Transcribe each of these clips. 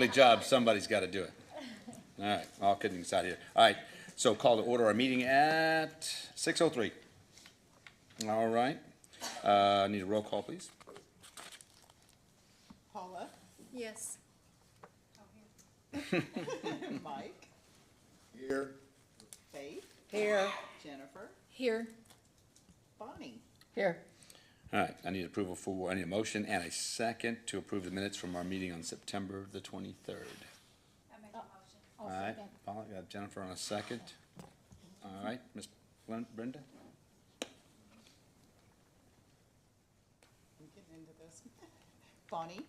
Good job, somebody's got to do it. All right, all kidding aside here. All right, so call to order our meeting at 6:03. All right, need a roll call, please. Paula? Yes. Mike? Here. Faith? Here. Jennifer? Here. Bonnie? Here. All right, I need approval for, I need a motion and a second to approve the minutes from our meeting on September the 23rd. I make a motion. All right, Paula, got Jennifer on a second. All right, Miss Brenda? I'm getting into this. Bonnie?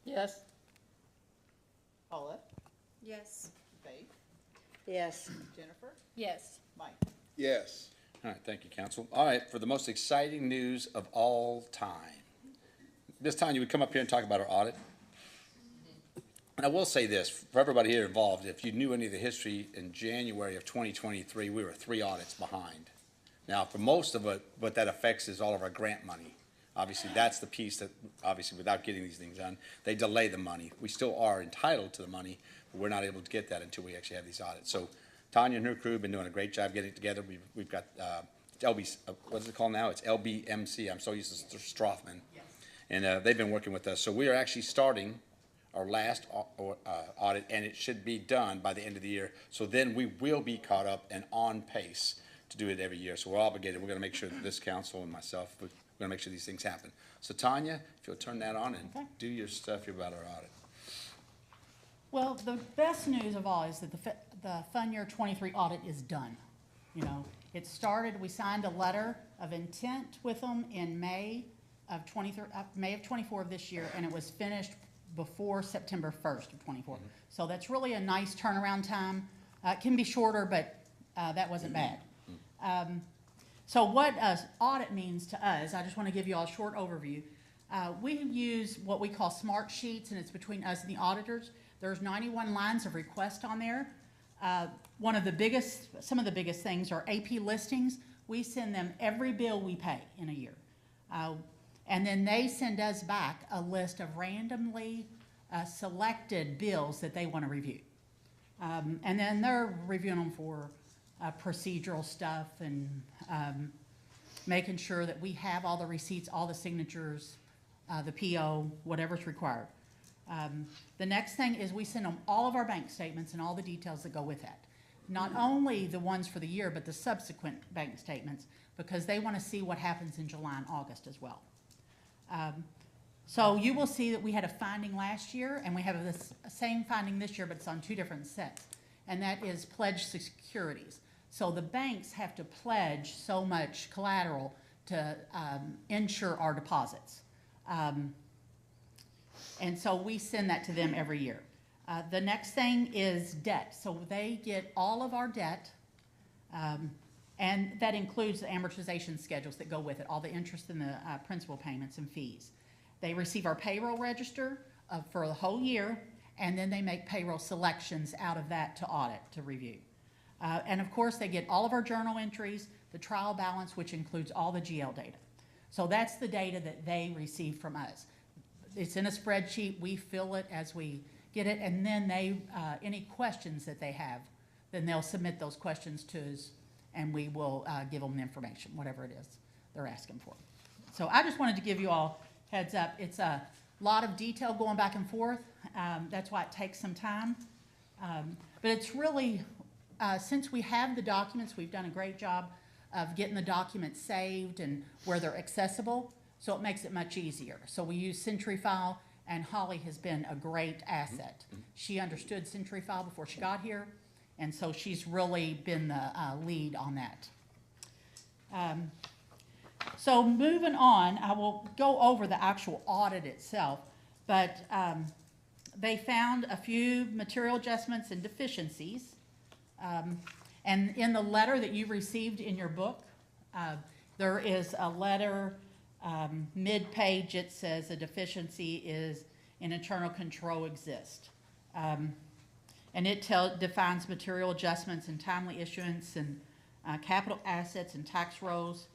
Yes. Paula? Yes. Faith? Yes. Jennifer? Yes. Mike? Yes. All right, thank you, council. All right, for the most exciting news of all time. This time you would come up here and talk about our audit. And I will say this, for everybody here involved, if you knew any of the history, in January of 2023, we were 3 audits behind. Now, for most of it, what that affects is all of our grant money. Obviously, that's the piece that, obviously, without getting these things done, they delay the money. We still are entitled to the money, but we're not able to get that until we actually have these audits. So Tanya and her crew have been doing a great job getting it together. We've got LB, what is it called now? It's LBMC. I'm so used to Strothman. Yes. And they've been working with us. So we are actually starting our last audit, and it should be done by the end of the year. So then we will be caught up and on pace to do it every year. So we're obligated. We're going to make sure that this council and myself, we're going to make sure these things happen. So Tanya, if you'll turn that on and do your stuff here about our audit. Well, the best news of all is that the Fund Year 23 audit is done. You know, it started, we signed a letter of intent with them in May of 24 of this year, and it was finished before September 1st of 24. Mm-hmm. So that's really a nice turnaround time. It can be shorter, but that wasn't bad. So what audit means to us, I just want to give you all a short overview. We use what we call smart sheets, and it's between us and the auditors. There's 91 lines of request on there. Some of the biggest things are AP listings. We send them every bill we pay in a year. And then they send us back a list of randomly selected bills that they want to review. And then they're reviewing them for procedural stuff and making sure that we have all the receipts, all the signatures, the PO, whatever's required. The next thing is we send them all of our bank statements and all the details that go with that. Not only the ones for the year, but the subsequent bank statements, because they want to see what happens in July and August as well. So you will see that we had a finding last year, and we have this same finding this year, but it's on 2 different sets, and that is pledged securities. So the banks have to pledge so much collateral to insure our deposits. And so we send that to them every year. The next thing is debt. So they get all of our debt, and that includes the amortization schedules that go with it, all the interest and the principal payments and fees. They receive our payroll register for the whole year, and then they make payroll selections out of that to audit, to review. And of course, they get all of our journal entries, the trial balance, which includes all the GL data. So that's the data that they receive from us. It's in a spreadsheet. We fill it as we get it, and then they, any questions that they have, then they'll submit those questions to us, and we will give them the information, whatever it is they're asking for. So I just wanted to give you all heads up. It's a lot of detail going back and forth. That's why it takes some time. But it's really, since we have the documents, we've done a great job of getting the documents saved and where they're accessible, so it makes it much easier. So we use Century-File, and Holly has been a great asset. She understood Century-File before she got here, and so she's really been the lead on that. So moving on, I will go over the actual audit itself, but they found a few material adjustments and deficiencies. And in the letter that you received in your book, there is a letter, mid-page, it says a deficiency is an internal control exists. And it defines material adjustments and timely issuance and capital assets and tax rolls.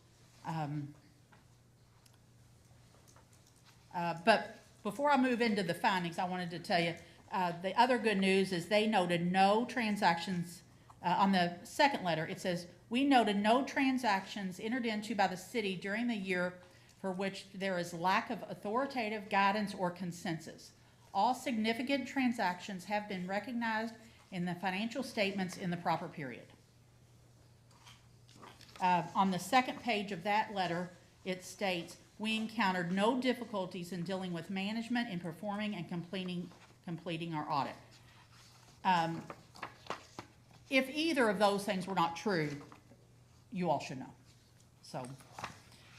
But before I move into the findings, I wanted to tell you, The other good news is they noted no transactions, on the second letter, it says, "We noted no transactions entered into by the city during the year for which there is lack of authoritative guidance or consensus. All significant transactions have been recognized in the financial statements in the proper period." On the second page of that letter, it states, "We encountered no difficulties in dealing with management in performing and completing our audit." If either of those things were not true, you all should know. So,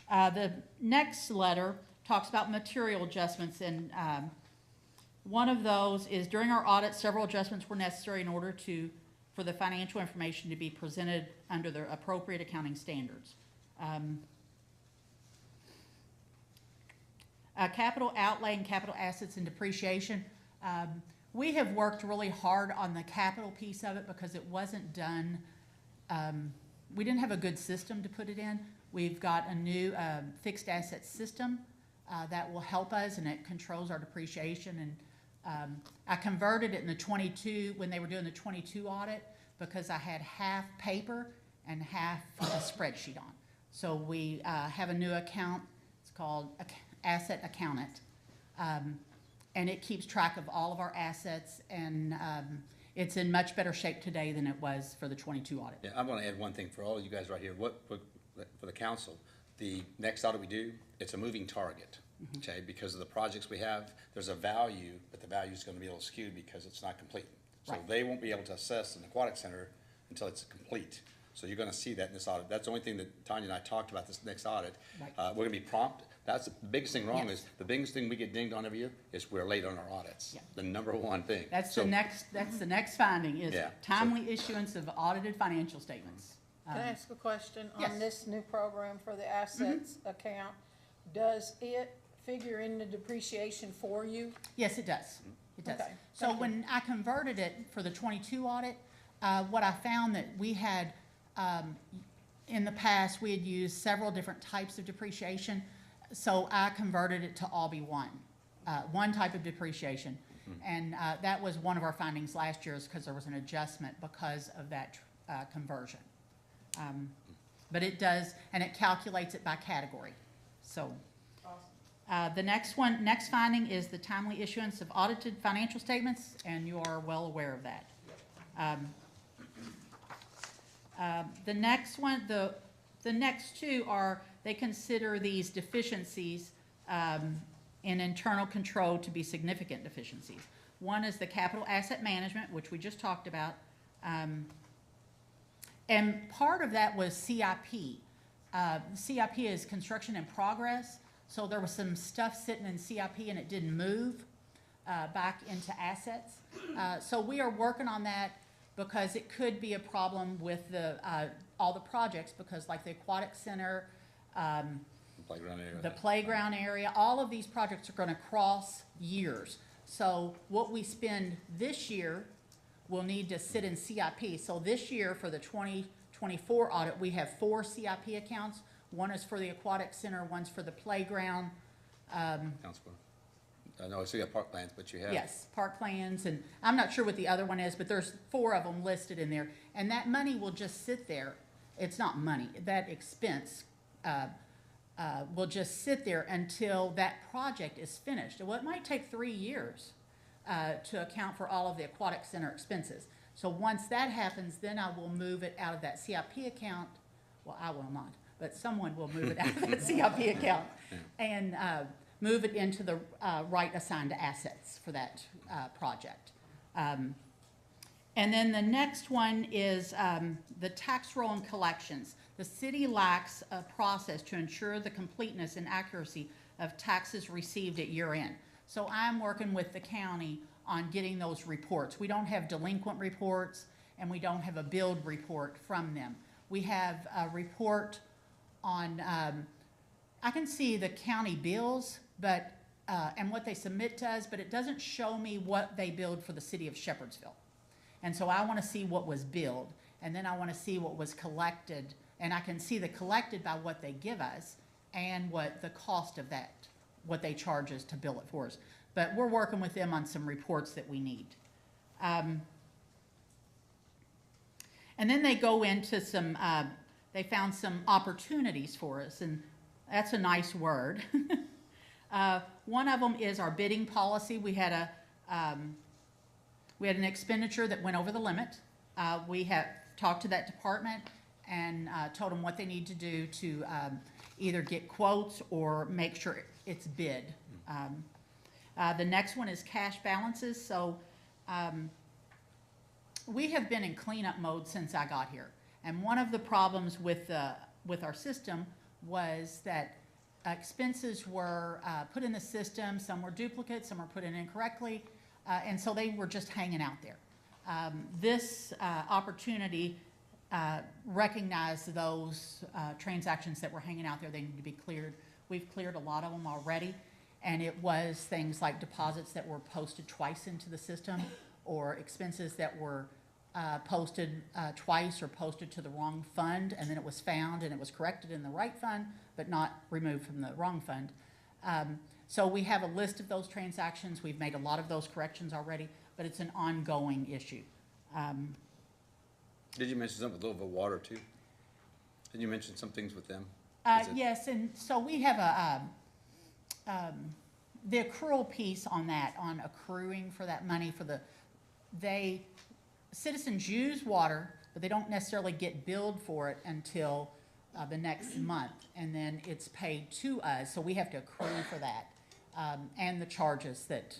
the next letter talks about material adjustments, and one of those is, "During our audit, several adjustments were necessary in order for the financial information to be presented under the appropriate accounting standards." Capital outlay and capital assets and depreciation. We have worked really hard on the capital piece of it because it wasn't done, we didn't have a good system to put it in. We've got a new fixed asset system that will help us, and it controls our depreciation. And I converted it in the 22, when they were doing the 22 audit, because I had half paper and half a spreadsheet on. So we have a new account, it's called Asset Accountant. And it keeps track of all of our assets, and it's in much better shape today than it was for the 22 audit. Yeah, I'm gonna add one thing for all of you guys right here, for the council. The next audit we do, it's a moving target, okay? Because of the projects we have, there's a value, but the value is gonna be a little skewed because it's not complete. So Right. they won't be able to assess an aquatic center until it's complete. So you're gonna see that in this audit. That's the only thing that Tanya and I talked about this next audit. Right. We're gonna be prompt. That's the biggest thing wrong Yes. is, the biggest thing we get dinged on every year is we're late on our audits. Yeah. The number one thing. That's So- the next finding is Yeah, so- timely issuance of audited financial statements. Can I ask a question yes. on this new program for the assets account? Does it figure in the depreciation for you? Yes, it does. It does. Okay, So thank you. when I converted it for the 22 audit, what I found that we had, in the past, we had used several different types of depreciation. So I converted it to all be one type of depreciation. And that was one of our findings last year, is because there was an adjustment because of that conversion. But it does, and it calculates it by category. So the next finding is the timely issuance of audited financial statements, and you are well aware of that. The next one, the next two are, they consider these deficiencies in internal control to be significant deficiencies. One is the capital asset management, which we just talked about. And part of that was CIP. CIP is construction in progress, so there was some stuff sitting in CIP and it didn't move back into assets. So we are working on that because it could be a problem with all the projects, because like the aquatic center, Playground area. the playground area, all of these projects are gonna cross years. So what we spend this year will need to sit in CIP. So this year, for the 2024 audit, we have 4 CIP accounts. One is for the aquatic center, one's for the playground. Councilman. I know, I see you got park plans, but you have. Yes, park plans, and I'm not sure what the other one is, but there's 4 of them listed in there. And that money will just sit there. It's not money, that expense will just sit there until that project is finished. Well, it might take 3 years to account for all of the aquatic center expenses. So once that happens, then I will move it out of that CIP account. Well, I will not, but someone will move it out of that CIP account and move it into the right assigned assets for that project. And then the next one is the tax roll and collections. The city lacks a process to ensure the completeness and accuracy of taxes received at year end. So I'm working with the county on getting those reports. We don't have delinquent reports, and we don't have a billed report from them. We have a report on, I can see the county bills, but, and what they submit to us, but it doesn't show me what they billed for the city of Shepherdsville. And so I want to see what was billed, and then I want to see what was collected, and I can see the collected by what they give us and what the cost of that, what they charge us to bill it for us. but we're working with them on some reports that we need. And then they go into some, they found some opportunities for us, and that's a nice word. One of them is our bidding policy. We had an expenditure that went over the limit. We have talked to that department and told them what they need to do to either get quotes or make sure it's bid. The next one is cash balances. So we have been in cleanup mode since I got here. And one of the problems with our system was that expenses were put in the system, some were duplicates, some were put in incorrectly, and so they were just hanging out there. This opportunity recognized those transactions that were hanging out there. They need to be cleared. We've cleared a lot of them already, and it was things like deposits that were posted twice into the system, or expenses that were posted twice or posted to the wrong fund, and then it was found and it was corrected in the right fund, but not removed from the wrong fund. So we have a list of those transactions. We've made a lot of those corrections already, but it's an ongoing issue. Did you mention something with Louisville Water too? Did you mention some things with them? Yes, and so we have the accrual piece on that, on accruing for that money for citizens use water, but they don't necessarily get billed for it until the next month, and then it's paid to us, so we have to accrue for that, and the charges that,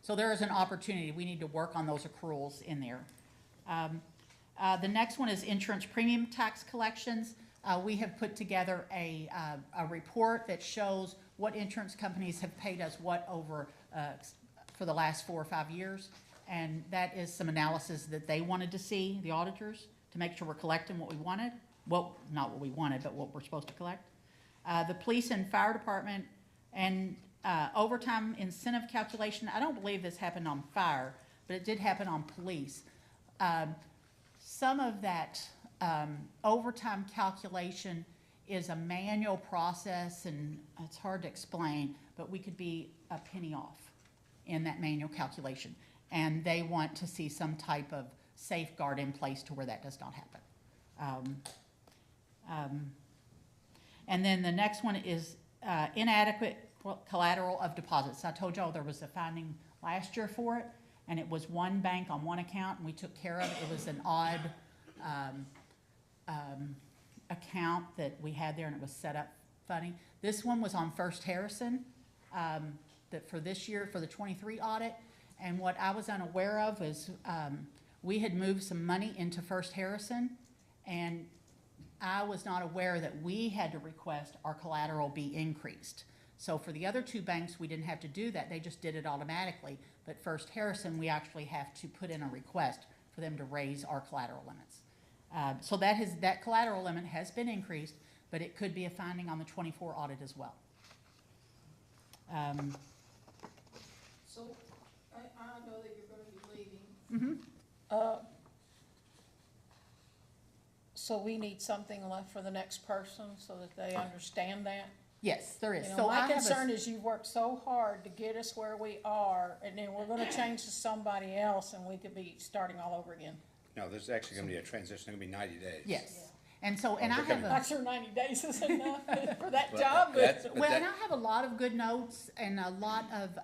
so there is an opportunity. We need to work on those accruals in there. The next one is insurance premium tax collections. We have put together a report that shows what insurance companies have paid us what over for the last 4 or 5 years, and that is some analysis that they wanted to see, the auditors, to make sure we're collecting what we wanted. Well, not what we wanted, but what we're supposed to collect. The police and fire department and overtime incentive calculation. I don't believe this happened on fire, but it did happen on police. Some of that overtime calculation is a manual process, and it's hard to explain, but we could be a penny off in that manual calculation. And they want to see some type of safeguard in place to where that does not happen. And then the next one is inadequate collateral of deposits. I told y'all there was a finding last year for it, and it was one bank on one account, and we took care of it. It was an odd account that we had there, and it was set up funny. This one was on First Harrison, that for this year, for the 23 audit. And what I was unaware of is we had moved some money into First Harrison, and I was not aware that we had to request our collateral be increased. So for the other two banks, we didn't have to do that. They just did it automatically. But First Harrison, we actually have to put in a request for them to raise our collateral limits. So that collateral limit has been increased, but it could be a finding on the 24 audit as well. So, I know that you're gonna be leaving. Mm-hmm. So we need something left for the next person so that they understand that? Yes, there is. You know, So my I have concern is you've worked so hard to get us where we are, and then we're gonna change to somebody else, and we could be starting all over again. No, there's actually gonna be a transition, it's gonna be 90 days. Yes. And so, and I they're have coming. a. Not sure 90 days is enough for that But job, that's- but but Well, that- and I have a lot of good notes and a lot of,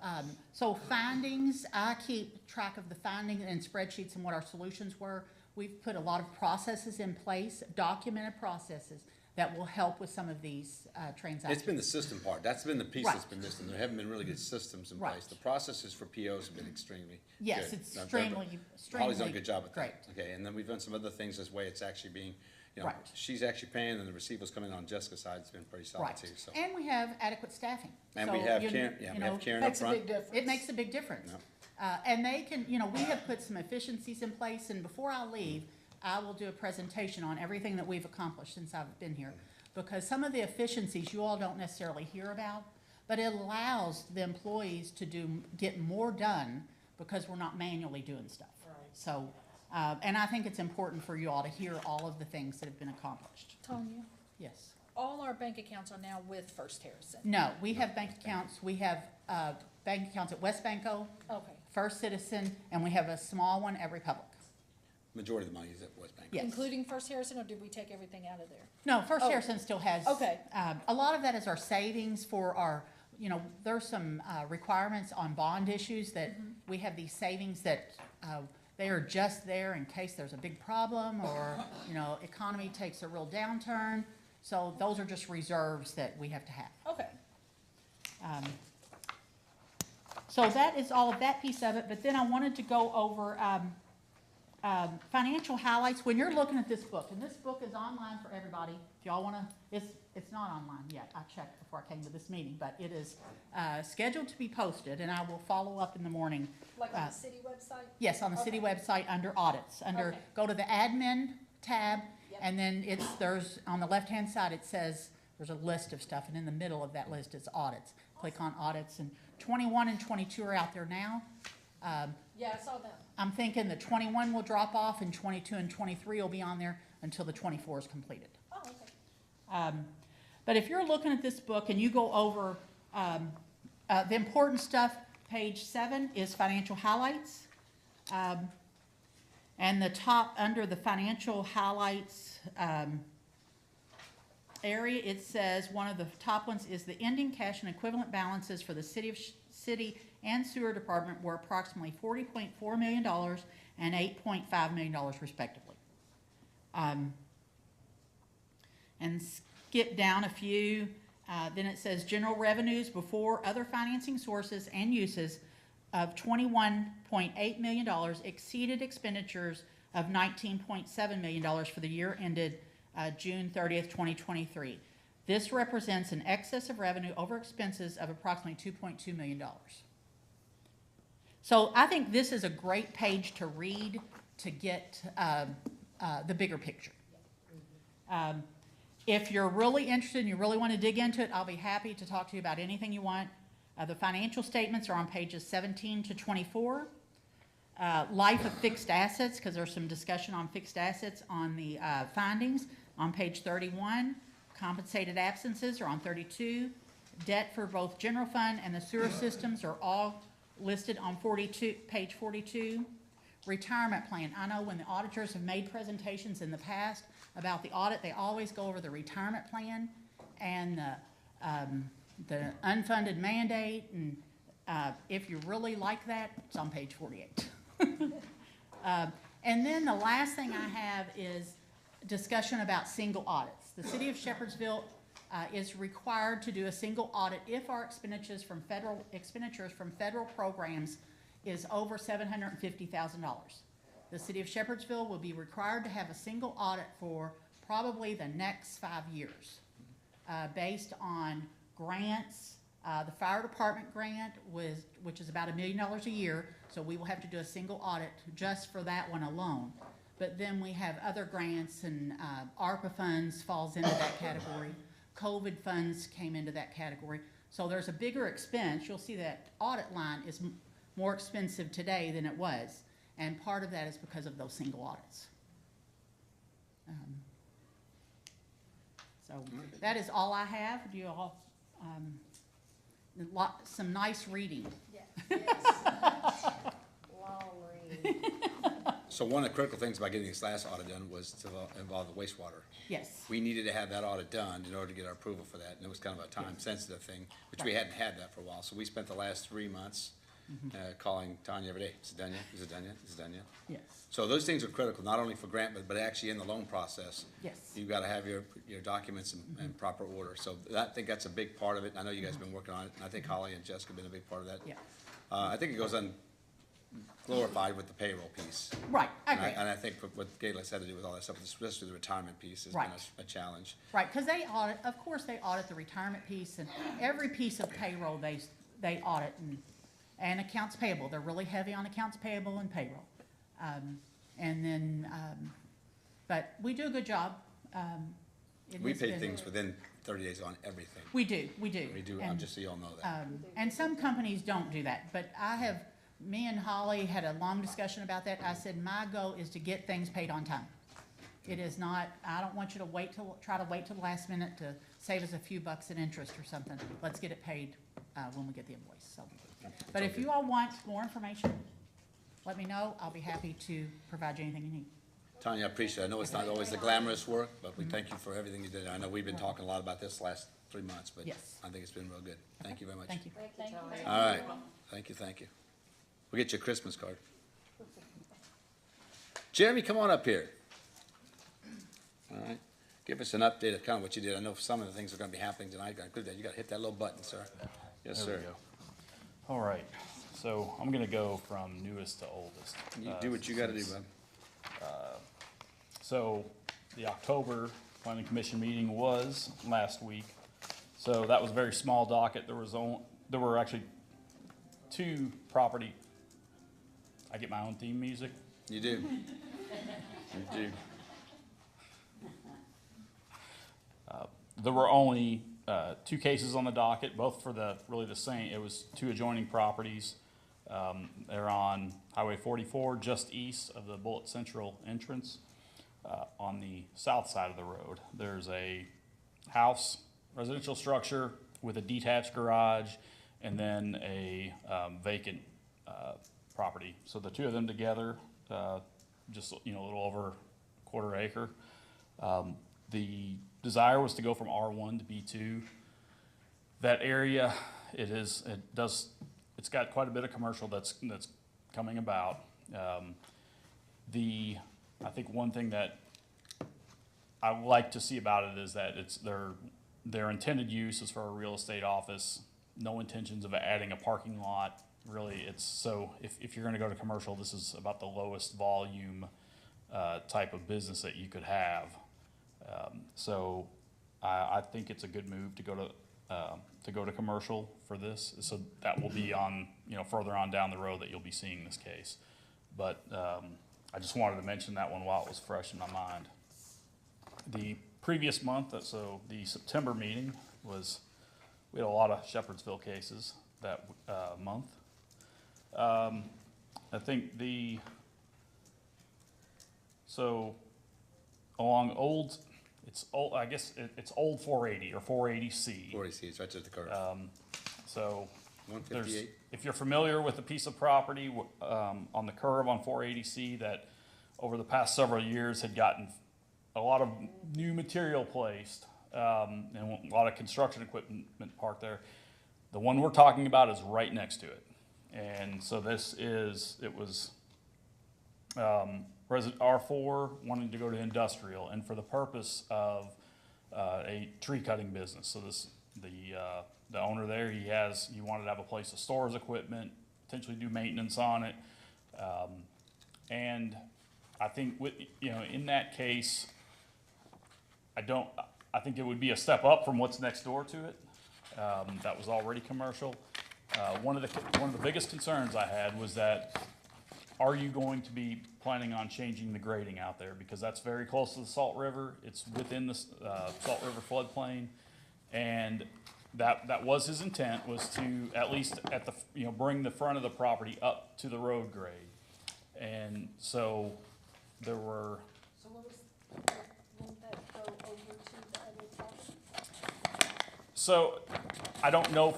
so findings, I keep track of the findings and spreadsheets and what our solutions were. We've put a lot of processes in place, documented processes that will help with some of these transactions. It's been the system part, that's been the piece that's Right. been missing, there haven't been really good systems in Right. place. The processes for POs have been extremely good. Yes, it's Now, extremely, Holly's done a good job with great. that. Okay, and then we've done some other things this way, it's actually being, you know, Right. she's actually paying, and the receiver's coming on Jessica's side, it's been pretty solid Right. too, so. And we have adequate staffing. And So we have you- Karen, yeah, you we know, have Karen up makes a big front. difference. It makes a big difference. Yeah. And they can, you know, we have put some efficiencies in place, and before I leave, I will do a presentation on everything that we've accomplished since I've been here. Because some of the efficiencies you all don't necessarily hear about, but it allows the employees to get more done because we're not manually doing stuff. Right. So, and I think it's important for you all to hear all of the things that have been accomplished. Tonya, Yes. all our bank accounts are now with First Harrison? No, we have bank accounts, we have, bank accounts at West Banco, Okay. First Citizen, and we have a small one at Republic. Majority of the money is at West Bank. Yes. Including First Harrison, or did we take everything out of there? No, First Oh. Harrison still has. Okay. A lot of that is our savings for our, there's some requirements on bond issues that we have these savings that they are just there in case there's a big problem or, economy takes a real downturn. So those are just reserves that we have to have. Okay. So that is all of that piece of it, but then I wanted to go over financial highlights. When you're looking at this book, and this book is online for everybody, if y'all want to, it's not online yet. I checked before I came to this meeting, but it is scheduled to be posted, and I will follow up in the morning. Like on the city website? Yes, on the city Okay. website under audits, Okay. go to the admin tab, Yep. and then there's, on the left-hand side, it says, there's a list of stuff, and in the middle of that list is audits. Click on audits, and 21 and 22 are out there now. Yeah, I saw that. I'm thinking the 21 will drop off, and 22 and 23 will be on there until the 24 is completed. Oh, okay. But if you're looking at this book and you go over the important stuff, page 7 is financial highlights. And the top, under the financial highlights area, it says one of the top ones is the ending cash and equivalent balances for the city and sewer department were approximately $40.4 million and $8.5 million respectively. And skip down a few, then it says general revenues before other financing sources and uses of $21.8 million exceeded expenditures of $19.7 million for the year ended June 30th, 2023. This represents an excess of revenue over expenses of approximately $2.2 million. So I think this is a great page to read to get the bigger picture. If you're really interested and you really want to dig into it, I'll be happy to talk to you about anything you want. The financial statements are on pages 17 to 24. Life of fixed assets, because there's some discussion on fixed assets on the findings, on page 31. Compensated absences are on 32. Debt for both general fund and the sewer systems are all listed on page 42. Retirement plan. I know when the auditors have made presentations in the past about the audit, they always go over the retirement plan and the unfunded mandate. And if you really like that, it's on page 48. And then the last thing I have is discussion about single audits. The city of Shepherdsville is required to do a single audit if our expenditures from federal programs is over $750,000. The city of Shepherdsville will be required to have a single audit for probably the next 5 years, based on grants. The fire department grant which is about $1 million a year, so we will have to do a single audit just for that one alone. But then we have other grants, and ARPA funds falls into that category. COVID funds came into that category. So there's a bigger expense. You'll see that audit line is more expensive today than it was. And part of that is because of those single audits. So that is all I have. Do you all, some nice reading. Long read. So one of the critical things about getting this last audit done was to involve the wastewater. Yes. We needed to have that audit done in order to get our approval for that, and it was kind of a time-sensitive thing, which we hadn't had that for a while. So we spent the last 3 months calling Tanya every day. Is it done yet? Is it done yet? Is it done yet? Yes. So those things are critical, not only for grant, but actually in the loan process. Yes. You've got to have your documents in proper order. So I think that's a big part of it. I know you guys have been working on it, and I think Holly and Jessica have been a big part of that. Yeah. I think it goes glorified with the payroll piece. Right, I agree. And I think what Gayless had to do with all that stuff, especially the retirement piece, has been Right. a challenge. Right, because they audit, of course, they audit the retirement piece, and every piece of payroll they audit, and accounts payable. They're really heavy on accounts payable and payroll. But we do a good job. We pay things within 30 days on everything. We do. We do, And, just so you all know that. and some companies don't do that, but me and Holly had a long discussion about that. I said, my goal is to get things paid on time. It is not, I don't want you to try to wait till the last minute to save us a few bucks in interest or something. Let's get it paid, when we get the invoice, so. But if you all want more information, let me know. I'll be happy to provide you anything you need. Tanya, I appreciate it. I know it's not always the glamorous work, but we thank you for everything you did. I know we've been talking a lot about this last 3 months, but Yes. I think it's been real good. Thank you very much. Thank you. Thank you. All right. Thank you, thank you. We'll get you a Christmas card. Jeremy, come on up here. All right. Give us an update of kind of what you did. I know some of the things are gonna be happening tonight. You gotta hit that little button, sir. Yes, There sir. we go. All right, so I'm gonna go from newest to oldest. You do what you gotta do, since- bud. So, the October planning commission meeting was last week. So that was a very small docket. There were actually 2 property. I get my own theme music. You do. You do. There were only 2 cases on the docket, both for really the same. It was 2 adjoining properties. They're on Highway 44, just east of the Bullitt Central entrance. On the south side of the road, there's a house, residential structure with a detached garage, and then a vacant property. So the 2 of them together, just, a little over a quarter acre. The desire was to go from R1 to B2. That area, it's got quite a bit of commercial that's coming about. I think one thing that I would like to see about it is that it's their intended use is for a real estate office. No intentions of adding a parking lot. Really, if you're gonna go to commercial, this is about the lowest volume type of business that you could have. So I think it's a good move to go to commercial for this. So that will be on, further on down the road that you'll be seeing this case. But I just wanted to mention that one while it was fresh in my mind. The previous month, so the September meeting we had a lot of Shepherdsville cases that month. I think along I guess it's old 480 or 480C. 40C, it's right to the curve. So 158. if you're familiar with a piece of property on the curve on 480C that over the past several years had gotten a lot of new material placed and a lot of construction equipment parked there, the one we're talking about is right next to it. And so it was R4 wanting to go to industrial, and for the purpose of a tree cutting business. So the owner there, he wanted to have a place to store his equipment, potentially do maintenance on it. And I think in that case, I think it would be a step up from what's next door to it. That was already commercial. One of the biggest concerns I had was that, are you going to be planning on changing the grading out there? Because that's very close to the Salt River. It's within the Salt River floodplain. And that was his intent, was to at least bring the front of the property up to the road grade. And so there were, So won't that go over to the other property? so I don't know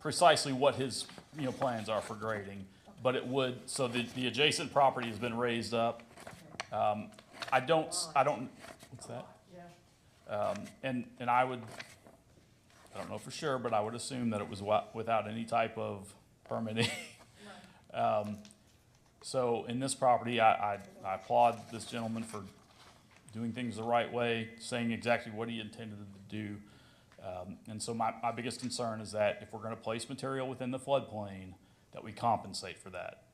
precisely what his, plans are for grading, but it would, so the adjacent property has been raised up. I don't, what's that? And I don't know for sure, but I would assume that it was without any type of permitting. So in this property, I applaud this gentleman for doing things the right way, saying exactly what he intended to do. And so my biggest concern is that if we're gonna place material within the floodplain, that we compensate for that.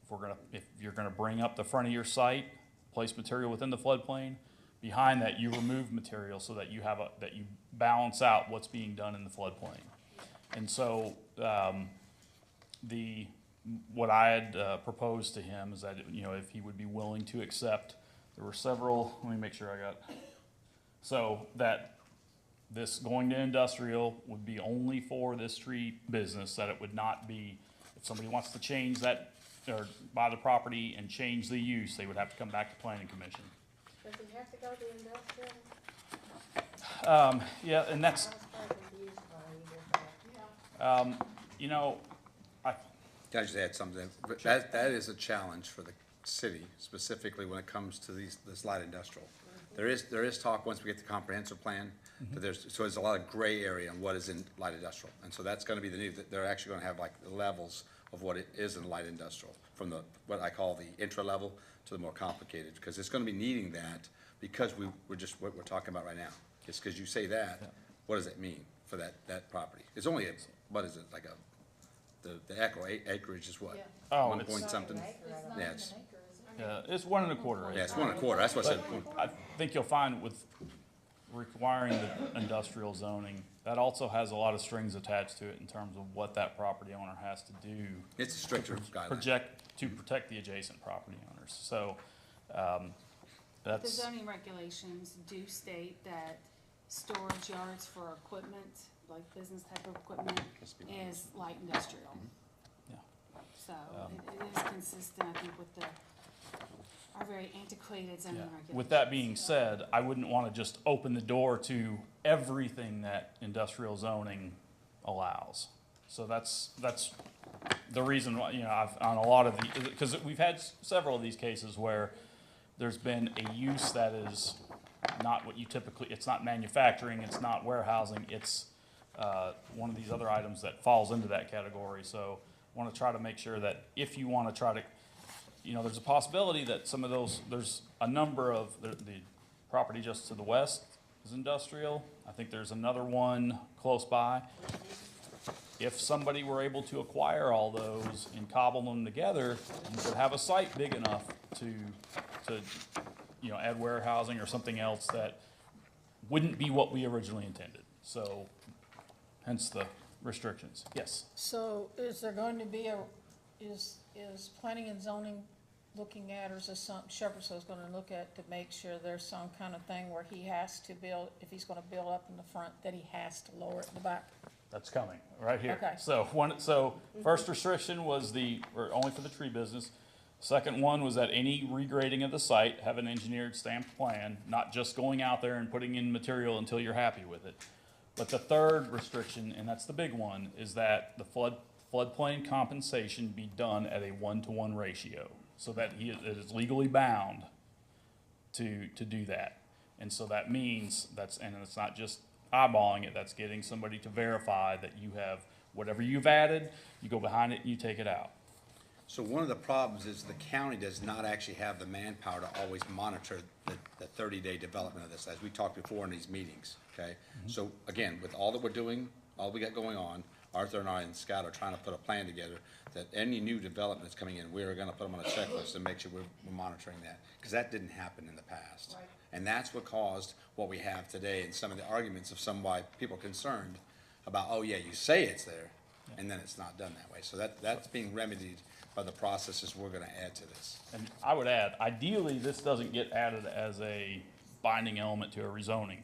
If you're gonna bring up the front of your site, place material within the floodplain, behind that you remove material so that you balance out what's being done in the floodplain. And so, what I had proposed to him is that, if he would be willing to accept, there were several, let me make sure I got, so that this going to industrial would be only for this tree business, that it would not be, if somebody wants to change that, or buy the property and change the use, they would have to come back to planning commission. Does he have to go to industrial? Yeah, and that's, you know, I, Can I just add something? But that is a challenge for the city, specifically when it comes to this light industrial. There is talk, once we get the comprehensive plan, that there's a lot of gray area on what is in light industrial. And so that's gonna be the new, that they're actually gonna have like the levels of what it is in light industrial, from the, what I call the intra level to the more complicated, because it's gonna be needing that, because we're just, what we're talking about right now. Just because you say that, what does it mean for that property? It's only, what is it, like the acreage is what? Oh, One it's- point something? It's not Yeah, even it's, an acre, is it? yeah, it's 1.25 yeah, acres. it's 1.25, that's what I said. But I think you'll find with requiring the industrial zoning, that also has a lot of strings attached to it in terms of what that property owner has to do It's a stricter guideline. to protect the adjacent property owners. So, The that's, zoning regulations do state that storage yards for equipment, like business type of equipment, is light industrial. yeah. So it is consistent, I think, with our very antiquated zoning Yeah. regulations. With that being said, I wouldn't want to just open the door to everything that industrial zoning allows. So that's the reason why, you know, on a lot of the, because we've had several of these cases where there's been a use that is not what you typically, it's not manufacturing, it's not warehousing, it's one of these other items that falls into that category. So I want to try to make sure that if you want to try to, you know, there's a possibility that some of those, there's a number of, the property just to the west is industrial. I think there's another one close by. If somebody were able to acquire all those and cobble them together, you could have a site big enough to, you know, add warehousing or something else that wouldn't be what we originally intended. So hence the restrictions. Yes. So is there going to be is planning and zoning looking at, or is this something Shepherdsville's gonna look at to make sure there's some kind of thing where he has to build, if he's gonna build up in the front, that he has to lower it in the back? That's coming, right here. Okay. So first restriction was or only for the tree business. Second one was that any regrading of the site, have an engineered stamped plan, not just going out there and putting in material until you're happy with it. But the third restriction, and that's the big one, is that the floodplain compensation be done at a 1-to-1 ratio, so that it is legally bound to do that. And so that means and it's not just eyeballing it, that's getting somebody to verify that you have, whatever you've added, you go behind it and you take it out. So one of the problems is the county does not actually have the manpower to always monitor the 30-day development of this, as we talked before in these meetings, okay? So again, with all that we're doing, all we got going on, Arthur and I and Scott are trying to put a plan together that any new development that's coming in, we're gonna put them on a checklist and make sure we're monitoring that, because that didn't happen in the past. Right. And that's what caused what we have today and some of the arguments of some why people are concerned about, oh yeah, you say it's there, and then it's not done that way. So that's being remedied by the processes we're gonna add to this. And I would add, ideally, this doesn't get added as a binding element to a rezoning.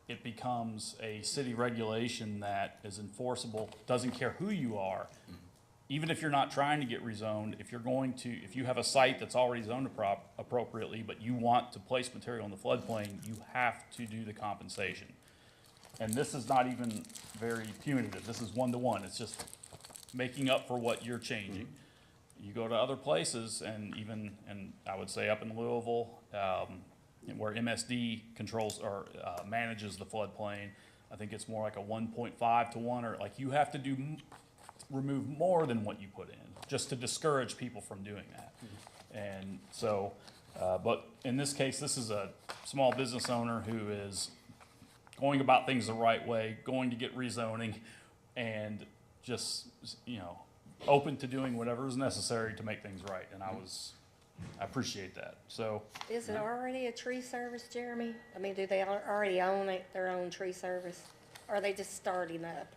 It becomes a city regulation that is enforceable, doesn't care who you are. Even if you're not trying to get rezoned, if you have a site that's already zoned appropriately, but you want to place material in the floodplain, you have to do the compensation. And this is not even very punitive. This is 1-to-1. It's just making up for what you're changing. You go to other places, and I would say up in Louisville, where MSD controls or manages the floodplain, I think it's more like a 1.5-to-1, or like you have to remove more than what you put in, just to discourage people from doing that. And so, but in this case, this is a small business owner who is going about things the right way, going to get rezoning, and just, you know, open to doing whatever is necessary to make things right. And I appreciate that. So, Is it already a tree service, Jeremy? I mean, do they already own their own tree service? Or are they just starting up?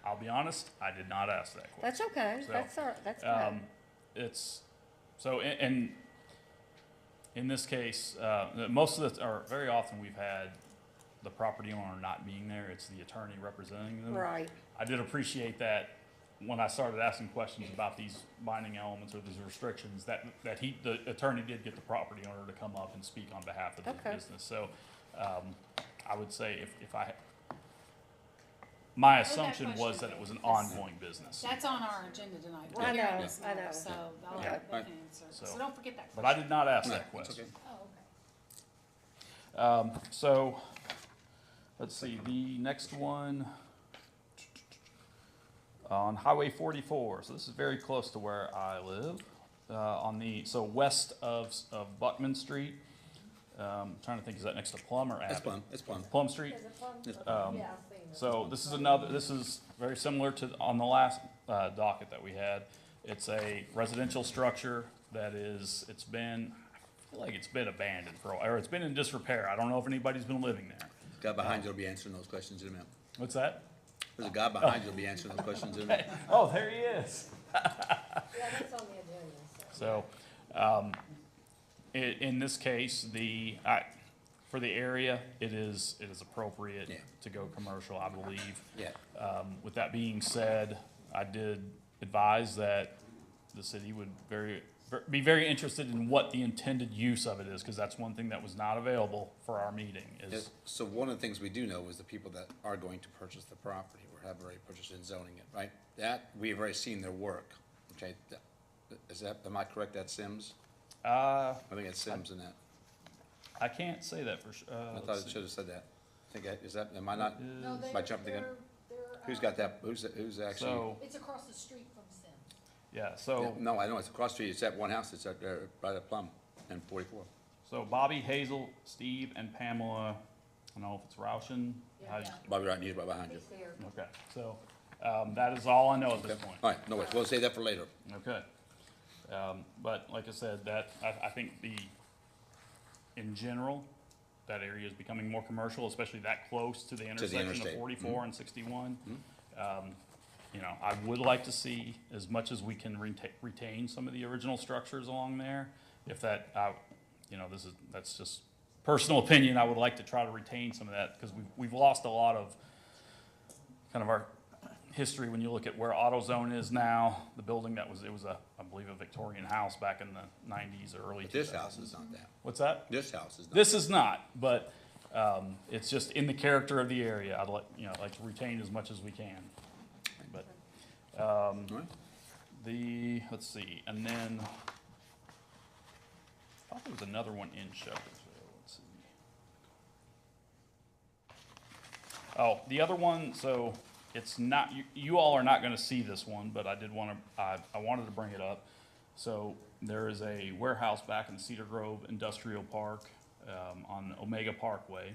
I'll be honest, I did not ask that question. That's okay. So, That's fine. It's, so, and in this case, most of the, or very often we've had the property owner not being there, it's the attorney representing them. Right. I did appreciate that when I started asking questions about these binding elements or these restrictions, that the attorney did get the property owner to come up and speak on behalf of the Okay. business. So, I would say if I, my assumption was that it was an ongoing business. That's on our agenda tonight. I We're hearing know, this I now, know. So I'll Yeah. let Right. Beth answer. So- So don't forget that But I question. did not ask No, that it's question. Oh, okay. So, let's see, the next one on Highway 44. So this is very close to where I live, so west of Buckman Street. Trying to think, is that next to Plum or Abbott? That's Plum. Plum Street? Is it plum? Yes. Yeah, I've seen it. So this is very similar to, on the last docket that we had. It's a residential structure that it's been, I feel like it's been abandoned or it's been in disrepair. I don't know if anybody's been living there. Guy behind you will be answering those questions in a minute. What's that? There's a guy behind you will be answering those questions in a minute. Oh, there he is. Yeah, that's on the agenda, so. So, in this case, for the area, it is appropriate Yeah. to go commercial, I believe. Yeah. With that being said, I did advise that the city would be very interested in what the intended use of it is, because that's one thing that was not available for our meeting. Yes. So one of the things we do know is the people that are going to purchase the property, or have already purchased and zoning it, right? That, we have already seen their work, okay? Am I correct, that's Sims? I think it's Sims in that. I can't say that for sure. I thought it should have said that. Am I not, No, by jumping the gun? Who's got that, who's actually? So, It's across the street from Sims. yeah, Yeah, so, no, I know, it's across the street, it's that one house that's up there, right at Plum and 44. so Bobby, Hazel, Steve, and Pamela, I don't know if it's Rauschen. Yeah. Bobby right, he's right behind you. He's here. Okay, so, that is all I know at this Okay, point. all right, no worries, we'll save that for later. Okay. But like I said, I think in general, that area is becoming more commercial, especially that close to the intersection of interstate. 44 and 61. You know, I would like to see, as much as we can retain some of the original structures along there. If that, you know, that's just personal opinion, I would like to try to retain some of that, because we've lost a lot of kind of our history when you look at where AutoZone is now, the building I believe, a Victorian house back in the 90s or early 2000s. But this house is not that. What's that? This house is not. This is not, but it's just in the character of the area. I'd like to retain as much as we can. But All right. let's see, and then I thought there was another one in Shepherdsville. Let's see. Oh, the other one. So it's not. You all are not going to see this one, but I did want to. I wanted to bring it up. So there is a warehouse back in Cedar Grove Industrial Park on Omega Parkway.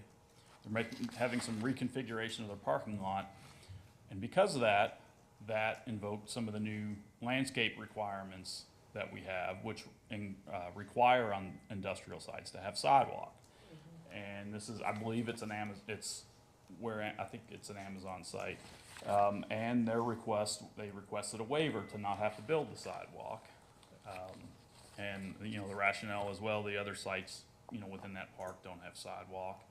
They're having some reconfiguration of their parking lot, and because of that, that invoked some of the new landscape requirements that we have, which require on industrial sites to have sidewalk. And this is, I believe, I think it's an Amazon site. And they requested a waiver to not have to build the sidewalk. And, you know, the rationale as well, the other sites, you know, within that park don't have sidewalk.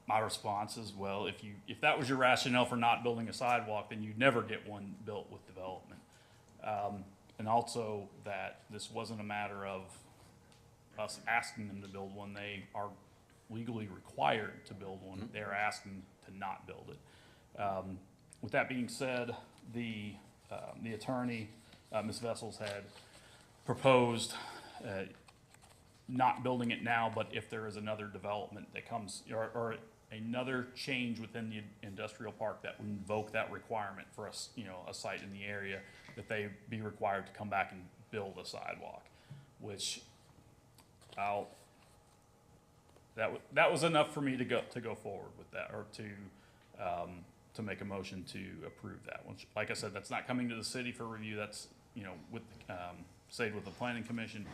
My response is, well, if that was your rationale for not building a sidewalk, then you'd never get one built with development. And also that this wasn't a matter of us asking them to build one. They are legally required to build one. They're asking to not build it. With that being said, the attorney, Ms. Vessels, had proposed not building it now, but if there is another development that comes, or another change within the industrial park that would invoke that requirement for us, you know, a site in the area, that they be required to come back and build a sidewalk, which that was enough for me to go forward with that, or to make a motion to approve that. Which, like I said, that's not coming to the city for review. That's, you know, stayed with the planning commission,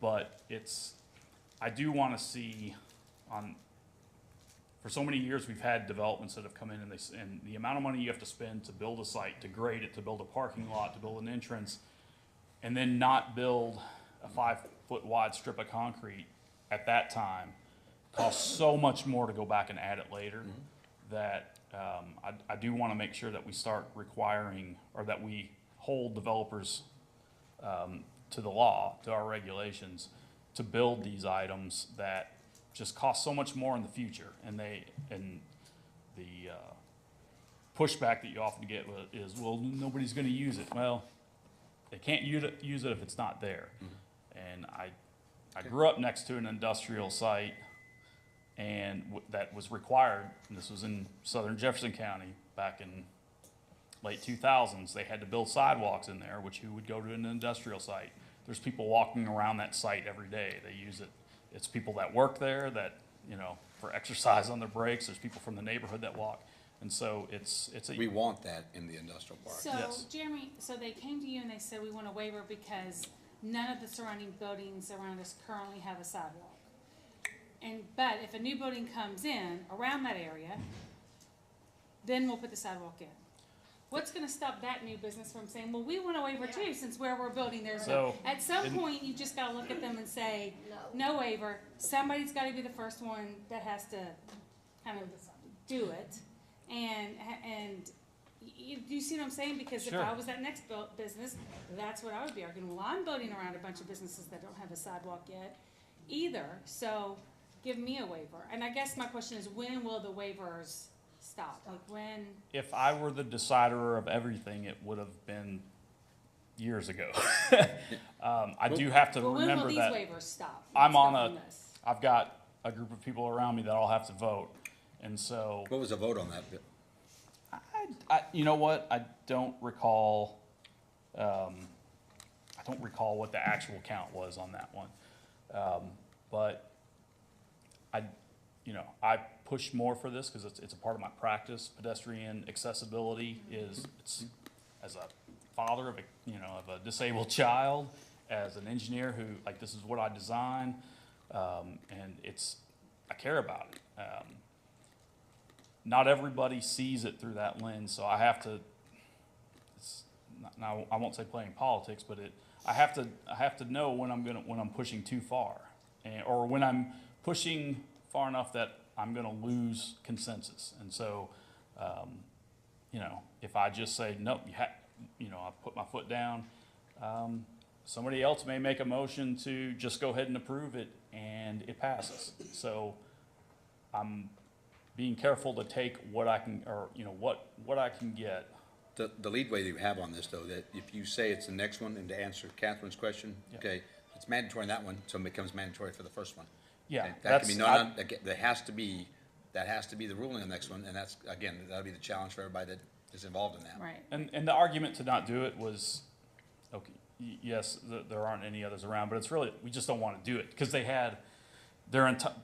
but I do want to see for so many years we've had developments that have come in, and the amount of money you have to spend to build a site, to grade it, to build a parking lot, to build an entrance, and then not build a 5-foot wide strip of concrete at that time costs so much more to go back and add it later, that I do want to make sure that we start requiring, or that we hold developers to the law, to our regulations, to build these items that just cost so much more in the future, and the pushback that you often get is, well, nobody's gonna use it. Well, they can't use it if it's not there. And I grew up next to an industrial site, and that was required, and this was in southern Jefferson County back in late 2000s. They had to build sidewalks in there, which who would go to an industrial site? There's people walking around that site every day. They use it. It's people that work there that, you know, for exercise on their breaks. There's people from the neighborhood that walk. And so it's We a, want that in the industrial park. So, Yes. Jeremy, so they came to you and they said, we want a waiver because none of the surrounding buildings around us currently have a sidewalk. But if a new building comes in around that area, then we'll put the sidewalk in. What's gonna stop that new business from saying, well, we want a waiver too, since where we're building, there's no. So, At some in- point, you just gotta look at them and say, no waiver, somebody's gotta be the first one that has to kind of do it. And you see what I'm saying? Because if Sure. I was that next business, that's what I would be arguing. Well, I'm building around a bunch of businesses that don't have a sidewalk yet either, so give me a waiver. And I guess my question is, when will the waivers stop? Like when? if I were the decider of everything, it would have been years ago. I do have to Well, when will remember these that waivers stop? I'm Let's on go a, from this. I've got a group of people around me that all have to vote. And so, What was the vote on that? you know what, I don't recall what the actual count was on that one. But I push more for this because it's a part of my practice. Pedestrian accessibility it's as a father of a disabled child, as an engineer who, like, this is what I design, and I care about it. Not everybody sees it through that lens, so I have to. Now I won't say playing politics, but I have to know when I'm pushing too far, or when I'm pushing far enough that I'm gonna lose consensus. And so, if I just say nope, I put my foot down. Somebody else may make a motion to just go ahead and approve it, and it passes. So I'm being careful to take what I can, or what I can get. The leadway that you have on this, though, that if you say it's the next one, and to answer Catherine's question, Yeah. okay, it's mandatory in that one, so it becomes mandatory for the first one. Yeah, Okay, that can be that's- that has to be the ruling on the next one, and that's, again, that'll be the challenge for everybody that is involved in that. Right. And the argument to not do it was, okay, yes, there aren't any others around, but it's really, we just don't want to do it, because they had,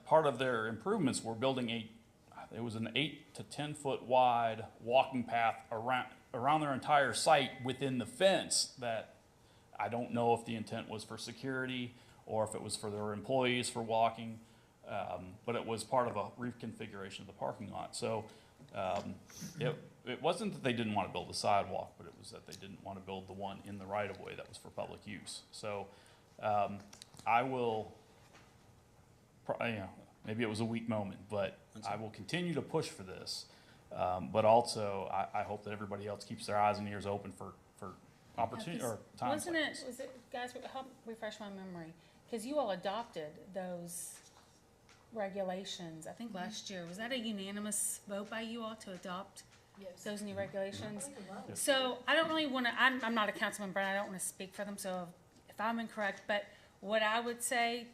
part of their improvements were building it was an 8 to 10 foot wide walking path around their entire site within the fence, that I don't know if the intent was for security or if it was for their employees for walking, but it was part of a reconfiguration of the parking lot. So it wasn't that they didn't want to build a sidewalk, but it was that they didn't want to build the one in the right of way that was for public use. So I will, maybe it was a weak moment, but I will continue to push for this. But also, I hope that everybody else keeps their eyes and ears open for opportunity or times like this. Was it, guys, help refresh my memory, because you all adopted those regulations, I think last year. Was that a unanimous vote by you all to adopt those new regulations? Yes. So I don't really want to, I'm not a council member, and I don't want to speak for them, so if I'm incorrect, but what I would say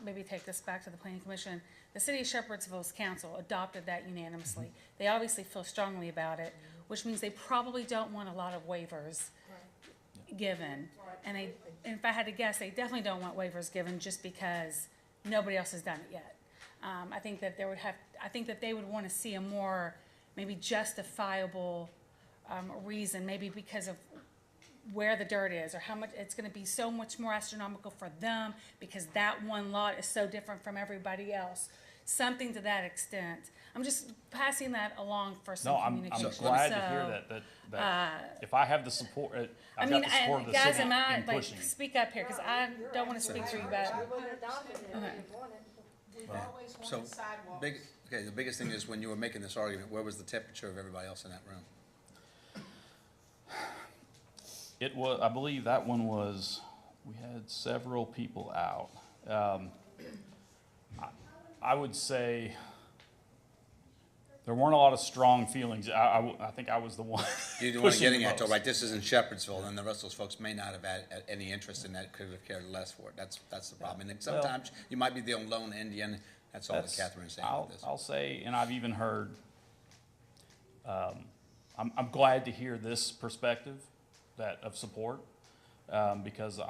maybe take this back to the planning commission, the city of Shepherdsville's council adopted that unanimously. They obviously feel strongly about it, which means they probably don't want a lot of waivers given. And if I had to guess, they definitely don't want waivers given just because nobody else has done it yet. I think that they would want to see a more maybe justifiable reason, maybe because of where the dirt is, or how much it's going to be so much more astronomical for them because that one lot is so different from everybody else. Something to that extent. I'm just passing that along for some No, I'm communication. glad to hear that if I have the support, I've got the support of the guys, city in pushing. speak up here, because I don't want to speak for you, but We've Right. always So, wanted sidewalks. the biggest thing is when you were making this argument, where was the temperature of everybody else in that room? It was, I believe that one was, we had several people out. I would say there weren't a lot of strong feelings. I think I was the one You're the one pushing getting the at, though, most. right? This is in Shepherdsville, and the rest of those folks may not have had any interest in that, could have cared less for it. That's the problem. And then sometimes you might be the lone Indian. That's all that That's- Catherine's saying with this. I'll say, and I've even heard, I'm glad to hear this perspective of support, because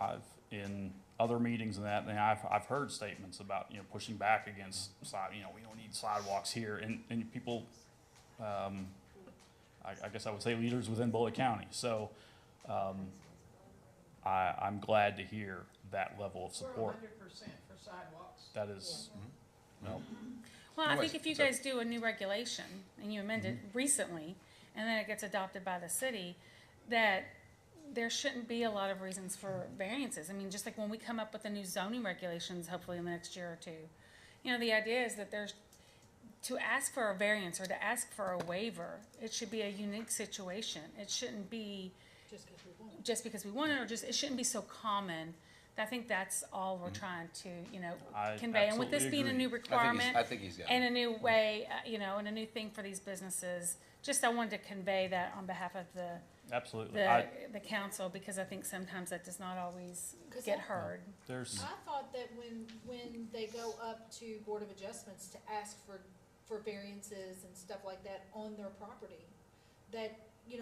in other meetings and that, and I've heard statements about, pushing back against we don't need sidewalks here, and people, I guess I would say leaders within Bullitt County. So, I'm glad to hear that level of support. 100% for sidewalks. That is, well, Well, I Anyways, think if you so- guys do a new regulation, and you amend it recently, and then it gets adopted by the city, that there shouldn't be a lot of reasons for variances. I mean, just like when we come up with the new zoning regulations, hopefully in the next year or two, the idea is that to ask for a variance or to ask for a waiver, it should be a unique situation. It shouldn't be just because we want it, or it shouldn't be so common. I think that's all we're trying to, I convey. And with this absolutely being a new agree. requirement, I think he's got it. and a new way, and a new thing for these businesses, I wanted to convey that on behalf of absolutely. the council, because I think sometimes that does not always get heard. There's, I thought that when they go up to Board of Adjustments to ask for variances and stuff like that on their property, that,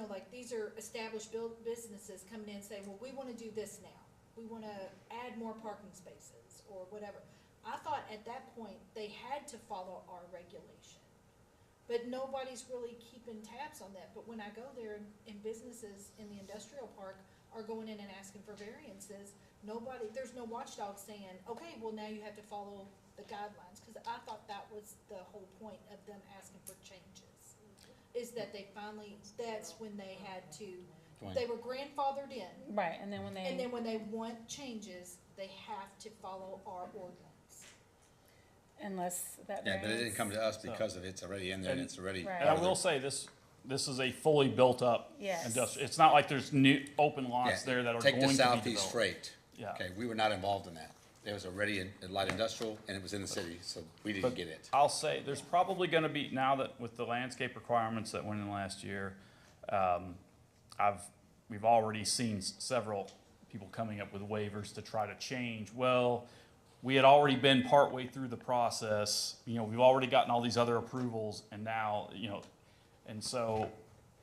like, these are established businesses coming in saying, well, we wanna do this now. We wanna add more parking spaces or whatever. I thought at that point, they had to follow our regulation. But nobody's really keeping tabs on that. But when I go there and businesses in the industrial park are going in and asking for variances, there's no watchdog saying, okay, well, now you have to follow the guidelines. Cause I thought that was the whole point of them asking for changes. Is that that's when they had to, they were grandfathered in. Right, and then when And then when they want changes, they have to follow our ordinance. unless that Yeah, but it didn't variance. come to us because of it's already in there and it's already. Right. and I will say this is a fully built up Yes. industrial. It's not like there's new open lots Yeah, there that are take going the to be Southeast developed. Freight. Yeah. Okay, we were not involved in that. It was already in light industrial and it was in the city, so we didn't But get it. I'll say, there's probably gonna be, now that with the landscape requirements that went in last year, we've already seen several people coming up with waivers to try to change. Well, we had already been partway through the process, we've already gotten all these other approvals, and now, and so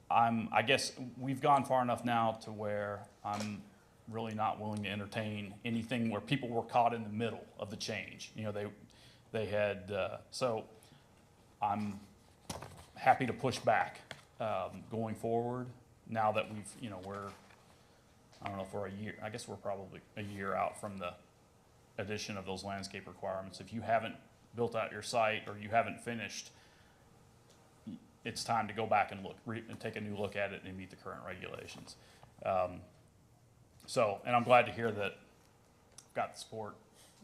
I guess we've gone far enough now to where I'm really not willing to entertain anything where people were caught in the middle of the change. They had, so I'm happy to push back, going forward, now that we've, I don't know if we're a year, I guess we're probably a year out from the addition of those landscape requirements. If you haven't built out your site or you haven't finished, it's time to go back and and take a new look at it and meet the current regulations. And I'm glad to hear that I've got the support.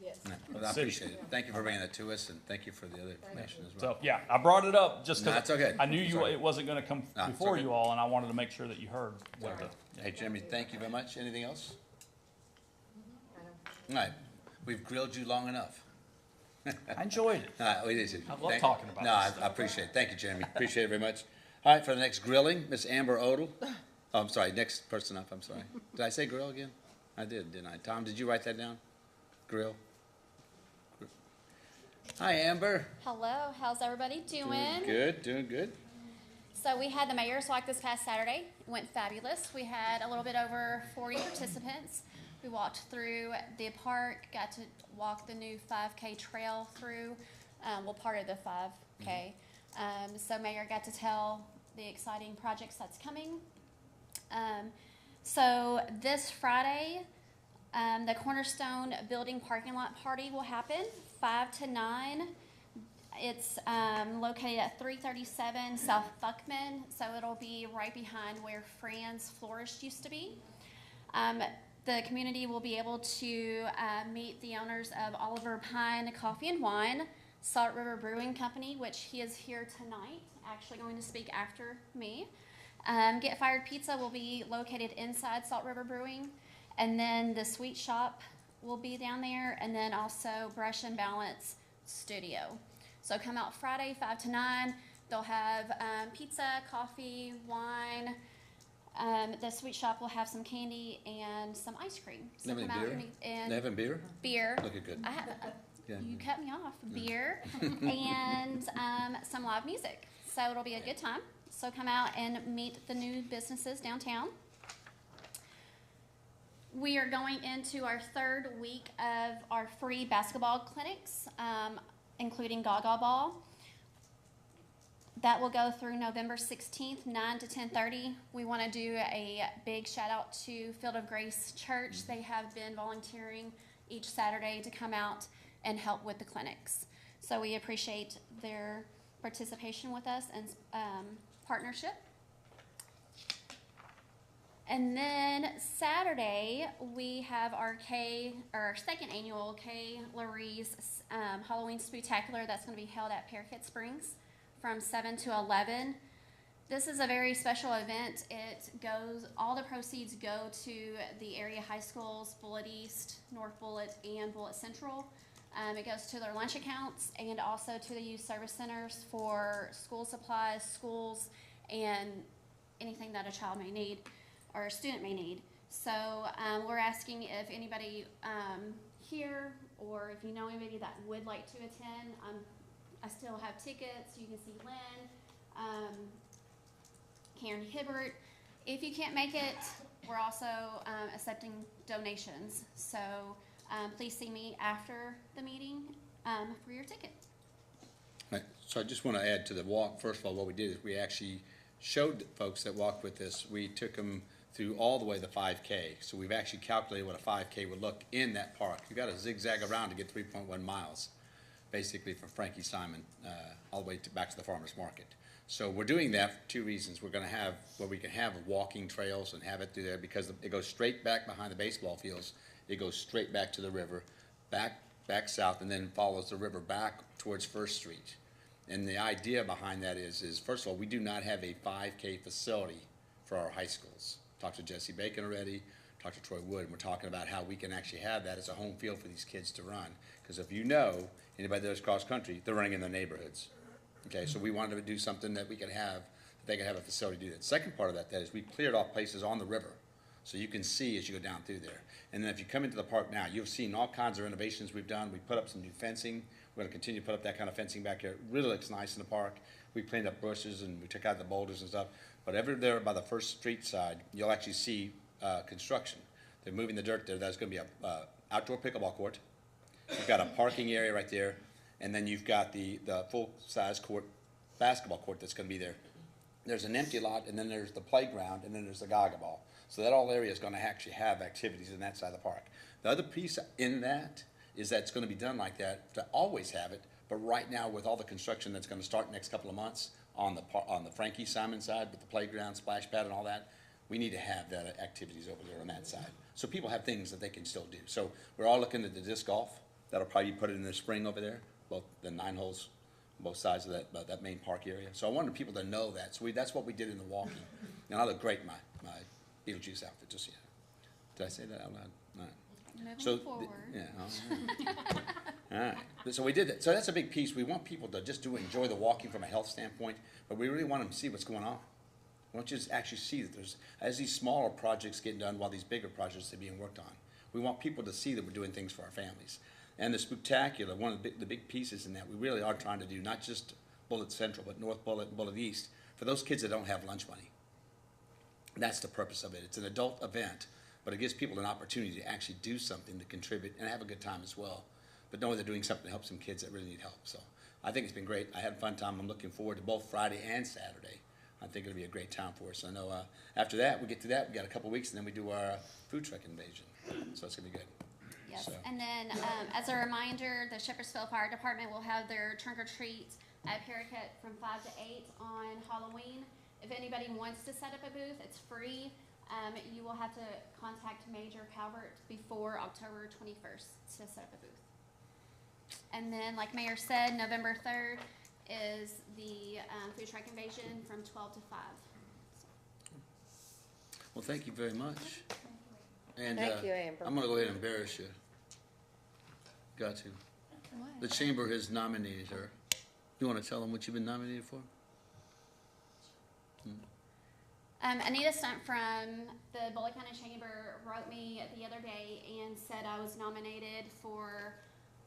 Yes. Yeah, well, I City. appreciate it. Thank you for bringing that to us and thank you for the other information as well. So, yeah, I brought it up just No, because it's okay. I knew It's okay. it wasn't gonna come No, it's before okay. you all, and I wanted to make sure that you heard what the. Hey, Jeremy, thank you very much. Anything else? All right, we've grilled you long enough. I enjoyed it. All right, we did. I love talking about No, this I appreciate it. Thank you, Jeremy. Appreciate it very much. All right, for the next grilling, Miss Amber Odell. Oh, I'm sorry, next person up, I'm sorry. Did I say grill again? I did, didn't I? Tom, did you write that down? Grill? Hi, Amber. Hello, how's everybody doing? Doing good. So we had the mayor's walk this past Saturday. It went fabulous. We had a little bit over 40 participants. We walked through the park, got to walk the new 5K trail through, part of the 5K. So Mayor got to tell the exciting projects that's coming. So this Friday, the Cornerstone Building Parking Lot Party will happen, 5 to 9. It's located at 337 South Buckman, so it'll be right behind where Fran's Florist used to be. The community will be able to meet the owners of Oliver Pine Coffee and Wine, Salt River Brewing Company, which he is here tonight, actually going to speak after me. Get Fired Pizza will be located inside Salt River Brewing, and then the Sweet Shop will be down there, and then also Brush and Balance Studio. So come out Friday, 5 to 9. They'll have pizza, coffee, wine. The sweet shop will have some candy and some ice cream. So They come having out beer? and They having beer? beer. Look at good. I have, Yeah. you cut me off. Beer and some live music. So it'll be a good time. So come out and meet the new businesses downtown. We are going into our third week of our free basketball clinics, including Gaga Ball. That will go through November 16th, 9 to 10:30. We want to do a big shout out to Field of Grace Church. They have been volunteering each Saturday to come out and help with the clinics. So we appreciate their participation with us and partnership. And then Saturday, we have our second annual Kay Larie's Halloween Spooktacular. That's going to be held at Parakeet Springs from 7 to 11. This is a very special event. All the proceeds go to the area high schools, Bullitt East, North Bullitt, and Bullitt Central. It goes to their lunch accounts and also to the youth service centers for school supplies, schools, and anything that a child may need or a student may need. So we're asking if anybody here or if you know anybody that would like to attend. I still have tickets. You can see Lynn, Karen Hibbert. If you can't make it, we're also accepting donations. So please see me after the meeting for your ticket. Right. So I just want to add to the walk. First of all, what we did is we actually showed the folks that walked with us. We took them through all the way the 5K. So we've actually calculated what a 5K would look in that park. You got to zigzag around to get 3.1 miles, basically from Frankie Simon all the way back to the farmer's market. So we're doing that for two reasons. We're going to have where we can have walking trails and have it through there because it goes straight back behind the baseball fields. It goes straight back to the river, back south, and then follows the river back towards First Street. And the idea behind that is first of all, we do not have a 5K facility for our high schools. Talked to Jesse Bacon already, talked to Troy Wood, and we're talking about how we can actually have that as a home field for these kids to run. Because if you know, anybody that does cross country, they're running in their neighborhoods. Okay, so we wanted to do something that we could have, that they could have a facility to do that. Second part of that is we cleared off places on the river, so you can see as you go down through there. And then if you come into the park now, you've seen all kinds of renovations we've done. We put up some new fencing. We're gonna continue to put up that kind of fencing back here. It really looks nice in the park. We cleaned up bushes and we took out the boulders and stuff. But ever there by the First Street side, you'll actually see construction. They're moving the dirt there. There's gonna be a outdoor pickleball court. You've got a parking area right there. And then you've got the full-size court, basketball court that's going to be there. There's an empty lot, and then there's the playground, and then there's the Gaga Ball. So that all area is going to actually have activities in that side of the park. The other piece in that is that it's going to be done like that to always have it, but right now with all the construction that's going to start next couple of months on the Frankie Simon side with the playground, splash pad, and all that, we need to have that activities over there on that side. So people have things that they can still do. So we're all looking at the disc golf. That'll probably be put in the spring over there. Both the 9 holes, both sides of that main park area. So I wanted people to know that. So that's what we did in the walking. And I look great in my Beetlejuice outfit. Just yeah. Did I say that out loud? All right. Moving forward. Yeah. All right. So we did that. So that's a big piece. We want people to just enjoy the walking from a health standpoint, but we really want them to see what's going on. We want you to actually see that as these smaller projects get done while these bigger projects are being worked on. We want people to see that we're doing things for our families. And the Spooktacular, one of the big pieces in that, we really are trying to do not just Bullitt Central, but North Bullitt and Bullitt East, for those kids that don't have lunch money. That's the purpose of it. It's an adult event, but it gives people an opportunity to actually do something to contribute and have a good time as well. But know they're doing something to help some kids that really need help. So I think it's been great. I had a fun time. I'm looking forward to both Friday and Saturday. I think it'll be a great time for us. I know after that, we get to that, we got a couple weeks, and then we do our food truck invasion. So it's going to be good. Yes, So. and then as a reminder, the Shepherdsville Fire Department will have their trunk or treat at Parakeet from 5 to 8 on Halloween. If anybody wants to set up a booth, it's free. You will have to contact Major Calvert before October 21st to set up a booth. And then, like Mayor said, November 3rd is the food truck invasion from 12 to 5. Well, thank you very much. And Thank you, Amber. I'm going to go ahead and embarrass you. Got to. What? The chamber has nominated her You want to tell them what you've been nominated for? Anita Stunt from the Bullitt County Chamber wrote me the other day and said I was nominated for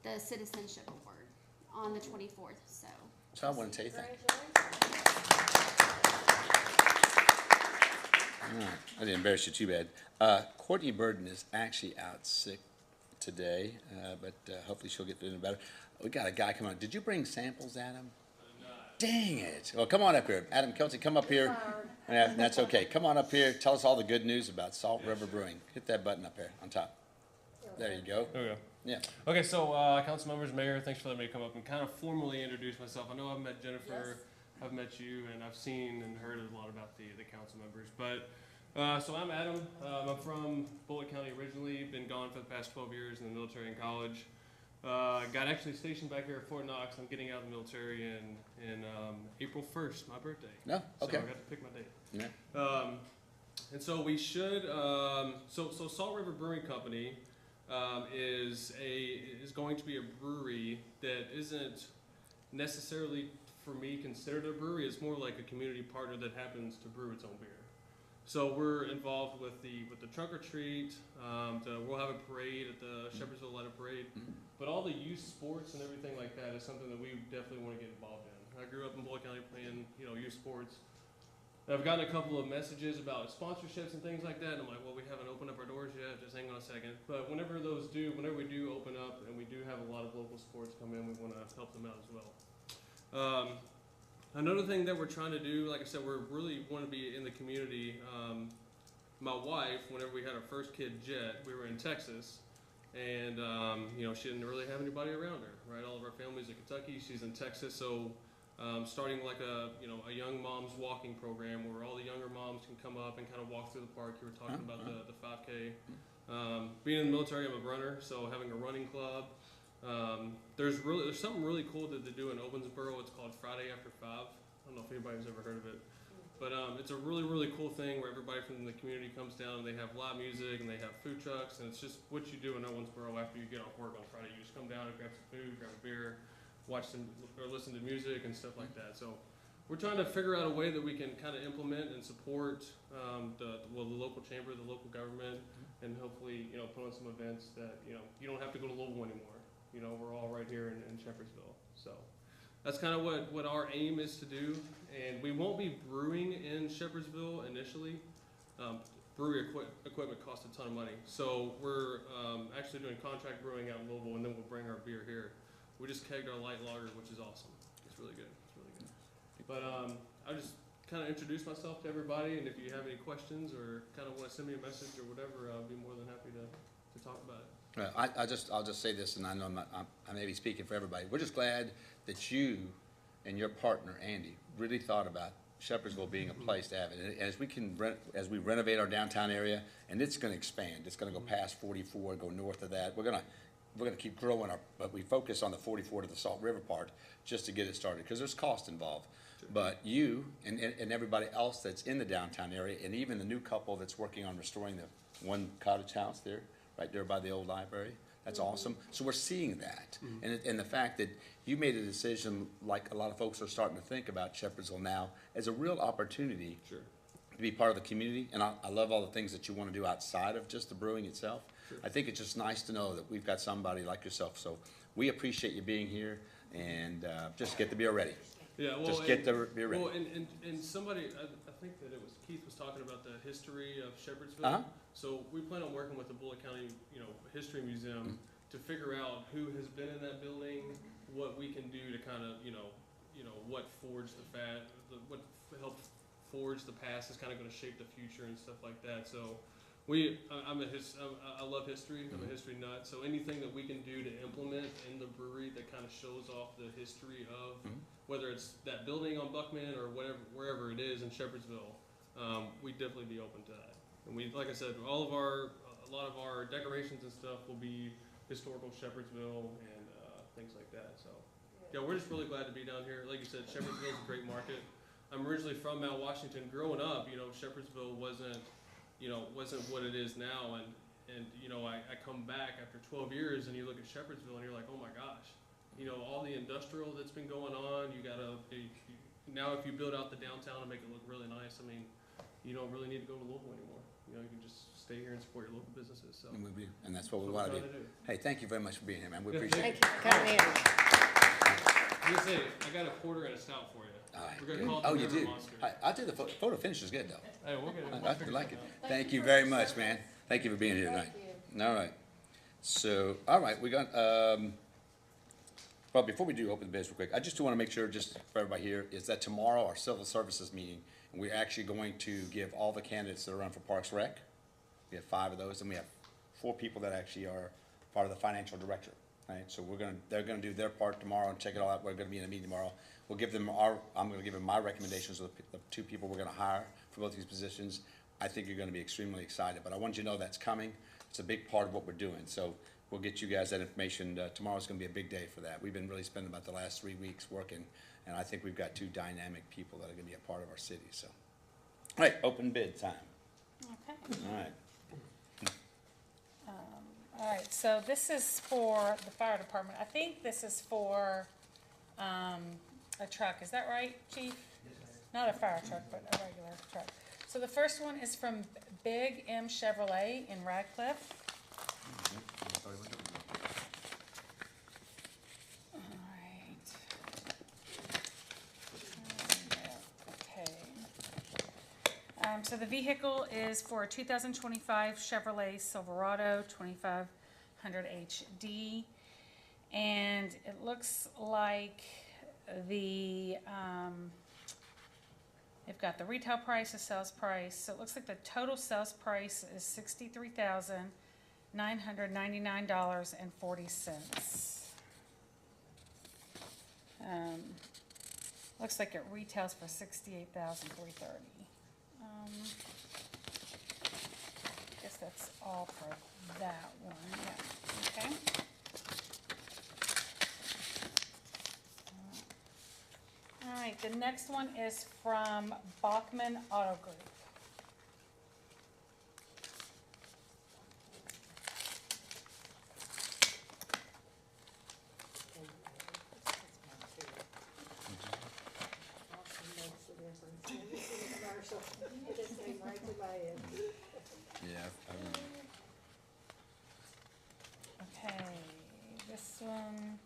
the Citizenship Award on the 24th, so. So I want to tell you thanks. All right. I didn't embarrass you too bad. Courtney Burden is actually out sick today, but hopefully she'll get feeling better. We got a guy coming on. Did you bring samples, Adam? Dang it. Well, come on up here. Adam Kelsey, come up here. Yeah, that's okay. Come on up here. Tell us all the good news about Salt River Brewing. Hit that button up here on top. There you go. There we go. Yeah. Okay, so council members, mayor, thanks for letting me come up and kind of formally introduce myself. I know I've met Jennifer, I've met you, and I've seen and heard a lot about the council members. But so I'm Adam. I'm from Bullitt County originally. Been gone for the past 12 years in the military and college. Got actually stationed back here at Fort Knox. I'm getting out of the military in April 1st, my birthday. No, okay. So I got to pick my date. Yeah. And so we should. So Salt River Brewing Company is going to be a brewery that isn't necessarily for me considered a brewery. It's more like a community partner that happens to brew its own beer. So we're involved with the trunk or treat. We'll have a parade at the Shepherdsville Light Up Parade. But all the youth sports and everything like that is something that we definitely want to get involved in. I grew up in Bullitt County playing, youth sports. And I've gotten a couple of messages about sponsorships and things like that. And I'm like, well, we haven't opened up our doors yet. Just hang on a second. But whenever we do open up and we do have a lot of local sports come in, we want to help them out as well. Another thing that we're trying to do, like I said, we really want to be in the community. My wife, whenever we had our first kid, Jet, we were in Texas. And, she didn't really have anybody around her, right? All of our family's in Kentucky. She's in Texas. So starting like a young mom's walking program where all the younger moms can come up and kind of walk through the park. You were talking about the 5K. Being in the military, I'm a runner, so having a running club. There's something really cool that they do in Owensboro. It's called Friday After 5. I don't know if anybody's ever heard of it. But it's a really, really cool thing where everybody from the community comes down and they have live music and they have food trucks. And it's just what you do in Owensboro after you get off work on Friday. You just come down and grab some food, grab a beer, watch some or listen to music and stuff like that. So we're trying to figure out a way that we can kind of implement and support the local chamber, the local government, and hopefully put on some events that you don't have to go to Louisville anymore. We're all right here in Shepherdsville. So that's kind of what our aim is to do. And we won't be brewing in Shepherdsville initially. Brewery equipment costs a ton of money. So we're actually doing contract brewing out in Louisville, and then we'll bring our beer here. We just kegged our light lager, which is awesome. It's really good. It's really good. But I just kind of introduce myself to everybody, and if you have any questions or kind of want to send me a message or whatever, I'll be more than happy to talk about it. I'll just say this, and I know I may be speaking for everybody. We're just glad that you and your partner Andy really thought about Shepherdsville being a place to have it. And as we renovate our downtown area, and it's going to expand. It's going to go past 44, go north of that. We're going to keep growing but we focus on the 44 to the Salt River part just to get it started because there's cost involved. Sure. But you and everybody else that's in the downtown area, and even the new couple that's working on restoring the one cottage house there, right there by the old library. That's awesome. So we're seeing that. And the fact that you made a decision, like a lot of folks are starting to think about Shepherdsville now, as a real opportunity Sure. to be part of the community. And I love all the things that you want to do outside of just the brewing itself. Sure. I think it's just nice to know that we've got somebody like yourself. So we appreciate you being here, and just get the beer ready. Yeah, well, just get the beer ready. Well, and somebody, I think that it was Keith was talking about the history of Shepherdsville. So we plan on working with the Bullitt County, History Museum to figure out who has been in that building, what we can do to kind of, what forged what helped forge the past is kind of going to shape the future and stuff like that. So I love history. I'm a history nut. So anything that we can do to implement in the brewery that kind of shows off the history of whether it's that building on Buckman or wherever it is in Shepherdsville, we'd definitely be open to that. And like I said, a lot of our decorations and stuff will be historical Shepherdsville and things like that. So yeah, we're just really glad to be down here. Like you said, Shepherdsville is a great market. I'm originally from Mount Washington. Growing up, Shepherdsville wasn't what it is now. And I come back after 12 years and you look at Shepherdsville and you're like, oh my gosh, you know, all the industrial that's been going on, now if you build out the downtown and make it look really nice, I mean, you don't really need to go to local anymore. You know, you can just stay here and support your local businesses, so. And that's what we want to do. Hey, thank you very much for being here, man. We Yeah, appreciate it. Thank you for coming in. You say, I got a quarter and a stout for you. All right, We're gonna good. call it the Oh, you River do? Monster. I'll do the photo finish is good, though. Hey, we'll get it. I like it. Thank you very much, man. Thank you for being here tonight. All right. So, all right, we got, well, before we do open the bids real quick, I just do want to make sure, just for everybody here, is that tomorrow, our civil services meeting, and we're actually going to give all the candidates that are running for Parks Rec. We have 5 of those, and we have 4 people that actually are part of the financial director, right? So they're gonna do their part tomorrow and check it all out. We're gonna be in a meeting tomorrow. We'll give them I'm gonna give them my recommendations of the 2 people we're gonna hire for both these positions. I think you're gonna be extremely excited, but I want you to know that's coming. It's a big part of what we're doing, so we'll get you guys that information. Tomorrow's gonna be a big day for that. We've been really spending about the last 3 weeks working, and I think we've got 2 dynamic people that are gonna be a part of our city, so. All right, open bid time. Okay. All right. All right, so this is for the fire department. I think this is for, a truck. Is that right, chief? Not a fire truck, but a regular truck. So the first one is from Big M Chevrolet in Radcliffe. All right. Okay. So the vehicle is for a 2025 Chevrolet Silverado 2500 HD. And it looks like they've got the retail price, the sales price. So it looks like the total sales price is $63,999.40. Looks like it retails for $68,330. Guess that's all for that one. Yeah. Okay. All right, the next one is from Bachman Auto Group. Yeah, Okay, this one.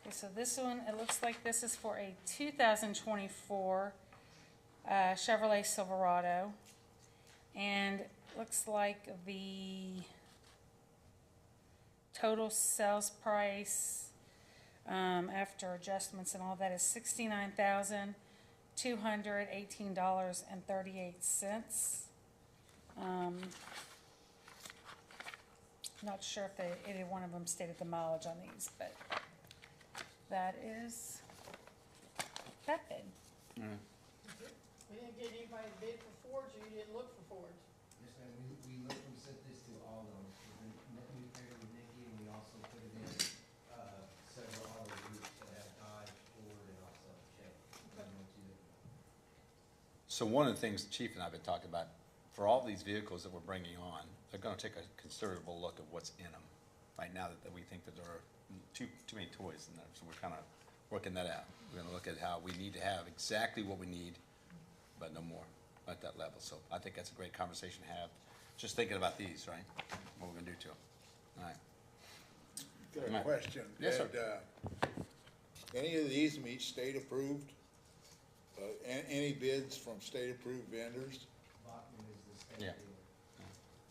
Okay, so this one, it looks like this is for a 2024 Chevrolet Silverado. And it looks like the total sales price after adjustments and all that is $69,218.38. Not sure if either one of them stated the mileage on these, but that is that bid. We didn't get anybody to bid for Fords, or you didn't look for Fords? Yes, ma'am, we looked, we sent this to all of them, we paired with Nikki, and we also put it in, several other groups that have Dodge, Ford, and also Chevy. So one of the things the chief and I have been talking about, for all these vehicles that we're bringing on, they're gonna take a considerable look at what's in them. Right now that we think that there are too many toys in there, so we're kinda working that out. We're gonna look at how we need to have exactly what we need, but no more at that level. So I think that's a great conversation to have, just thinking about these, right? What we're gonna do to them. All right. Got a Right. question. Yes, sir. Did, any of these meet state approved? Any bids from state approved vendors? Bachman is the state Yeah. dealer.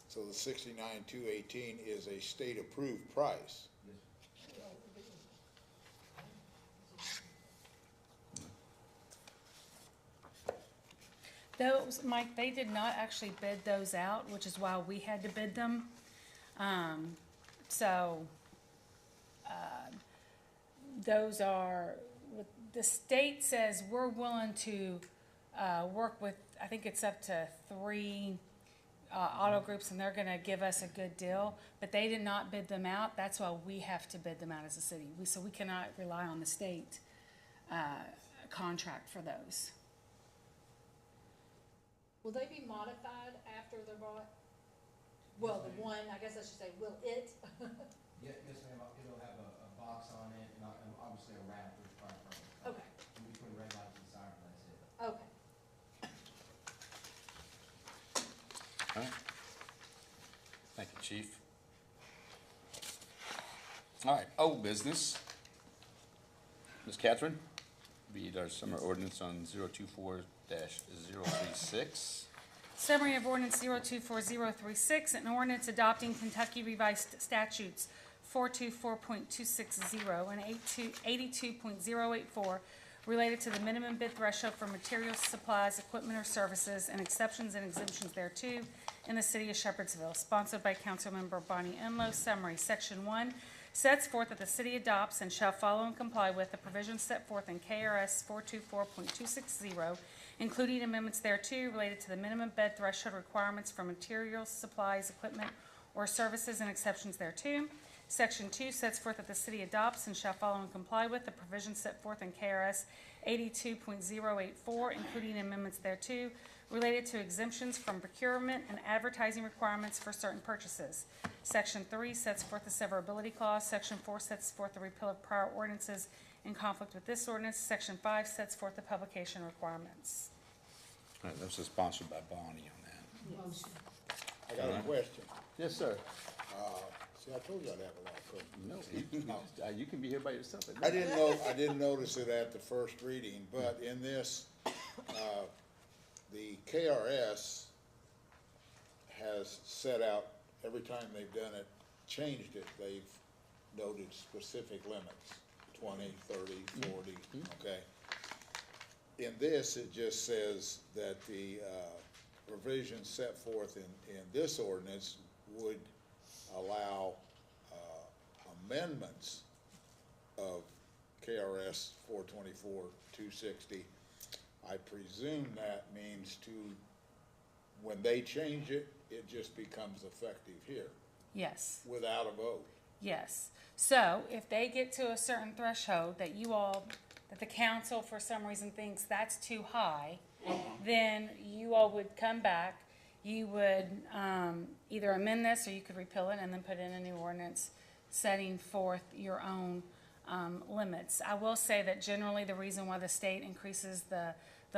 So the 69,218 is a state approved price. Those, Mike, they did not actually bid those out, which is why we had to bid them. Those are, the state says we're willing to work with, I think it's up to 3 auto groups, and they're gonna give us a good deal, but they did not bid them out. That's why we have to bid them out as a city. So we cannot rely on the state contract for those. Will they be modified after they're bought? Well, the one, I guess I should say, will it? Yeah, yes, ma'am, it'll have a box on it and obviously a wrap with fire department. Okay, In between red lights and sirens, that's it. okay. All right. Thank you, Chief. All right, old business. Ms. Catherine, read our summer ordinance on 024-036. Summary of ordinance 024-036, an ordinance adopting Kentucky Revised Statutes 424.260 and 82.084 related to the minimum bid threshold for materials, supplies, equipment, or services, and exceptions and exemptions thereto in the city of Shepherdsville, sponsored by Councilmember Bonnie Enlow. Summary, Section 1 sets forth that the city adopts and shall follow and comply with the provisions set forth in KRS 424.260, including amendments thereto related to the minimum bid threshold requirements for materials, supplies, equipment, or services, and exceptions thereto. Section 2 sets forth that the city adopts and shall follow and comply with the provisions set forth in KRS 82.084, including amendments thereto related to exemptions from procurement and advertising requirements for certain purchases. Section 3 sets forth the severability clause. Section 4 sets forth the repeal of prior ordinances in conflict with this ordinance. Section 5 sets forth the publication requirements. All right, this is sponsored by Bonnie on that. I got a question. Yes, sir. See, I told you I'd have a lot of questions. No, you can be here by yourself. I didn't notice it at the first reading, but in this, the KRS has set out, every time they've done it, changed it, they've noted specific limits, 20, 30, 40, okay? In this, it just says that the, provisions set forth in this ordinance would allow, amendments of KRS 424-260. I presume that means when they change it, it just becomes effective here, Yes. without a vote. Yes. So if they get to a certain threshold that that the council for some reason thinks that's too high, then you all would come back, you would either amend this or you could repeal it and then put in a new ordinance setting forth your own limits. I will say that generally the reason why the state increases the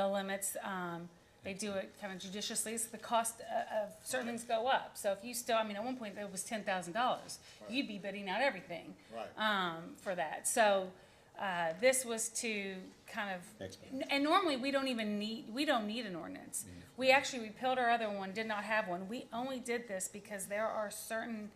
limits, they do it kind of judiciously, is the cost of certain things go up. So if you still, at one point it was $10,000, you'd be bidding out everything for that. So this was to kind of, and normally we don't need an ordinance. We actually repealed our other one, did not have one. We only did this because there are certain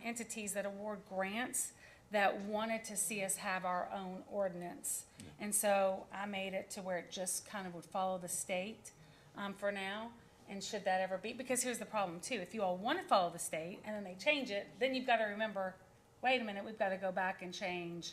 entities that award grants that wanted to see us have our own ordinance. And so I made it to where it just kind of would follow the state for now. And should that ever be, because here's the problem too, if you all want to follow the state and then they change it, then you've got to remember, wait a minute, we've got to go back and change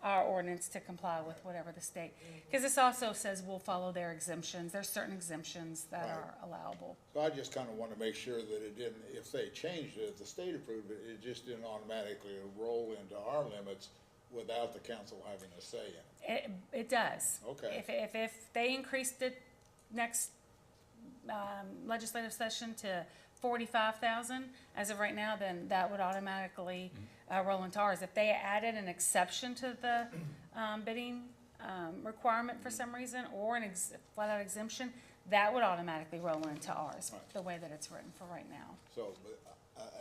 our ordinance to comply with whatever the state, because this also says we'll follow their exemptions. There's certain exemptions that are allowable. So I just kind of want to make sure that it didn't, if they changed it, if the state approved it, it just didn't automatically roll into our limits without the council having a say in it. It does. Okay. If they increased it next legislative session to 45,000 as of right now, then that would automatically roll into ours. If they added an exception to the bidding requirement for some reason, or flat out exemption, that would automatically roll into ours, the way that it's written for right now. So, but,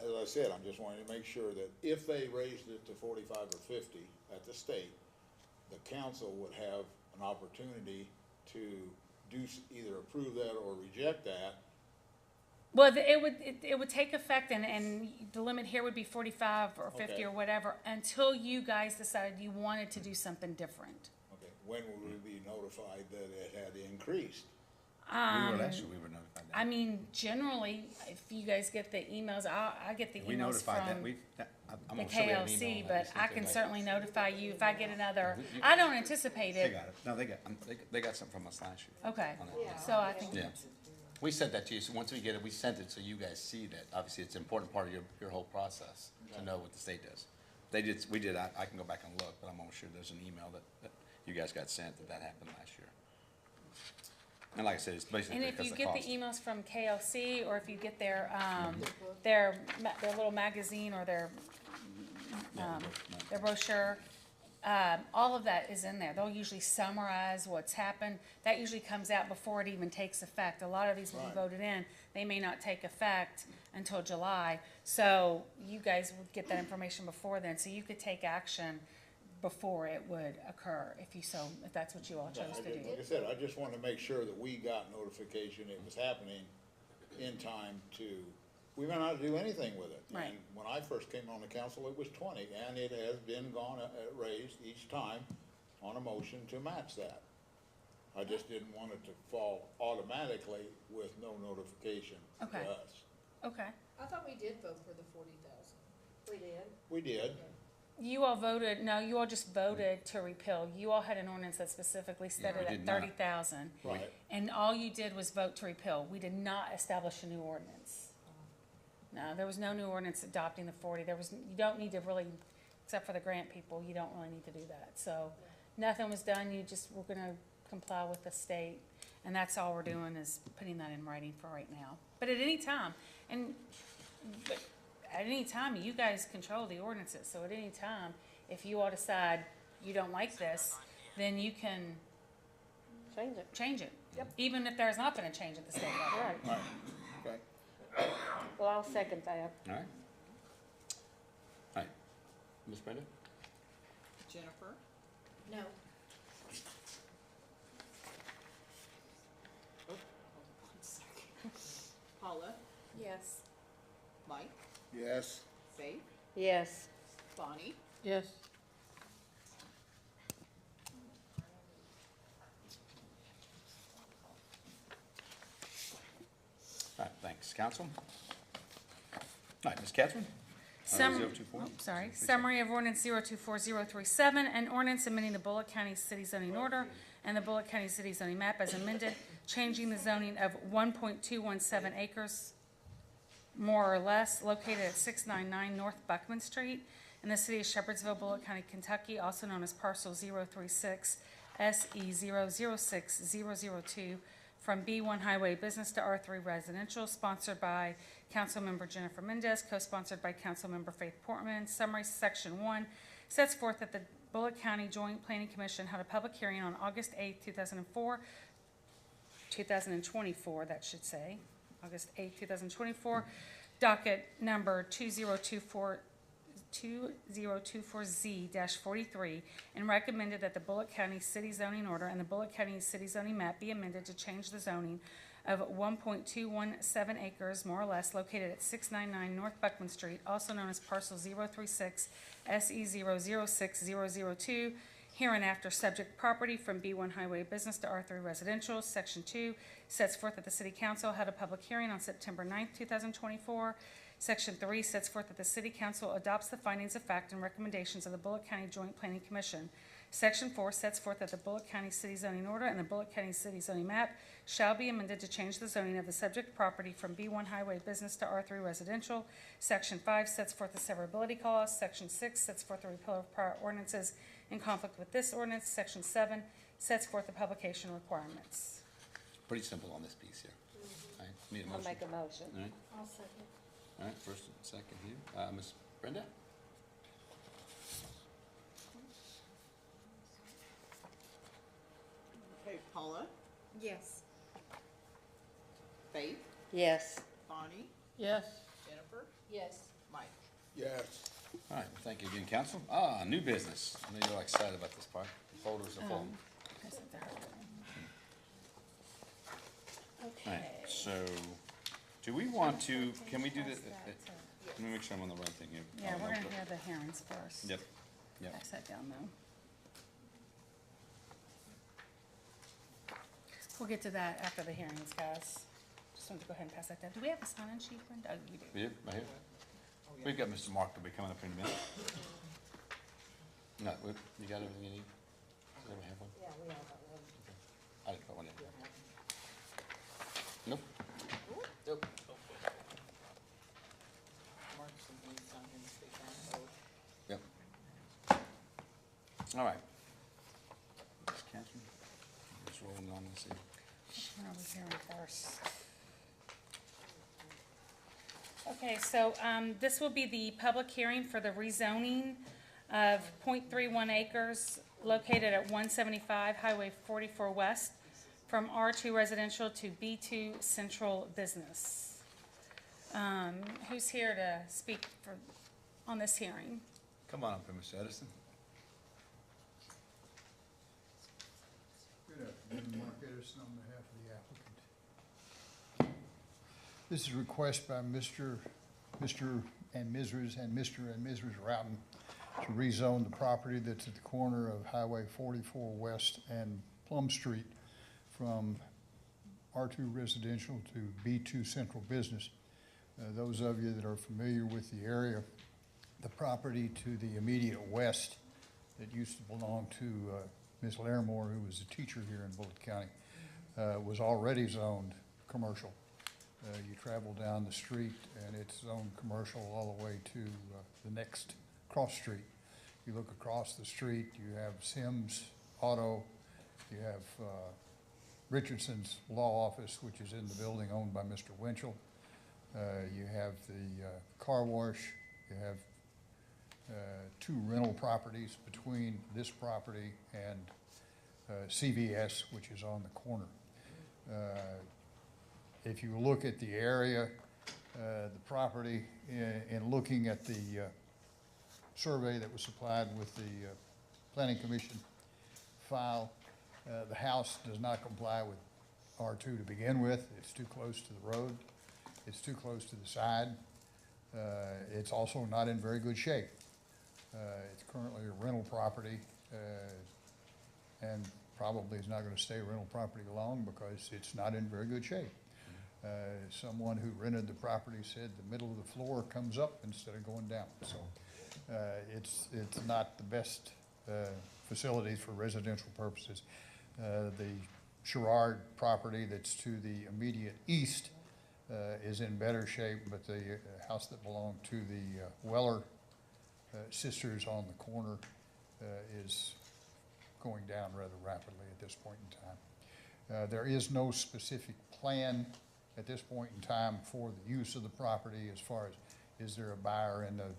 as I said, I'm just wanting to make sure that if they raised it to 45 or 50 at the state, the council would have an opportunity to either approve that or reject that. Well, it would take effect, and the limit here would be 45 or 50 Okay. or whatever, until you guys decided you wanted to do something different. Okay, when would we be notified that it had increased? We were notified that. Generally, if you guys get the emails, I get the We emails notified that, from I'm the gonna show you an email KLC, on that. but Just I say, can like, certainly notify you if I get another, I don't anticipate They it. got it. No, they got something from us last year. Okay, on that. so I think, Yeah. We sent that to you, so once we get it, we sent it so you guys see that. Obviously, it's an important part of your whole process to know what the state does. We did, I can go back and look, but I'm almost sure there's an email that you guys got sent that happened last year. And like I said, it's basically And if because you of get the cost. emails from KLC, or if you get their, Mm-hmm. their little magazine or their brochure, all of that is in there. They'll usually summarize what's happened. That usually comes out before it even takes effect. A lot of these will be Right. voted in, they may not take effect until July. So you guys would get that information before then, so you could take action before it would occur, if that's what you all chose to do. Like I said, I just wanted to make sure that we got notification it was happening in time to, we may not do anything with it. Right. And when I first came on the council, it was 20, and it has been raised each time on a motion to match that. I just didn't want it to fall automatically with no notification to Okay. us. Okay. I thought we did vote for the 40,000. We did. We did. You all voted, no, you all just voted to repeal. You all had an ordinance that specifically set Yeah, it we at did not. 30,000. Right. And all you did was vote to repeal. We did not establish a new ordinance. No, there was no new ordinance adopting the 40. You don't need to really, except for the grant people, you don't really need to do that. So nothing was done. We're gonna comply with the state. And that's all we're doing is putting that in writing for right now. But at any time, you guys control the ordinances. So at any time, if you all decide you don't like this, then you can Change it. change it. Even if there's not been a change at the state level. Right. Right. Okay. Well, I'll second that. All right. All right. Ms. Brenda? Jennifer, No. oh, hold on 1 second. Paula, Yes. Mike, Yes. Faith, Yes. Bonnie, Yes. All right, thanks. Council? All right, Ms. Catherine? Sum- 024? Sorry, summary of ordinance 024037, an ordinance amending the Bullock County City zoning order and the Bullock County City zoning map as amended, changing the zoning of 1.217 acres more or less located at 699 North Buckman Street in the city of Shepherdsville, Bullock County, Kentucky, also known as parcel 036 SE006002, from B1 Highway Business to R3 Residential, sponsored by Councilmember Jennifer Mendez, co-sponsored by Councilmember Faith Portman. Summary, Section 1 sets forth that the Bullock County Joint Planning Commission held a public hearing on August 8, 2024, that should say, August 8, 2024, docket number 2024Z-43, and recommended that the Bullock County City zoning order and the Bullock County City zoning map be amended to change the zoning of 1.217 acres, more or less, located at 699 North Buckman Street, also known as parcel 036 SE006002, hereinafter subject property, from B1 Highway Business to R3 Residential. Section 2 sets forth that the City Council had a public hearing on September 9th, 2024. Section 3 sets forth that the City Council adopts the findings of fact and recommendations of the Bullock County Joint Planning Commission. Section 4 sets forth that the Bullock County City zoning order and the Bullock County City zoning map shall be amended to change the zoning of the subject property from B1 Highway Business to R3 Residential. Section 5 sets forth the severability clause. Section 6 sets forth the repeal of prior ordinances in conflict with this ordinance. Section 7 sets forth the publication requirements. Pretty simple on this piece here. All right, need a I'll motion? make a motion. All right, I'll second. all right, first and second here. Ms. Brenda? okay, Paula, Yes. Faith, Yes. Bonnie, Yes. Jennifer, Yes. Mike. Yes. All right, well, thank you again, council. New business. I know you're all excited about this part. The folders are full. All right, Okay. so, do we want to, can we do this? Let me make sure I'm on the right thing here. Yeah, we're gonna hear the hearings first. Yep, yep. Pass that down though. We'll get to that after the hearings, guys. Just wanted to go ahead and pass that down. Do we have a sign-in sheet, Brenda? Oh, we do. We did, right here. We've got Mr. Mark will be coming up in a minute. No, you got everything you need? Does everyone have one? Yeah, we all got one. I didn't put one in. Nope. Nope. Mark's and me sign in, speak on both. Yep. All right. Ms. Catherine, just rolling on this here. What are we hearing first? Okay, so, this will be the public hearing for the rezoning of 0.31 acres located at 175 Highway 44 West from R2 residential to B2 central business. Who's here to speak on this hearing? Come on up here, Mr. Edison. Good afternoon, Mark Edison on behalf of the applicant. This is a request by Mr. and Mrs. Roughton to rezone the property that's at the corner of Highway 44 West and Plum Street from R2 residential to B2 central business. Those of you that are familiar with the area, the property to the immediate west that used to belong to Ms. Larimore, who was a teacher here in Bullitt County, was already zoned commercial. You travel down the street and it's zoned commercial all the way to the next cross street. You look across the street, you have Sims Auto, you have Richardson's Law Office, which is in the building owned by Mr. Winchell. You have the car wash, you have two rental properties between this property and CVS, which is on the corner. If you look at the area, the property, in looking at the survey that was supplied with the Planning Commission file, the house does not comply with R2 to begin with. It's too close to the road. It's too close to the side. It's also not in very good shape. It's currently a rental property and probably is not going to stay rental property long because it's not in very good shape. Someone who rented the property said the middle of the floor comes up instead of going down. So it's not the best facilities for residential purposes. The Sherrard property that's to the immediate east is in better shape, but the house that belonged to the Weller sisters on the corner is going down rather rapidly at this point in time. There is no specific plan at this point in time for the use of the property as far as, is there a buyer in the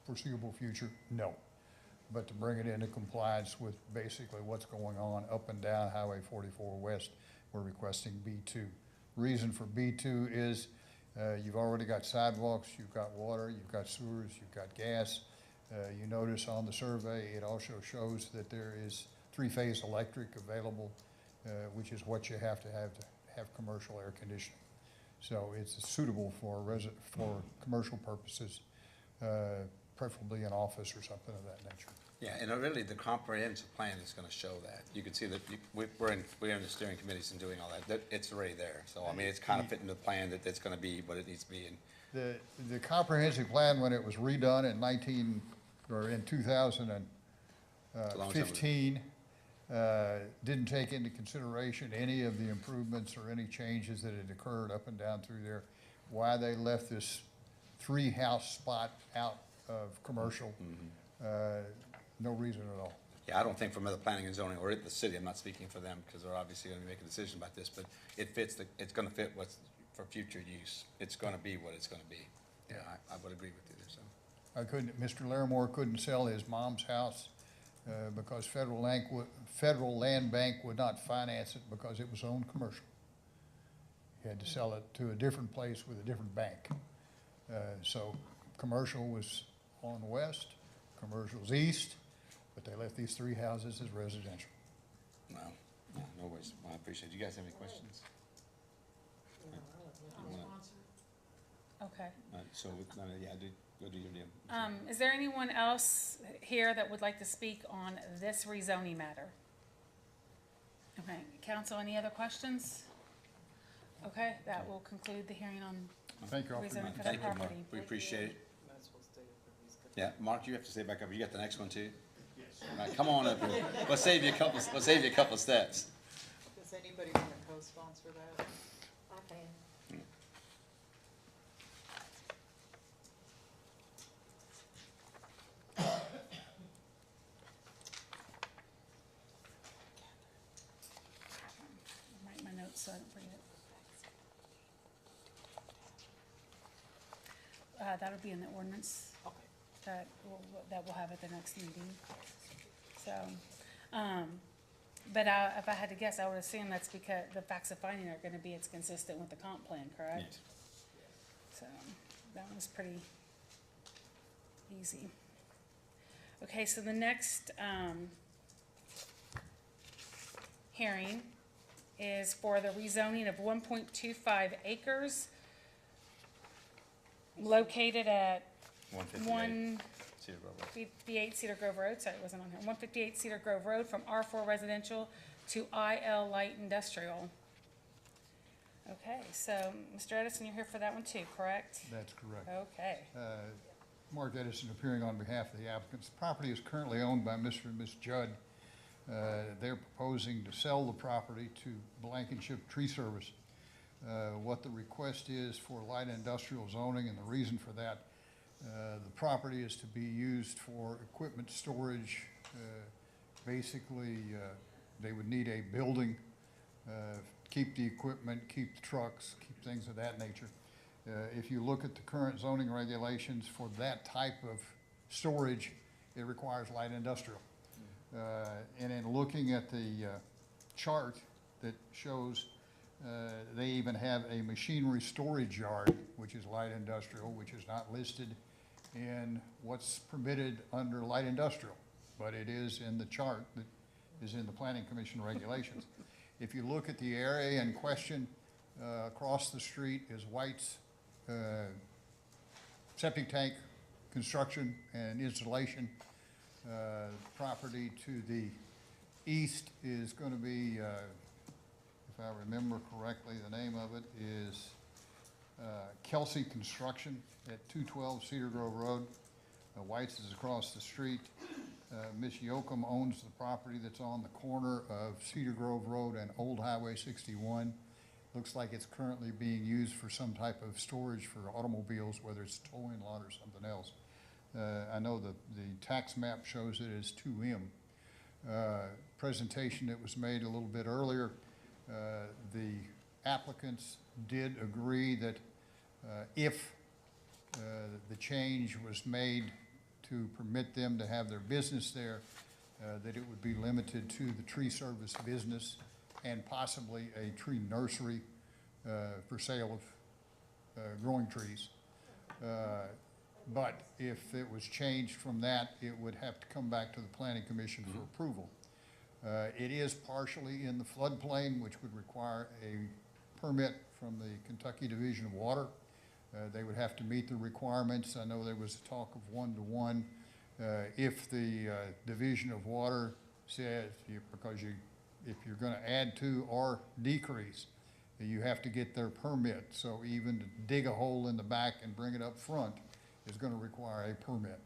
foreseeable future? No. But to bring it into compliance with basically what's going on up and down Highway 44 West, we're requesting B2. Reason for B2 is you've already got sidewalks, you've got water, you've got sewers, you've got gas. You notice on the survey, it also shows that there is three-phase electric available, which is what you have to have commercial air conditioning. So it's suitable for commercial purposes, preferably an office or something of that nature. Yeah, and really the comprehensive plan is gonna show that. You can see that we're in the steering committees and doing all that. It's already there. So, I mean, it's kind of fitting the plan that it's gonna be what it needs to be. And The comprehensive plan, when it was redone in 2015, didn't take into consideration any of the improvements or any changes that had occurred up and down through there. Why they left this 3-house spot out of commercial, no reason at all. yeah, I don't think from the planning and zoning or the city, I'm not speaking for them because they're obviously gonna be making a decision about this, but it fits it's gonna fit what's for future use. It's gonna be what it's gonna be. Yeah, I would agree with you there, so. Mr. Larimore couldn't sell his mom's house because Federal Land Bank would not finance it because it was owned commercial. He had to sell it to a different place with a different bank. So commercial was on the west, commercial's east, but they left these 3 houses as residential. No, no worries. Well, I appreciate it. You guys have any questions? Okay. So, yeah, go do your deal. Is there anyone else here that would like to speak on this rezoning matter? Okay, council, any other questions? Okay, that will conclude the hearing on Thank you all for rezoning for that Thank you, Mark. property. We appreciate it. Yeah, Mark, you have to stay back up. You got the next one too? Yes. All right, come on up here. Let's save you a couple steps. Does anybody want to co-sponsor that? I can. that'll be in the ordinance that we'll have at the next meeting. So, but if I had to guess, I would assume that's because the facts of finding are gonna be it's consistent with the comp plan, correct? Yes. So, that one's pretty easy. Okay, so the next, hearing is for the rezoning of 1.25 acres located at 158 Cedar Grove Road. 158 Cedar Grove Road, sorry, it wasn't on here, 158 Cedar Grove Road from R4 residential to IL light industrial. Okay, so, Mr. Edison, you're here for that one too, correct? That's correct. Okay, Mark Edison appearing on behalf of the applicants. The property is currently owned by Mr. and Ms. Judd. They're proposing to sell the property to Blankenship Tree Service. What the request is for light industrial zoning, and the reason for that, the property is to be used for equipment storage. Basically, they would need a building, keep the equipment, keep the trucks, keep things of that nature. If you look at the current zoning regulations for that type of storage, it requires light industrial. And in looking at the chart that shows, they even have a machinery storage yard, which is light industrial, which is not listed in what's permitted under light industrial, but it is in the chart that is in the Planning Commission regulations. If you look at the area in question, across the street is White's septic tank construction and installation. Property to the east is going to be, if I remember correctly, the name of it is Kelsey Construction at 212 Cedar Grove Road. White's is across the street. Ms. Yoakum owns the property that's on the corner of Cedar Grove Road and Old Highway 61. Looks like it's currently being used for some type of storage for automobiles, whether it's towing lot or something else. I know the tax map shows it as 2M. Presentation that was made a little bit earlier, the applicants did agree that if the change was made to permit them to have their business there, that it would be limited to the tree service business and possibly a tree nursery for sale of growing trees. But if it was changed from that, it would have to come back to the Planning Commission for approval. It is partially in the floodplain, which would require a permit from the Kentucky Division of Water. They would have to meet the requirements. I know there was talk of 1-to-1. If the Division of Water says, if you're gonna add to or decrease, you have to get their permit. So even to dig a hole in the back and bring it up front is gonna require a permit.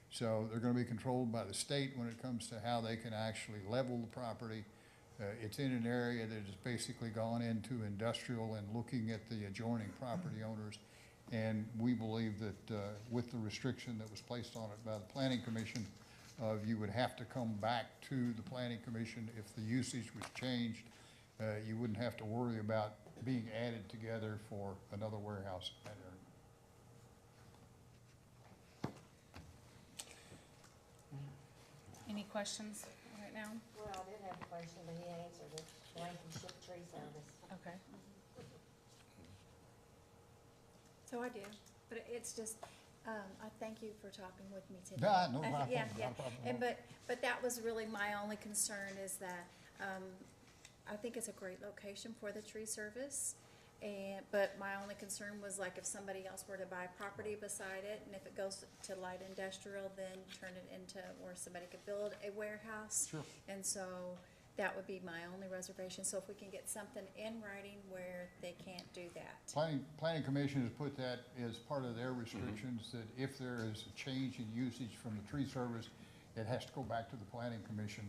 So they're gonna be controlled by the state when it comes to how they can actually level the property. It's in an area that has basically gone into industrial and looking at the adjoining property owners. And we believe that with the restriction that was placed on it by the Planning Commission, you would have to come back to the Planning Commission if the usage was changed. You wouldn't have to worry about being added together for another warehouse in that area. any questions right now? Well, I did have a question, but he answered it. Blankenship Tree Service. Okay. So I do, but it's just, I thank you for talking with me today. Yeah, no problem, Yeah, not yeah, a problem. and but that was really my only concern is that, I think it's a great location for the tree service. But my only concern was like if somebody else were to buy property beside it, and if it goes to light industrial, then turn it into where somebody could build a warehouse. Sure. And so that would be my only reservation. So if we can get something in writing where they can't do that. Planning Commission has put that as part of their restrictions, that if there is a change in usage from the tree service, it has to go back to the Planning Commission.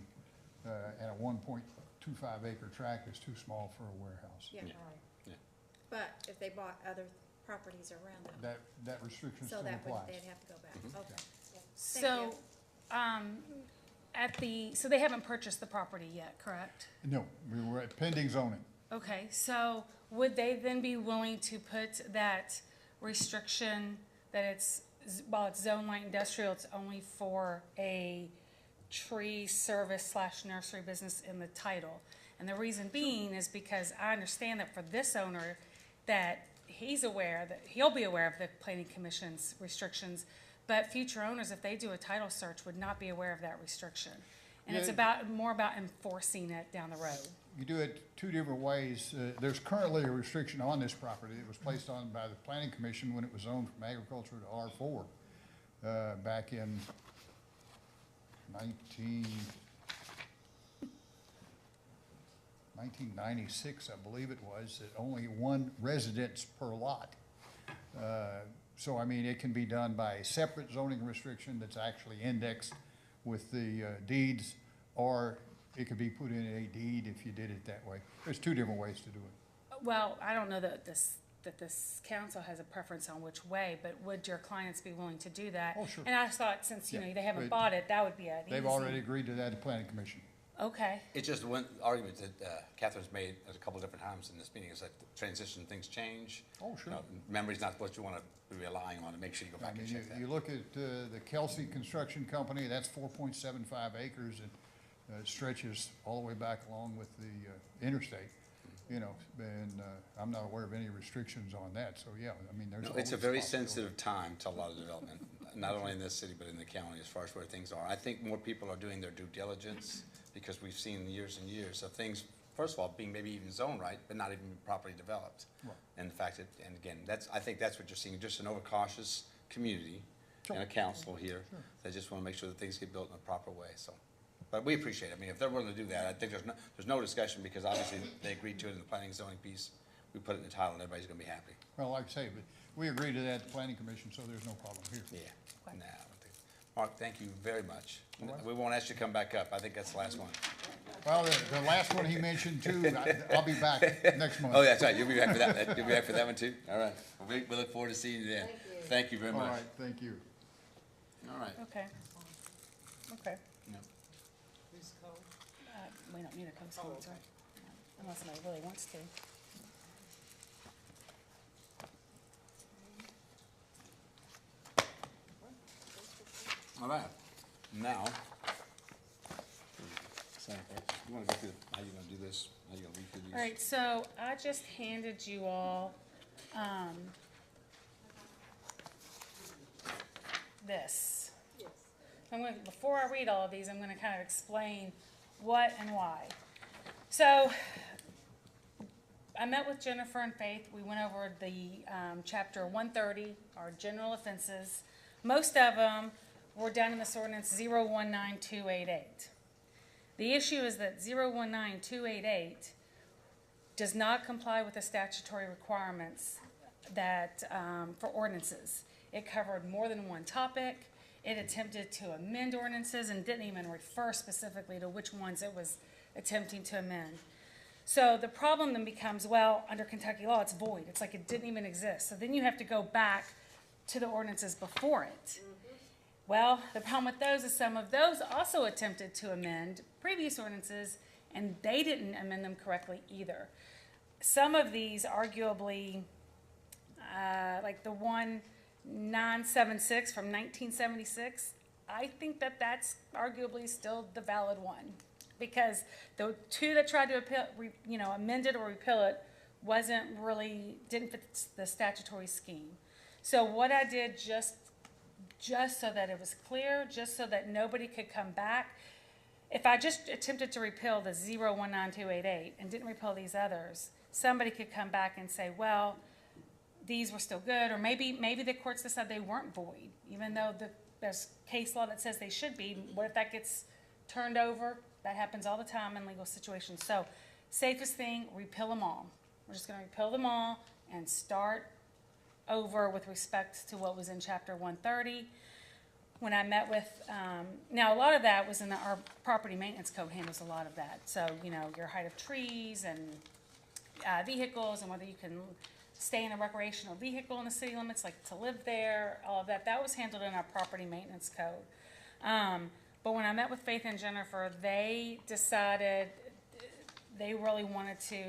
And a 1.25 acre tract is too small for a warehouse. Yeah, Yeah. right. Yeah. But if they bought other properties around them, That restriction so still that would, applies. they'd have to go back. Okay. So, so they haven't purchased the property yet, correct? No, we were at pending zoning. Okay, so would they then be willing to put that restriction that while it's zone light industrial, it's only for a tree service / nursery business in the title. And the reason being is because I understand that for this owner, that he'll be aware of the planning commission's restrictions, but future owners, if they do a title search, would not be aware of that restriction. And it's more about enforcing it down the road. You do it two different ways. There's currently a restriction on this property. It was placed on by the planning commission when it was zoned from agriculture to R4 back in 1996, I believe it was, that only one residence per lot. So, I mean, it can be done by a separate zoning restriction that's actually indexed with the deeds, or it could be put in a deed if you did it that way. There's two different ways to do it. Well, I don't know that this council has a preference on which way, but would your clients be willing to do that? Oh, sure. And I thought, since, Yeah, they haven't but bought it, that would be an easy. They've already agreed to that at the planning commission. Okay. It's just one argument that Catherine's made a couple different times in this meeting, is that the transition, things change. Oh, sure. Memory's not what you want to be relying on, to make sure you go I back and mean, check that. you look at the Kelsey Construction Company, that's 4.75 acres, and it stretches all the way back along with the interstate, and I'm not aware of any restrictions on that, so yeah, I mean, there's No, always it's a very possibility. sensitive time to a lot of development, not only in this city, but in the county, as far as where things are. I think more people are doing their due diligence, because we've seen years and years of things, first of all, being maybe even zoned right, but not even properly developed. Right. And the fact that, and again, I think that's what you're seeing, just an overcautious community and a council here that just want to make sure that things get built in a proper way, so. But we appreciate it. I mean, if they're willing to do that, I think there's no discussion, because obviously they agreed to it in the planning and zoning piece. We put it in the title and everybody's gonna be happy. Well, like I say, but we agreed to that at the planning commission, so there's no problem here. Yeah. Nah, I don't think. Mark, thank you very much. All right. We won't ask you to come back up. I think that's the last one. Well, the last one he mentioned too, I'll be back next month. Oh, that's right. You'll be back for that. You'll be back for that one too? All right. Well, we look forward to seeing you then. Thank you very All much. right, thank you. All right. Okay. Okay. Yeah. We don't need a co-sponsor, unless somebody really wants to. All right. Now, you want to go through, how you gonna do this? How you gonna read through these? All right, so I just handed you all, this. Yes. Before I read all of these, I'm gonna kind of explain what and why. So, I met with Jennifer and Faith. We went over the, chapter 130, our general offenses. Most of them were done in this ordinance 019288. The issue is that 019288 does not comply with the statutory requirements that, for ordinances. It covered more than one topic. It attempted to amend ordinances and didn't even refer specifically to which ones it was attempting to amend. So the problem then becomes, well, under Kentucky law, it's void. It's like it didn't even exist. So then you have to go back to the ordinances before it. Well, the problem with those is some of those also attempted to amend previous ordinances, and they didn't amend them correctly either. Some of these arguably, like the 1976 from 1976, I think that that's arguably still the valid one, because the two that tried to appeal, amend it or repeal it didn't fit the statutory scheme. So what I did just so that it was clear, just so that nobody could come back, if I just attempted to repeal the 019288 and didn't repeal these others, somebody could come back and say, well, these were still good, or maybe the courts decided they weren't void, even though there's case law that says they should be. What if that gets turned over? That happens all the time in legal situations. So safest thing, repeal them all. We're just gonna repeal them all and start over with respect to what was in chapter 130. When I met with, now a lot of that was in our property maintenance code handles a lot of that. So, your height of trees and vehicles, and whether you can stay in a recreational vehicle in the city limits, like to live there, all of that. That was handled in our property maintenance code. But when I met with Faith and Jennifer, they decided they really wanted to,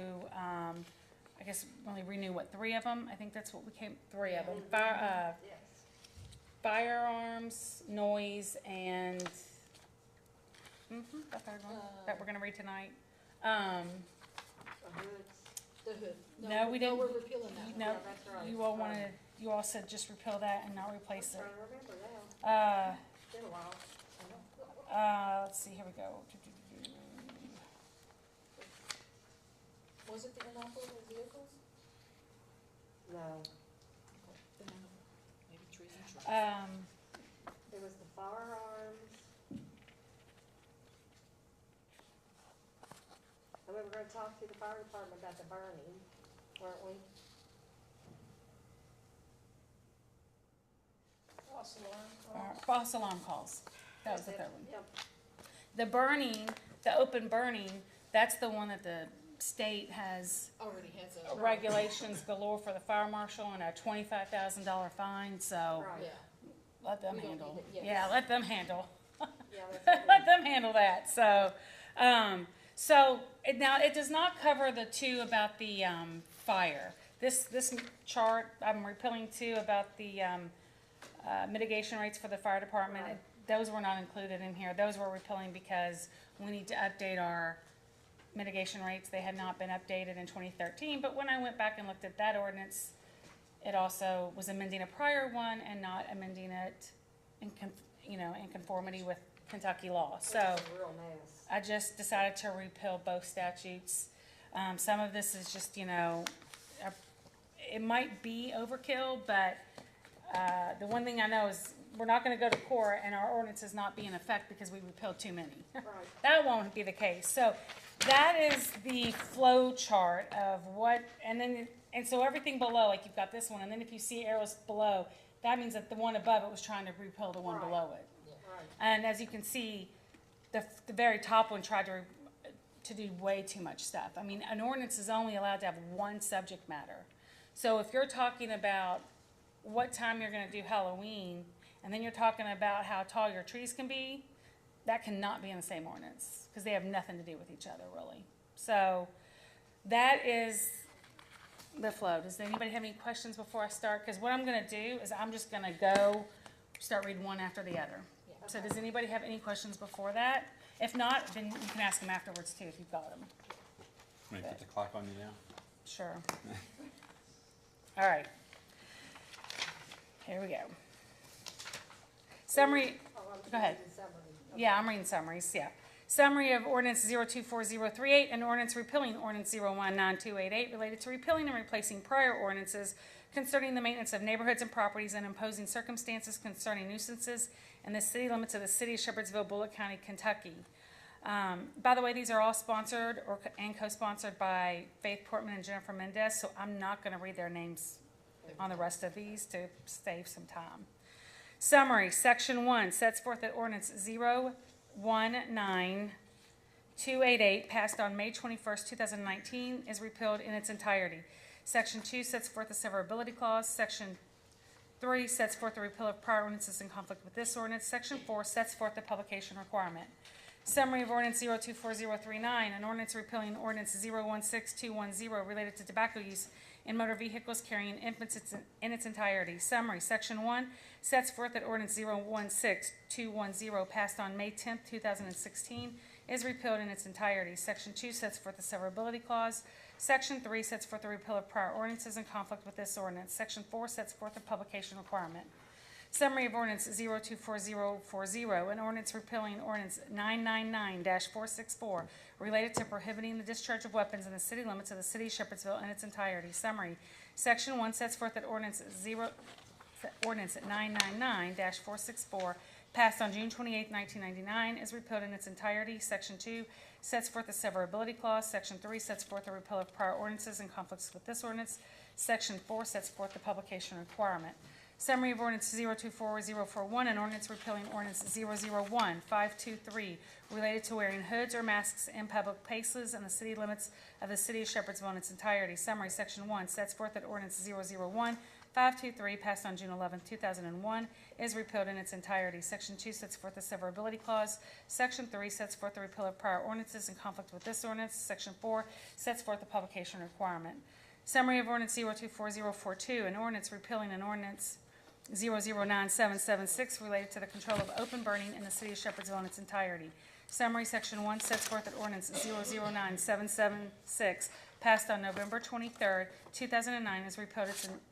really renew, 3 of them? I think that's what we came, 3 of them. firearms, noise, and, the third one that we're gonna read tonight. The hood. No, we didn't. No, we're repealing that. No, Yeah, that's right. you all wanted, you all said just repeal that and not replace I it. remember that. It's been a while. Let's see, here we go. Was it the inoperable vehicles? No, Then I don't know. Maybe trees and shrubs. it was the firearms. And we were gonna talk to the fire department about the burning, weren't we? False alarm calls. That was the third one. Yep. The burning, the open burning, that's the one that the state has Already has a. regulations galore for the fire marshal and a $25,000 fine, so Right. Yeah. let them We don't handle. need it, yes. Yeah, let them handle. Yeah, that's Let them handle that, so, now, it does not cover the two about the, fire. This chart, I'm repealing too about the, mitigation rates for the fire department. Right. Those were not included in here, those were repealing because we need to update our mitigation rates. They had not been updated in 2013, but when I went back and looked at that ordinance, it also was amending a prior one and not amending it in conformity with Kentucky law. So a real mess. I just decided to repeal both statutes. Some of this is just, it might be overkill, but the one thing I know is we're not gonna go to court and our ordinance is not be in effect because we repealed too many. Right. That won't be the case. So that is the flow chart of what, and so everything below, like you've got this one, and then if you see arrows below, that means that the one above it was trying to repeal the one Right. below it. Right. And as you can see, the very top one tried to do way too much stuff. I mean, an ordinance is only allowed to have one subject matter. So if you're talking about what time you're gonna do Halloween, and then you're talking about how tall your trees can be, that cannot be in the same ordinance, because they have nothing to do with each other, really. So, that is the flow. Does anybody have any questions before I start? Because what I'm gonna do is I'm just gonna start reading one after the other. So does anybody have any questions before that? If not, then you can ask them afterwards too, if you've got them. Let me put the clock on you now. Sure. All right. Here we go. Summary, go ahead. Yeah, I'm reading summaries, yeah. Summary of ordinance 024038 and ordinance repealing ordinance 019288 related to repealing and replacing prior ordinances concerning the maintenance of neighborhoods and properties and imposing circumstances concerning nuisances in the city limits of the city of Shepherdsville, Bullitt County, Kentucky. By the way, these are all sponsored and co-sponsored by Faith Portman and Jennifer Mendez, so I'm not gonna read their names on the rest of these to save some time. Summary, section 1 sets forth that ordinance 019288 passed on May 21st, 2019 is repealed in its entirety. Section 2 sets forth the severability clause. Section 3 sets forth the repeal of prior ordinances in conflict with this ordinance. Section 4 sets forth the publication requirement. Summary of ordinance 024039, an ordinance repealing ordinance 016210 related to tobacco use in motor vehicles carrying infants in its entirety. Summary, section 1 sets forth that ordinance 016210 passed on May 10th, 2016 is repealed in its entirety. Section 2 sets forth the severability clause. Section 3 sets forth the repeal of prior ordinances in conflict with this ordinance. Section 4 sets forth the publication requirement. Summary of ordinance 024040, an ordinance repealing ordinance 999-464 related to prohibiting the discharge of weapons in the city limits of the city of Shepherdsville in its entirety. Summary, section 1 sets forth that ordinance 999-464 passed on June 28, 1999 is repealed in its entirety. Section 2 sets forth the severability clause. Section 3 sets forth the repeal of prior ordinances in conflicts with this ordinance. Section 4 sets forth the publication requirement. Summary of ordinance 024041, an ordinance repealing ordinance 001523 related to wearing hoods or masks in public places in the city limits of the city of Shepherdsville in its entirety. Summary, section 1 sets forth that ordinance 001523 passed on June 11, 2001 is repealed in its entirety. Section 2 sets forth the severability clause. Section 3 sets forth the repeal of prior ordinances in conflict with this ordinance. Section 4 sets forth the publication requirement. Summary of ordinance 024042, an ordinance repealing an ordinance 009776 related to the control of open burning in the city of Shepherdsville in its entirety. Summary, Section 1 sets forth that ordinance 009776 passed on November 23rd, 2009 is repealed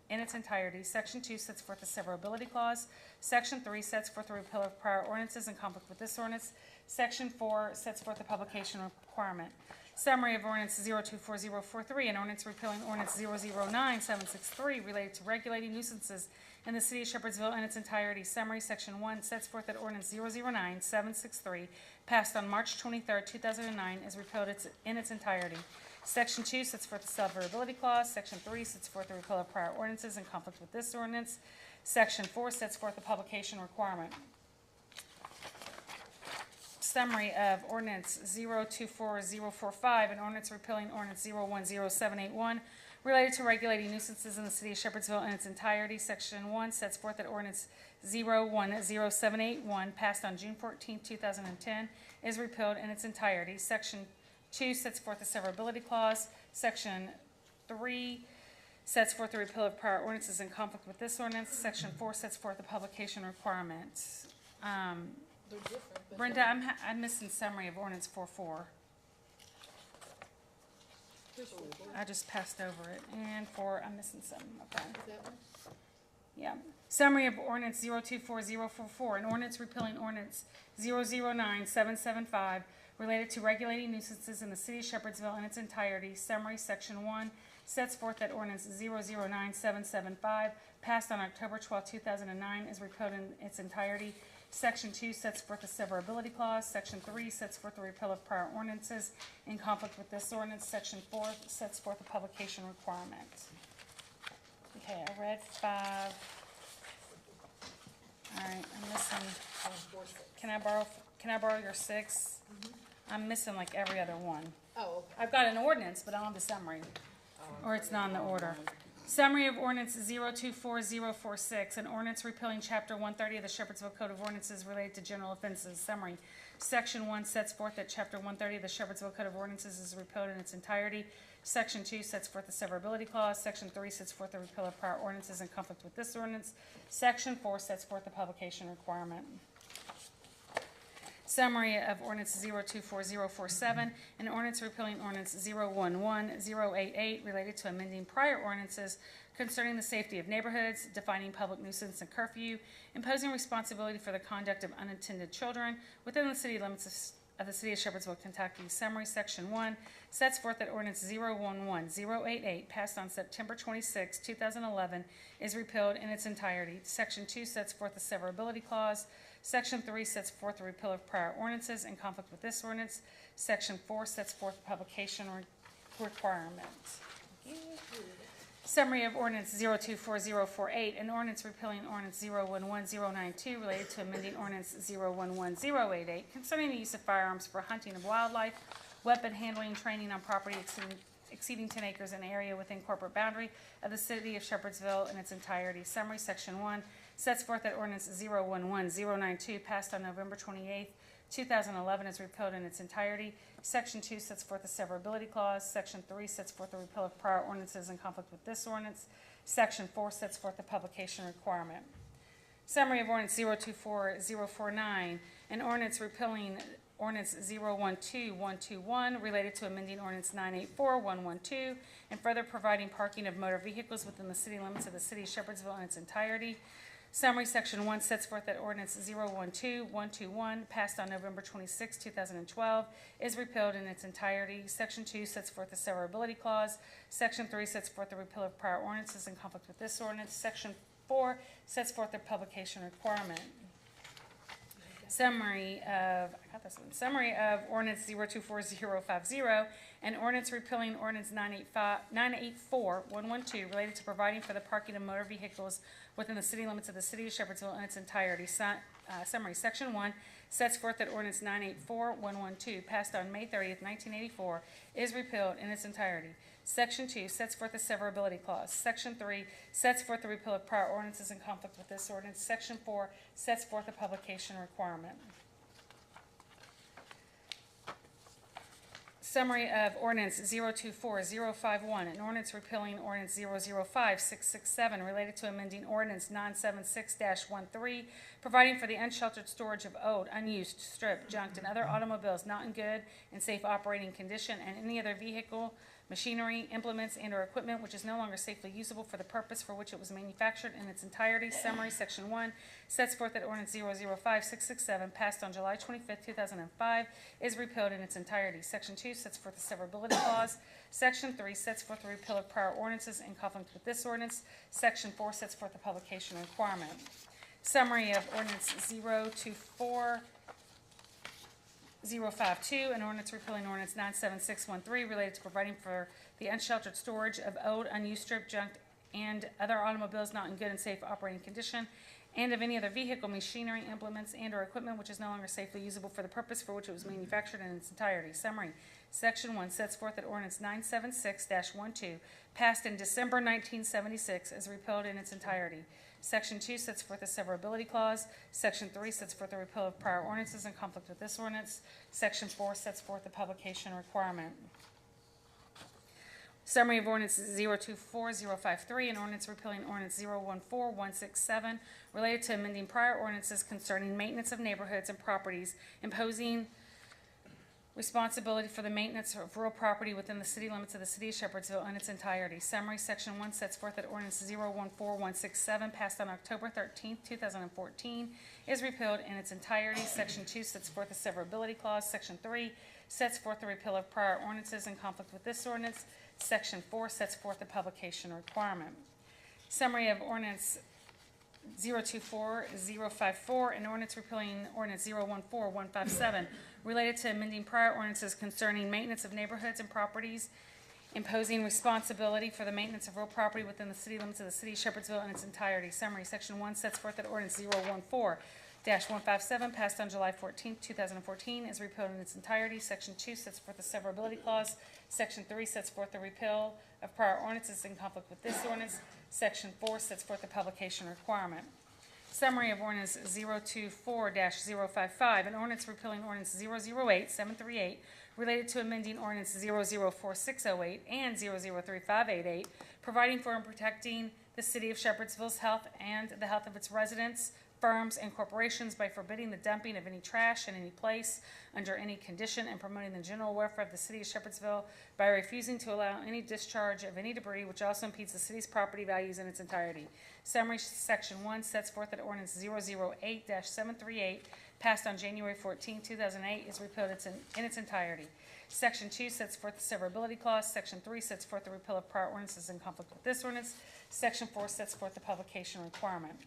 in its entirety. Section 2 sets forth the severability clause. Section 3 sets forth the repeal of prior ordinances in conflict with this ordinance. Section 4 sets forth the publication requirement. Summary of ordinance 024043, an ordinance repealing ordinance 009763 related to regulating nuisances in the city of Shepherdsville in its entirety. Summary, Section 1 sets forth that ordinance 009763 passed on March 23rd, 2009 is repealed in its entirety. Section 2 sets forth the severability clause. Section 3 sets forth the repeal of prior ordinances in conflict with this ordinance. Section 4 sets forth the publication requirement. Summary of ordinance 024045, an ordinance repealing ordinance 010781 related to regulating nuisances in the city of Shepherdsville in its entirety. Section 1 sets forth that ordinance 010781 passed on June 14, 2010 is repealed in its entirety. Section 2 sets forth the severability clause. Section 3 sets forth the repeal of prior ordinances in conflict with this ordinance. Section 4 sets forth the publication requirements. They're different, but. Brenda, I'm missing summary of ordinance 44. Here's what we're- I just passed over it. And 4, I'm missing some. Okay. Is that one? Yeah. Summary of ordinance 024044, an ordinance repealing ordinance 009775 related to regulating nuisances in the city of Shepherdsville in its entirety. Summary, Section 1 sets forth that ordinance 009775 passed on October 12, 2009 is repealed in its entirety. Section 2 sets forth the severability clause. Section 3 sets forth the repeal of prior ordinances in conflict with this ordinance. Section 4 sets forth the publication requirement. Okay, I read 5. All right, I'm missing. Can I borrow your 6? I'm missing like every other one. Oh, okay. I've got an ordinance, but I don't have the summary, or it's not in the order. Summary of ordinance 024046, an ordinance repealing chapter 130 of the Shepherdsville Code of Ordinances related to general offenses. Summary, Section 1 sets forth that chapter 130 of the Shepherdsville Code of Ordinances is repealed in its entirety. Section 2 sets forth the severability clause. Section 3 sets forth the repeal of prior ordinances in conflict with this ordinance. Section 4 sets forth the publication requirement. Summary of ordinance 024047, an ordinance repealing ordinance 011088 related to amending prior ordinances concerning the safety of neighborhoods, defining public nuisance and curfew, imposing responsibility for the conduct of unattended children within the city limits of the city of Shepherdsville, Kentucky. Summary, Section 1 sets forth that ordinance 011088 passed on September 26, 2011 is repealed in its entirety. Section 2 sets forth the severability clause. Section 3 sets forth the repeal of prior ordinances in conflict with this ordinance. Section 4 sets forth the publication requirements. Summary of ordinance 024048, an ordinance repealing ordinance 011092 related to amending ordinance 011088 concerning the use of firearms for hunting of wildlife, weapon handling, training on property exceeding 10 acres in area within corporate boundary of the city of Shepherdsville in its entirety. Summary, Section 1 sets forth that ordinance 011092 passed on November 28, 2011 is repealed in its entirety. Section 2 sets forth the severability clause. Section 3 sets forth the repeal of prior ordinances in conflict with this ordinance. Section 4 sets forth the publication requirement. Summary of ordinance 024049, an ordinance repealing ordinance 012121 related to amending ordinance 984112 and further providing parking of motor vehicles within the city limits of the city of Shepherdsville in its entirety. Summary, Section 1 sets forth that ordinance 012121 passed on November 26, 2012 is repealed in its entirety. Section 2 sets forth the severability clause. Section 3 sets forth the repeal of prior ordinances in conflict with this ordinance. Section 4 sets forth the publication requirement. Summary of ordinance 024050, an ordinance repealing ordinance 984112 related to providing for the parking of motor vehicles within the city limits of the city of Shepherdsville in its entirety. Summary, Section 1 sets forth that ordinance 984112 passed on May 30th, 1984 is repealed in its entirety. Section 2 sets forth the severability clause. Section 3 sets forth the repeal of prior ordinances in conflict with this ordinance. Section 4 sets forth the publication requirement. Summary of ordinance 024051, an ordinance repealing ordinance 005667 related to amending ordinance 976-13, providing for the unsheltered storage of old, unused, stripped, junked, and other automobiles not in good and safe operating condition, and any other vehicle, machinery, implements, and/or equipment which is no longer safely usable for the purpose for which it was manufactured in its entirety. Summary, Section 1 sets forth that ordinance 005667, passed on July 25th, 2005, is repealed in its entirety. Section 2 sets forth the severability clause. Section 3 sets forth the repeal of prior ordinances in conflict with this ordinance. Section 4 sets forth the publication requirement. Summary of ordinance 024052, an ordinance repealing ordinance 97613 related to providing for the unsheltered storage of old, unused, stripped, junked, and other automobiles not in good and safe operating condition, and of any other vehicle, machinery, implements, and/or equipment which is no longer safely usable for the purpose for which it was manufactured in its entirety. Summary. Section 1 sets forth that ordinance 976-12, passed in December 1976, is repealed in its entirety. Section 2 sets forth the severability clause. Section 3 sets forth the repeal of prior ordinances in conflict with this ordinance. Section 4 sets forth the publication requirement. Summary of ordinance 024053, an ordinance repealing ordinance 014167, related to amending prior ordinances concerning maintenance of neighborhoods and properties, imposing responsibility for the maintenance of real property within the city limits of the city of Shepherdsville in its entirety. Summary, Section 1 sets forth that ordinance 014167, passed on October 13th, 2014, is repealed in its entirety. Section 2 sets forth the severability clause. Section 3 sets forth the repeal of prior ordinances in conflict with this ordinance. Section 4 sets forth the publication requirement. Summary of ordinance 024054, an ordinance repealing ordinance 014157, related to amending prior ordinances concerning maintenance of neighborhoods and properties, imposing responsibility for the maintenance of real property within the city limits of the city of Shepherdsville in its entirety. Summary, Section 1 sets forth that ordinance 014-157, passed on July 14th, 2014, is repealed in its entirety. Section 2 sets forth the severability clause. Section 3 sets forth the repeal of prior ordinances in conflict with this ordinance. Section 4 sets forth the publication requirement. Summary of ordinance 024-055, an ordinance repealing ordinance 008738, related to amending ordinance 004608 and 003588, providing for and protecting the city of Shepherdsville's health and the health of its residents, firms, and corporations by forbidding the dumping of any trash in any place, under any condition, and promoting the general welfare of the city of Shepherdsville by refusing to allow any discharge of any debris which also impedes the city's property values in its entirety. Summary, Section 1 sets forth that ordinance 008-738, passed on January 14, 2008, is repealed in its entirety. Section 2 sets forth the severability clause. Section 3 sets forth the repeal of prior ordinances in conflict with this ordinance. Section 4 sets forth the publication requirement.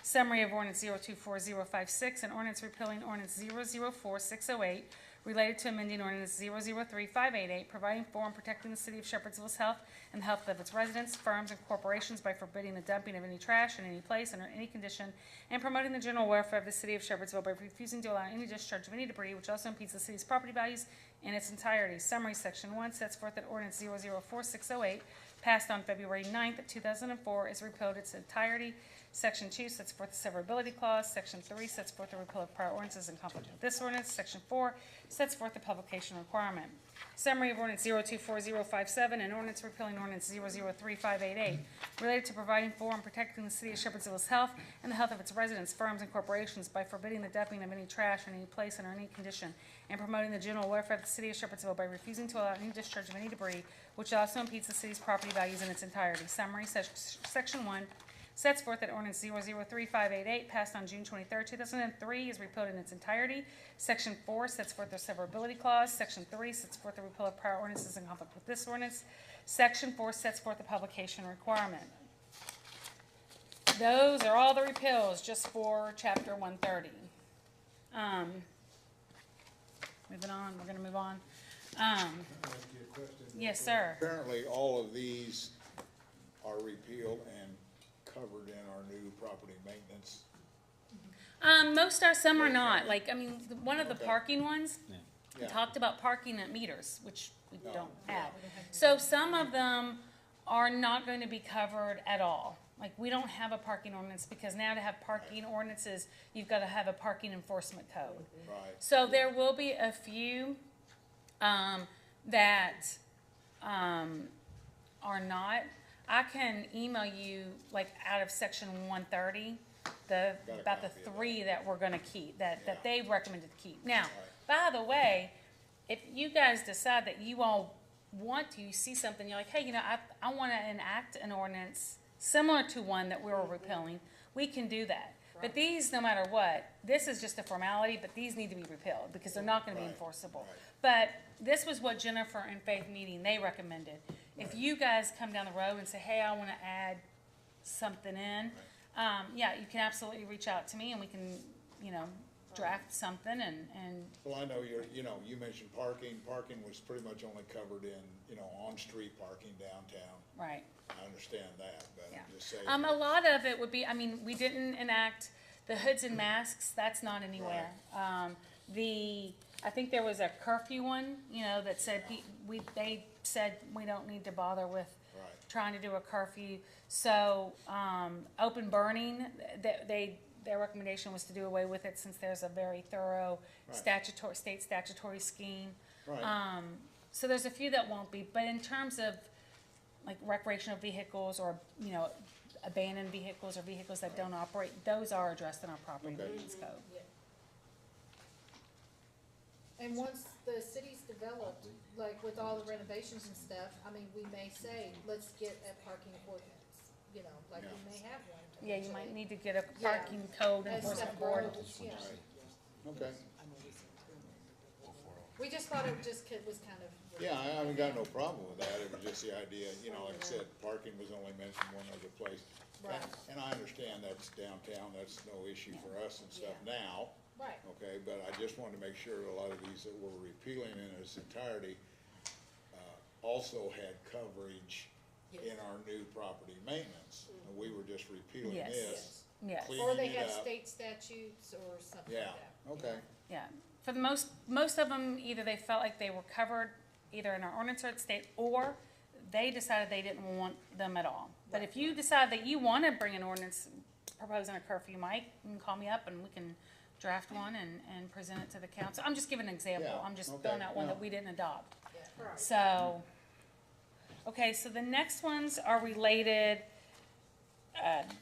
Summary of ordinance 024056, an ordinance repealing ordinance 004608, related to amending ordinance 003588, providing for and protecting the city of Shepherdsville's health and the health of its residents, firms, and corporations by forbidding the dumping of any trash in any place under any condition, and promoting the general welfare of the city of Shepherdsville by refusing to allow any discharge of any debris which also impedes the city's property values in its entirety. Summary, Section 1 sets forth that ordinance 004608, passed on February 9th, 2004, is repealed in its entirety. Section 2 sets forth the severability clause. Section 3 sets forth the repeal of prior ordinances in conflict with this ordinance. Section 4 sets forth the publication requirement. Summary of ordinance 024057, and ordinance repealing ordinance 003588, related to providing for and protecting the city of Shepherdsville's health and the health of its residents, firms, and corporations by forbidding the dumping of any trash in any place under any condition, and promoting the general welfare of the city of Shepherdsville by refusing to allow any discharge of any debris which also impedes the city's property values in its entirety. Summary, Section 1 sets forth that ordinance 003588, passed on June 23, 2003, is repealed in its entirety. Section 4 sets forth the severability clause. Section 3 sets forth the repeal of prior ordinances in conflict with this ordinance. Section 4 sets forth the publication requirement. Those are all the repeals just for Chapter 130. Moving on, we're going to move on. Ask you a question. Yes, sir. Apparently, all of these are repealed and covered in our new property maintenance. Most are, some are not. Like, I mean, one of the Okay. parking ones, Yeah. talked about parking at meters, which we No. don't have. So some of them are not going to be covered at all. Like, we don't have a parking ordinance because now to have parking ordinances, you've got to have a parking enforcement code. Right. So there will be a few, that, are not, I can email you, like, out of section 130, about the copy of that. 3 that we're gonna keep, that Yeah. they recommended to keep. Now, by the way, if you guys decide that you all want to, you see something, you're like, hey, I wanna enact an ordinance similar to one that we were repealing, we can do that. But these, no matter what, this is just a formality, but these need to be repealed, because they're not gonna be Right, enforceable. right. But this was what Jennifer and Faith meeting, they recommended. If you guys come down the road and say, hey, I wanna add something in, yeah, you can absolutely reach out to me and we can, draft something and, Well, I know you mentioned parking. Parking was pretty much only covered in, on-street parking downtown. right. I understand that, but Yeah. I'm just saying. A lot of it would be, we didn't enact the hoods and masks, that's not anywhere. I think there was a curfew one, that said, they said we don't need to bother with Right. trying to do a curfew. So, open burning, their recommendation was to do away with it since there's a very thorough Right. state statutory scheme. Right. So there's a few that won't be, but in terms of like recreational vehicles or, abandoned vehicles or vehicles that don't operate, those are addressed in our property Okay. maintenance code. And once the city's developed, like with all the renovations and stuff, we may say, let's get a parking ordinance, like we may have one. Yeah, you might need to get a Yeah. parking code As enforcement stuff board. grows, yeah. Okay. We just thought it just was kind of. Yeah, I haven't got no problem with that. It was just the idea, like I said, parking was only mentioned one other place. Right. And I understand that's downtown, that's no issue for us and stuff Yeah. now. Right. Okay, but I just wanted to make sure a lot of these that we're repealing in its entirety, also had coverage in our new property maintenance. And we were just repealing Yes. this, Yes. cleaning Or they it have up. state statutes or something Yeah, like that. okay. Yeah, for the most of them, either they felt like they were covered either in our ordinance or at state, or they decided they didn't want them at all. But if you decide that you wanna bring an ordinance proposing a curfew, Mike, you can call me up and we can draft one and present it to the council. I'm just giving an example, Yeah, I'm just okay, throwing out one no. that we didn't adopt. Right. So, okay, so the next ones are related,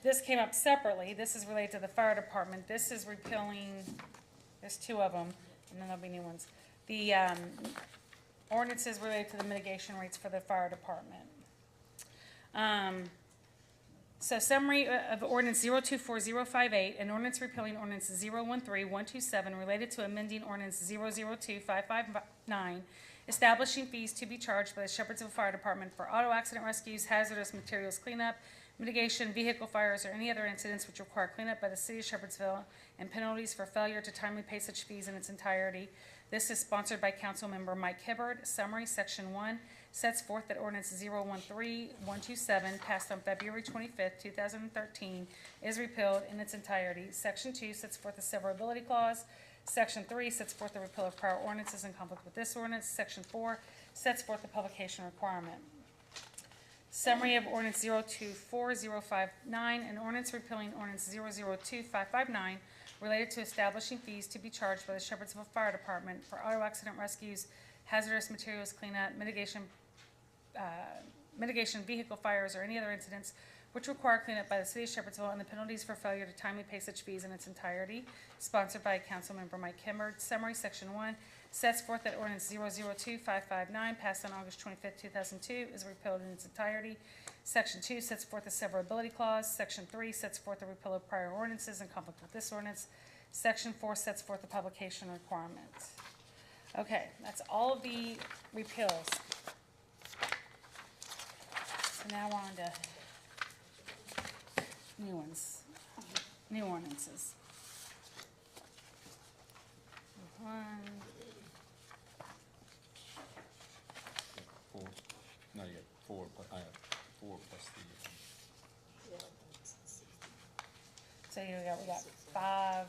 this came up separately, this is related to the fire department, this is repealing, there's 2 of them, and then there'll be new ones. The, ordinances related to the mitigation rates for the fire department. So summary of ordinance 024058, an ordinance repealing ordinance 013127 related to amending ordinance 002559, establishing fees to be charged by the Shepherdsville Fire Department for auto accident rescues, hazardous materials cleanup, mitigation, vehicle fires, or any other incidents which require cleanup by the city of Shepherdsville, and penalties for failure to timely pay such fees in its entirety. This is sponsored by Councilmember Mike Hibbard. Summary, Section 1 sets forth that ordinance 013127, passed on February 25th, 2013, is repealed in its entirety. Section 2 sets forth a severability clause. Section 3 sets forth the repeal of prior ordinances in conflict with this ordinance. Section 4 sets forth the publication requirement. Summary of ordinance 024059, an ordinance repealing ordinance 002559 related to establishing fees to be charged by the Shepherdsville Fire Department for auto accident rescues, hazardous materials cleanup, mitigation, vehicle fires, or any other incidents which require cleanup by the city of Shepherdsville, and the penalties for failure to timely pay such fees in its entirety, sponsored by Councilmember Mike Hibbard. Summary, Section 1 sets forth that ordinance 002559, passed on August 25th, 2002, is repealed in its entirety. Section 2 sets forth a severability clause. Section 3 sets forth the repeal of prior ordinances in conflict with this ordinance. Section 4 sets forth the publication requirement. Okay, that's all of the repeals. So now we're on to new ones, new ordinances. Four. No, you got 4, I have 4 plus the, So we got 5,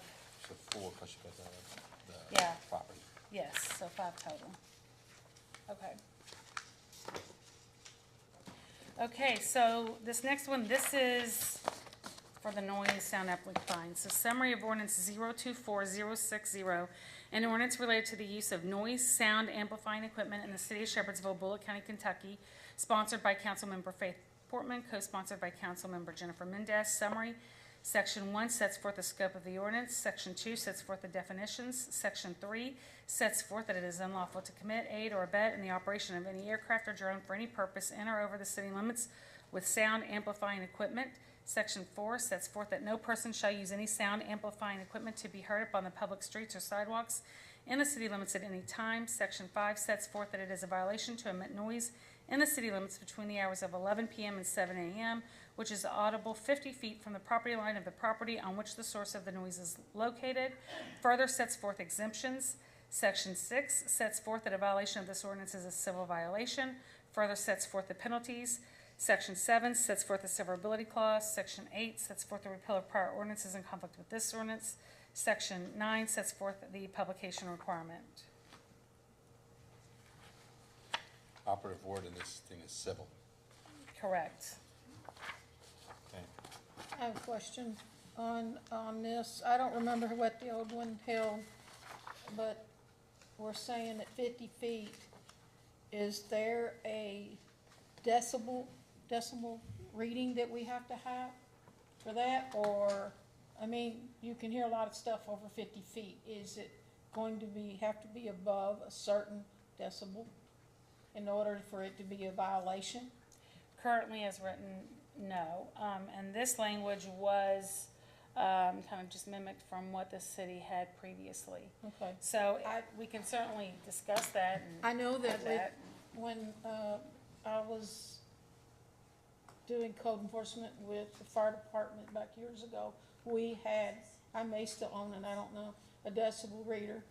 so 4 plus you got the Yeah. property. yes, so 5 total. Okay. Okay, so this next one, this is for the noise sound amplifying. So summary of ordinance 024060, an ordinance related to the use of noise sound amplifying equipment in the city of Shepherdsville, Bullitt County, Kentucky, sponsored by Councilmember Faith Portman, co-sponsored by Councilmember Jennifer Mendez. Summary: Section 1 sets forth the scope of the ordinance. Section 2 sets forth the definitions. Section 3 sets forth that it is unlawful to commit, aid, or abet in the operation of any aircraft or drone for any purpose in or over the city limits with sound amplifying equipment. Section 4 sets forth that no person shall use any sound amplifying equipment to be heard upon the public streets or sidewalks in the city limits at any time. Section 5 sets forth that it is a violation to emit noise in the city limits between the hours of 11 p.m. and 7 a.m., which is audible 50 feet from the property line of the property on which the source of the noise is located. Further sets forth exemptions. Section 6 sets forth that a violation of this ordinance is a civil violation. Further sets forth the penalties. Section 7 sets forth the severability clause. Section 8 sets forth the repeal of prior ordinances in conflict with this ordinance. Section 9 sets forth the publication requirement. Operative word in this thing is civil. Correct. Okay. I have a question on this. I don't remember what the old one held, but we're saying at 50 feet, is there a decibel reading that we have to have for that? Or, I mean, you can hear a lot of stuff over 50 feet. Is it going to have to be above a certain decibel in order for it to be a violation? Currently as written, no. And this language was kind of just mimicked from what the city had previously. Okay. So we can certainly discuss that. And I know that add when I was doing code enforcement with the fire department back years ago, we had, I may still own it, I don't know, a decibel reader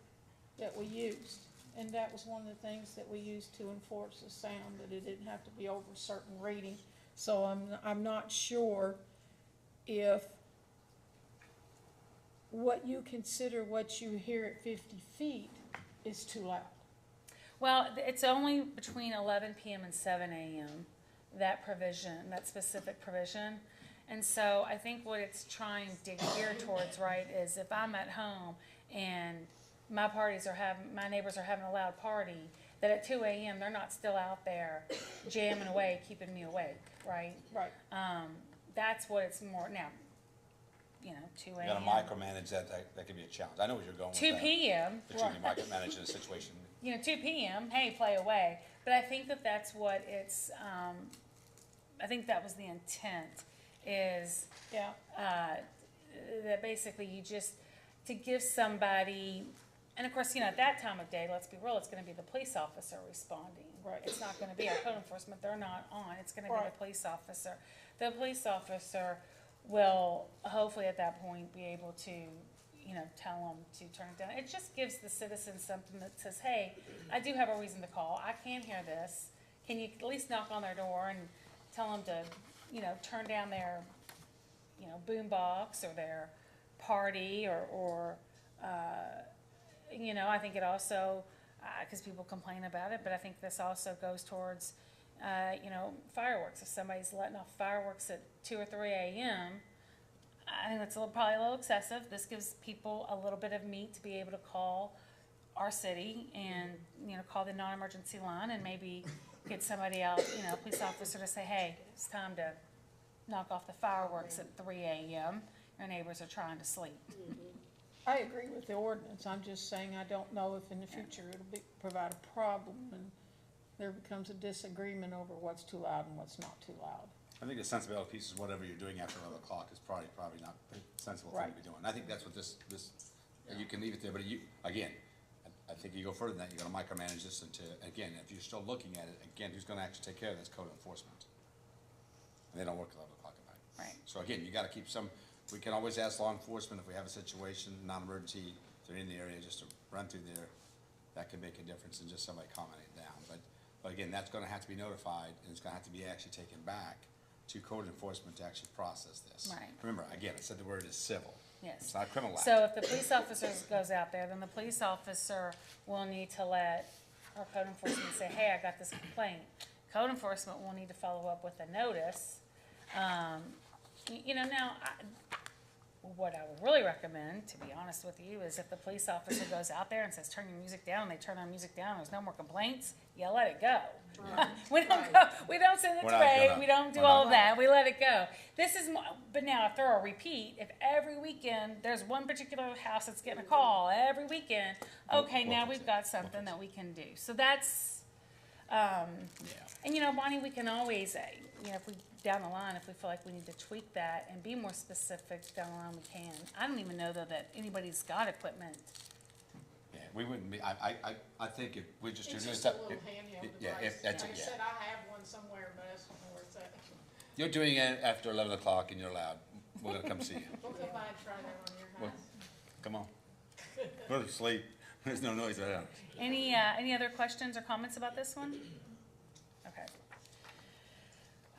that we used. And that was one of the things that we used to enforce the sound, that it didn't have to be over a certain reading. So I'm not sure if what you consider what you hear at 50 feet is too loud. Well, it's only between 11 p.m. and 7 a.m., that provision, that specific provision. And so I think what it's trying to gear towards, right, is if I'm at home and my neighbors are having a loud party, that at 2 a.m. they're not still out there jamming away, keeping me awake, right? Right. That's what it's more, now, 2 a.m. You gotta micromanage that could be a challenge. I know where you're going with 2 that. p.m. But you can micromanage in a situation. 2 p.m., hey, play away. But I think that's what it's, I think that was the intent, is Yeah. that basically you just, to give somebody, and of course, at that time of day, let's be real, it's gonna be the police officer responding. Right. It's not gonna be our code enforcement, they're not on, it's gonna be Right. the police officer. The police officer will hopefully at that point be able to, tell them to turn it down. It just gives the citizens something that says, hey, I do have a reason to call, I can hear this. Can you at least knock on their door and tell them to, turn down their, boom box or their party or I think it also, because people complain about it, but I think this also goes towards, fireworks. If somebody's letting off fireworks at 2 or 3 a.m., I think that's probably a little excessive. This gives people a little bit of meat to be able to call our city and, call the non-emergency line and maybe get somebody out, a police officer to say, hey, it's time to knock off the fireworks at 3 a.m. Your neighbors are trying to sleep. I agree with the ordinance. I'm just saying I don't know if in the future it'll provide a problem and there becomes a disagreement over what's too loud and what's not too loud. I think the sensibility piece is whatever you're doing after 11 o'clock is probably not a sensible thing to be doing. I think that's what this you can leave it there, but again, I think you go further than that, you're gonna micromanage this into, again, if you're still looking at it, again, who's gonna actually take care of this? Code enforcement. And they don't work 11 o'clock at night. Right. So again, you gotta keep we can always ask law enforcement if we have a situation, non-emergency, if they're in the area, just to run through there. That could make a difference in just somebody commenting down. But again, that's gonna have to be notified, and it's gonna have to be actually taken back to code enforcement to actually process this. Right. Remember, again, I said the word is civil. Yes. It's not a criminal act. So if the police officer goes out there, then the police officer will need to let our code enforcement say, hey, I got this complaint. Code enforcement will need to follow up with a notice. Now, What I would really recommend, to be honest with you, is if the police officer goes out there and says, turn your music down, and they turn our music down, there's no more complaints, you let it go. We don't go, we don't send it We're to not raid, gonna- we don't do we're all not- of that, we let it go. This is, but now if they're a repeat, if every weekend, there's one particular house that's getting a call every weekend, okay, now we've got something that we can do. So that's, and you know, Bonnie, we can always, you know, if we, down the line, if we feel like we need to tweak that and be more specific down the line, we can. I don't even know though that anybody's got equipment. Yeah, we wouldn't be, I think if we just do It's this just a stuff. little handheld Yeah, device. if, that's, Like I yeah. said, I have one somewhere, but I just don't know where it's at. You're doing it after 11 o'clock and you're allowed. We're gonna come see you. We'll come by and try that on your Well, house. come on. Go to sleep. There's no noise around. Any other questions or comments about this one? Okay.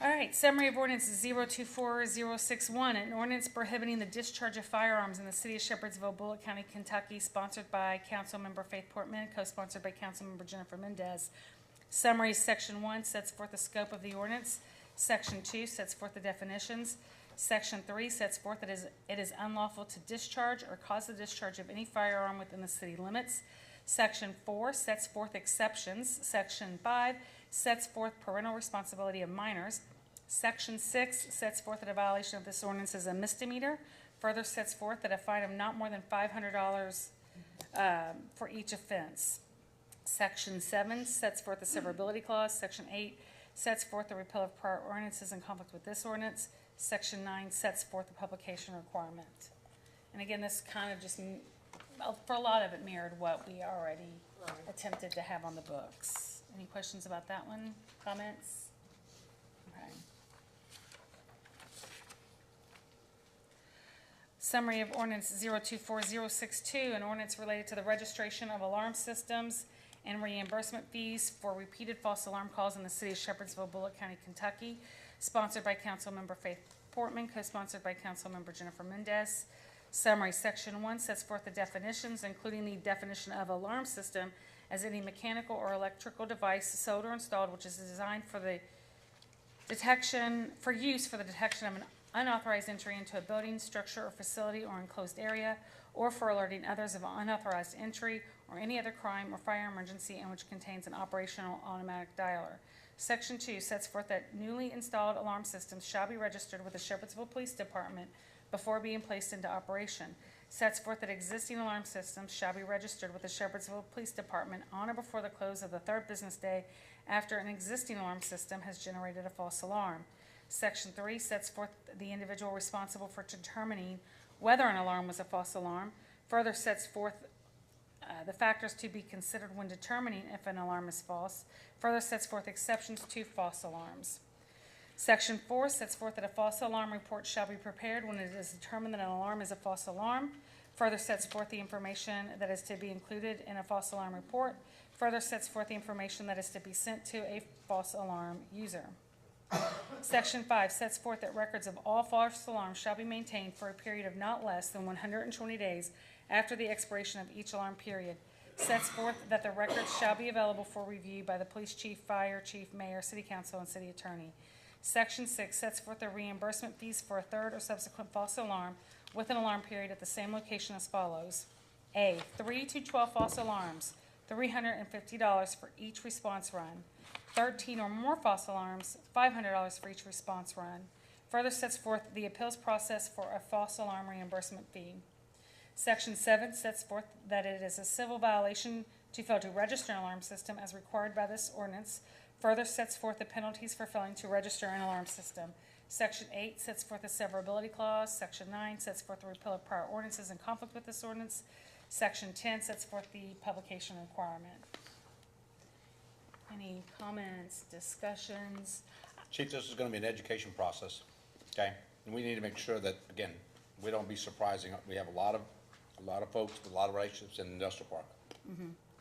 All right, summary of ordinance 024061, an ordinance prohibiting the discharge of firearms in the city of Shepherdsville, Bullitt County, Kentucky, sponsored by Councilmember Faith Portman, co-sponsored by Councilmember Jennifer Mendez. Summary, section 1 sets forth the scope of the ordinance. Section 2 sets forth the definitions. Section 3 sets forth that it is unlawful to discharge or cause the discharge of any firearm within the city limits. Section 4 sets forth exceptions. Section 5 sets forth parental responsibility of minors. Section 6 sets forth that a violation of this ordinance is a misdemeanor. Further sets forth that a fine of not more than $500 for each offense. Section 7 sets forth the severability clause. Section 8 sets forth the repeal of prior ordinances in conflict with this ordinance. Section 9 sets forth the publication requirement. And again, this kind of just, for a lot of it, mirrored what we already attempted to have on the books. Any questions about that one? Comments? Okay. Summary of ordinance 024062, an ordinance related to the registration of alarm systems and reimbursement fees for repeated false alarm calls in the city of Shepherdsville, Bullitt County, Kentucky, sponsored by Councilmember Faith Portman, co-sponsored by Councilmember Jennifer Mendez. Summary, section 1 sets forth the definitions, including the definition of alarm system as any mechanical or electrical device sold or installed which is designed for the use for the detection of an unauthorized entry into a building, structure, or facility or enclosed area, or for alerting others of unauthorized entry or any other crime or fire emergency, and which contains an operational automatic dialer. Section 2 sets forth that newly installed alarm systems shall be registered with the Shepherdsville Police Department before being placed into operation. Sets forth that existing alarm systems shall be registered with the Shepherdsville Police Department on or before the close of the 3rd business day after an existing alarm system has generated a false alarm. Section 3 sets forth the individual responsible for determining whether an alarm was a false alarm. Further sets forth the factors to be considered when determining if an alarm is false. Further sets forth exceptions to false alarms. Section 4 sets forth that a false alarm report shall be prepared when it is determined that an alarm is a false alarm. Further sets forth the information that is to be included in a false alarm report. Further sets forth the information that is to be sent to a false alarm user. Section 5 sets forth that records of all false alarms shall be maintained for a period of not less than 120 days after the expiration of each alarm period. Sets forth that the records shall be available for review by the police chief, fire chief, mayor, city council, and city attorney. Section 6 sets forth the reimbursement fees for a third or subsequent false alarm with an alarm period at the same location as follows. A, 3 to 12 false alarms, $350 for each response run. 13 or more false alarms, $500 for each response run. Further sets forth the appeals process for a false alarm reimbursement fee. Section 7 sets forth that it is a civil violation to fail to register an alarm system as required by this ordinance. Further sets forth the penalties for failing to register an alarm system. Section 8 sets forth the severability clause. Section 9 sets forth the repeal of prior ordinances in conflict with this ordinance. Section 10 sets forth the publication requirement. Any comments, discussions? Chief, this is gonna be an education process, okay? And we need to make sure that, again, we don't be surprising. We have a lot of folks with a lot of relationships in the industrial park.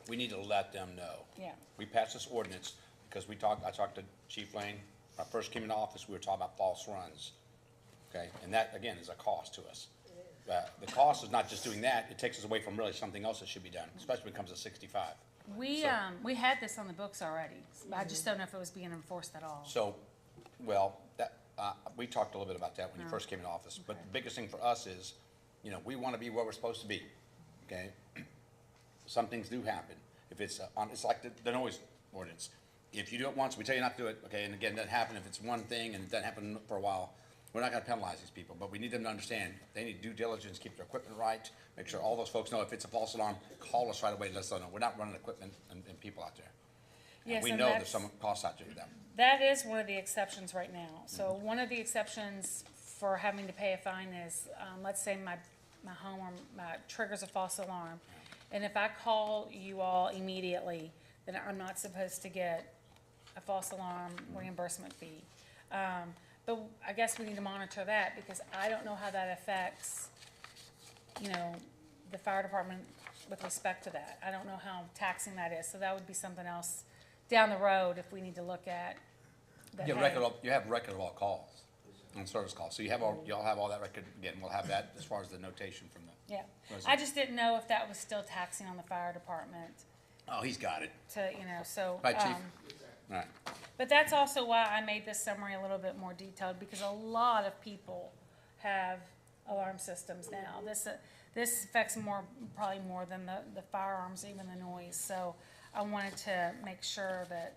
We need to let them know. Yeah. We passed this ordinance because I talked to Chief Lane. When I first came into office, we were talking about false runs, okay? And that, again, is a cost to us. The cost is not just doing that, it takes us away from really something else that should be done, especially when it comes to 65. We had this on the books already. I just don't know if it was being enforced at all. So, well, that, we talked a little bit about that when you first came into office, but the biggest thing for us is, You know, we want to be where we're supposed to be, okay? Some things do happen. If it's it's like the noise ordinance. If you do it once, we tell you not to do it, okay, and again, that happen if it's one thing and it doesn't happen for a while, we're not gonna penalize these people, but we need them to understand, they need due diligence, keep their equipment right, make sure all those folks know if it's a false alarm, call us right away, let us know. We're not running equipment and people out there. And Yes, we and know there's that's- some costs out there to them. That is one of the exceptions right now. So one of the exceptions for having to pay a fine is, let's say my home or my triggers a false alarm. And if I call you all immediately, then I'm not supposed to get a false alarm reimbursement fee. But I guess we need to monitor that because I don't know how that affects, you know, the fire department with respect to that. I don't know how taxing that is. So that would be something else down the road if we need to look at. that, You have hey, record of all calls, on service calls, so y'all have all that record, again, we'll have that as far as the notation from the. Yeah, I resident. just didn't know if that was still taxing on the fire department Oh, he's got it. to, you know, so. Right, chief? All right. But that's also why I made this summary a little bit more detailed, because a lot of people have alarm systems now. This affects probably more than the firearms, even the noise, so I wanted to make sure that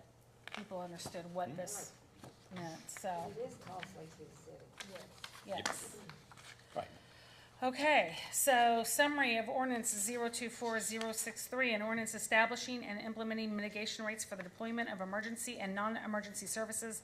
people understood what this meant, so, It is costly to the city. yes. Right. Okay, so summary of ordinance 024063, an ordinance establishing and implementing mitigation rates for the deployment of emergency and non-emergency services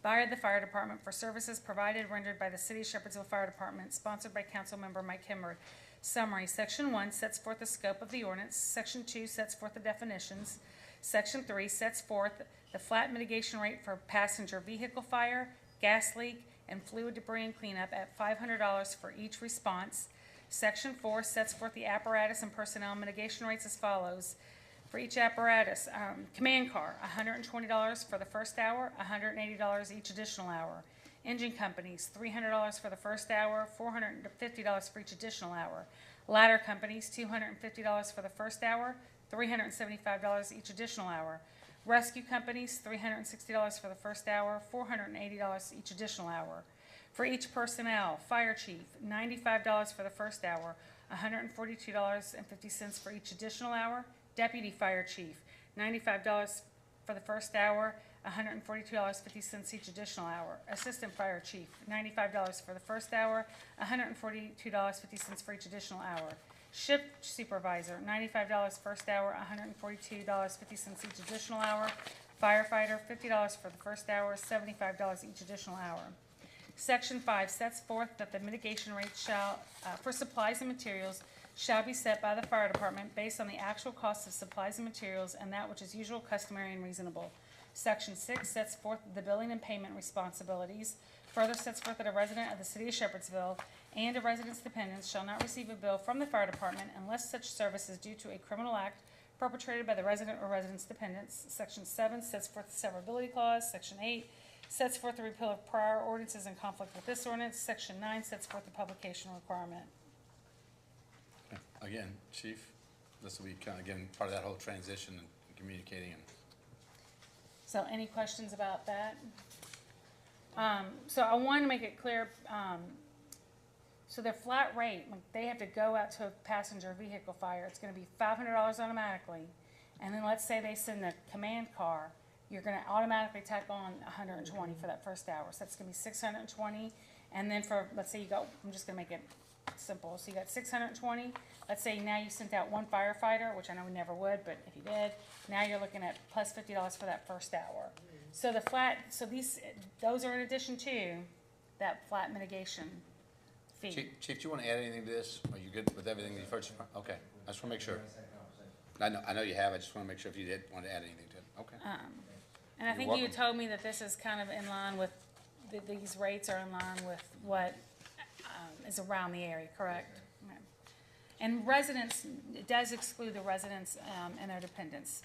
by the fire department for services provided rendered by the City of Shepherdsville Fire Department, sponsored by Councilmember Mike Hemmer. Summary, Section 1 sets forth the scope of the ordinance. Section 2 sets forth the definitions. Section 3 sets forth the flat mitigation rate for passenger vehicle fire, gas leak, and fluid debris and cleanup at $500 for each response. Section 4 sets forth the apparatus and personnel mitigation rates as follows. For each apparatus, command car, $120 for the first hour, $180 each additional hour. Engine companies, $300 for the first hour, $450 for each additional hour. Ladder companies, $250 for the first hour, $375 each additional hour. Rescue companies, $360 for the first hour, $480 each additional hour. For each personnel, fire chief, $95 for the first hour, $142.50 for each additional hour. Deputy fire chief, $95 for the first hour, $142.50 each additional hour. Assistant fire chief, $95 for the first hour, $142.50 for each additional hour. Shift supervisor, $95 first hour, $142.50 each additional hour. Firefighter, $50 for the first hour, $75 each additional hour. Section 5 sets forth that the mitigation rate for supplies and materials shall be set by the fire department based on the actual cost of supplies and materials and that which is usual, customary, and reasonable. Section 6 sets forth the billing and payment responsibilities. Further sets forth that a resident of the City of Shepherdsville and a resident's dependents shall not receive a bill from the fire department unless such service is due to a criminal act perpetrated by the resident or resident's dependents. Section 7 sets forth the severability clause. Section 8 sets forth the repeal of prior ordinances in conflict with this ordinance. Section 9 sets forth the publication requirement. Again, chief, this will be kind of, again, part of that whole transition and communicating and. So any questions about that? So I want to make it clear, so their flat rate, like they have to go out to a passenger vehicle fire, it's gonna be $500 automatically. And then let's say they send a command car, you're gonna automatically tack on 120 for that first hour. So that's gonna be 620. And then for, let's say you go, I'm just gonna make it simple. So you got 620. Let's say now you sent out one firefighter, which I know we never would, but if you did, now you're looking at plus $50 for that first hour. So the flat, so those are in addition to that flat mitigation fee. Chief, do you want to add anything to this? Are you good with everything you've heard? Okay, I just want to make sure. I know you have, I just want to make sure if you did want to add anything to it. Okay. And I You're think you welcome. told me that this is kind of in line with, these rates are in line with what is around the area, correct? Okay. And residents, it does exclude the residents and their dependents,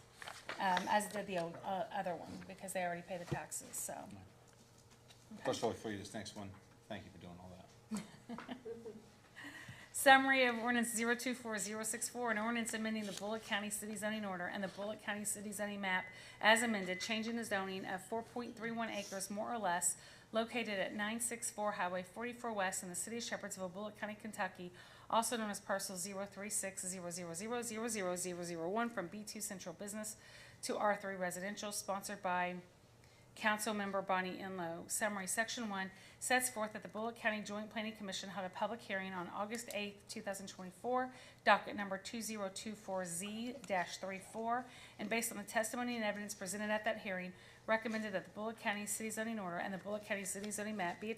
as did the old, other one, because they already pay the taxes, so. First of all, for you, this next one, thank you for doing all that. Summary of ordinance 024064, an ordinance amending the Bullitt County City zoning order and the Bullitt County City zoning map as amended, changing the zoning of 4.31 acres more or less located at 964 Highway 44 West in the City of Shepherdsville, Bullitt County, Kentucky, also known as parcel 03600000001 from B2 Central Business to R3 Residential, sponsored by Councilmember Bonnie Enlow. Summary, Section 1 sets forth that the Bullock County Joint Planning Commission held a public hearing on August 8th, 2024, docket number 2024Z-34, and based on the testimony and evidence presented at that hearing, recommended that the Bullock County City Zoning Order and the Bullock County City Zoning Map be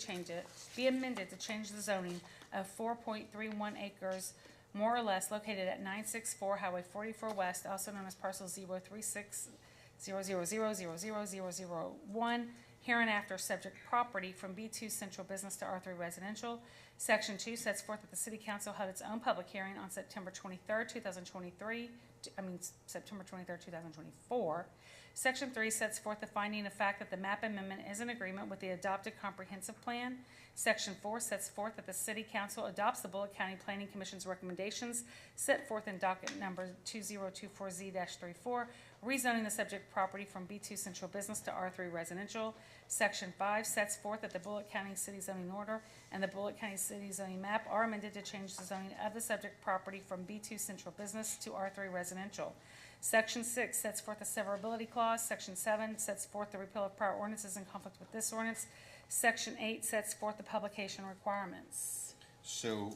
amended to change the zoning of 4.31 acres, more or less, located at 964 Highway 44 West, also known as parcel 03600000001, hereinafter subject property from B2 Central Business to R3 Residential. Section 2 sets forth that the City Council held its own public hearing on September 23rd, 2024. Section 3 sets forth the finding of fact that the map amendment is in agreement with the adopted comprehensive plan. Section 4 sets forth that the City Council adopts the Bullock County Planning Commission's recommendations set forth in docket number 2024Z-34, rezoning the subject property from B2 Central Business to R3 Residential. Section 5 sets forth that the Bullock County City Zoning Order and the Bullock County City Zoning Map are amended to change the zoning of the subject property from B2 Central Business to R3 Residential. Section 6 sets forth a severability clause. Section 7 sets forth the repeal of prior ordinances in conflict with this ordinance. Section 8 sets forth the publication requirements. So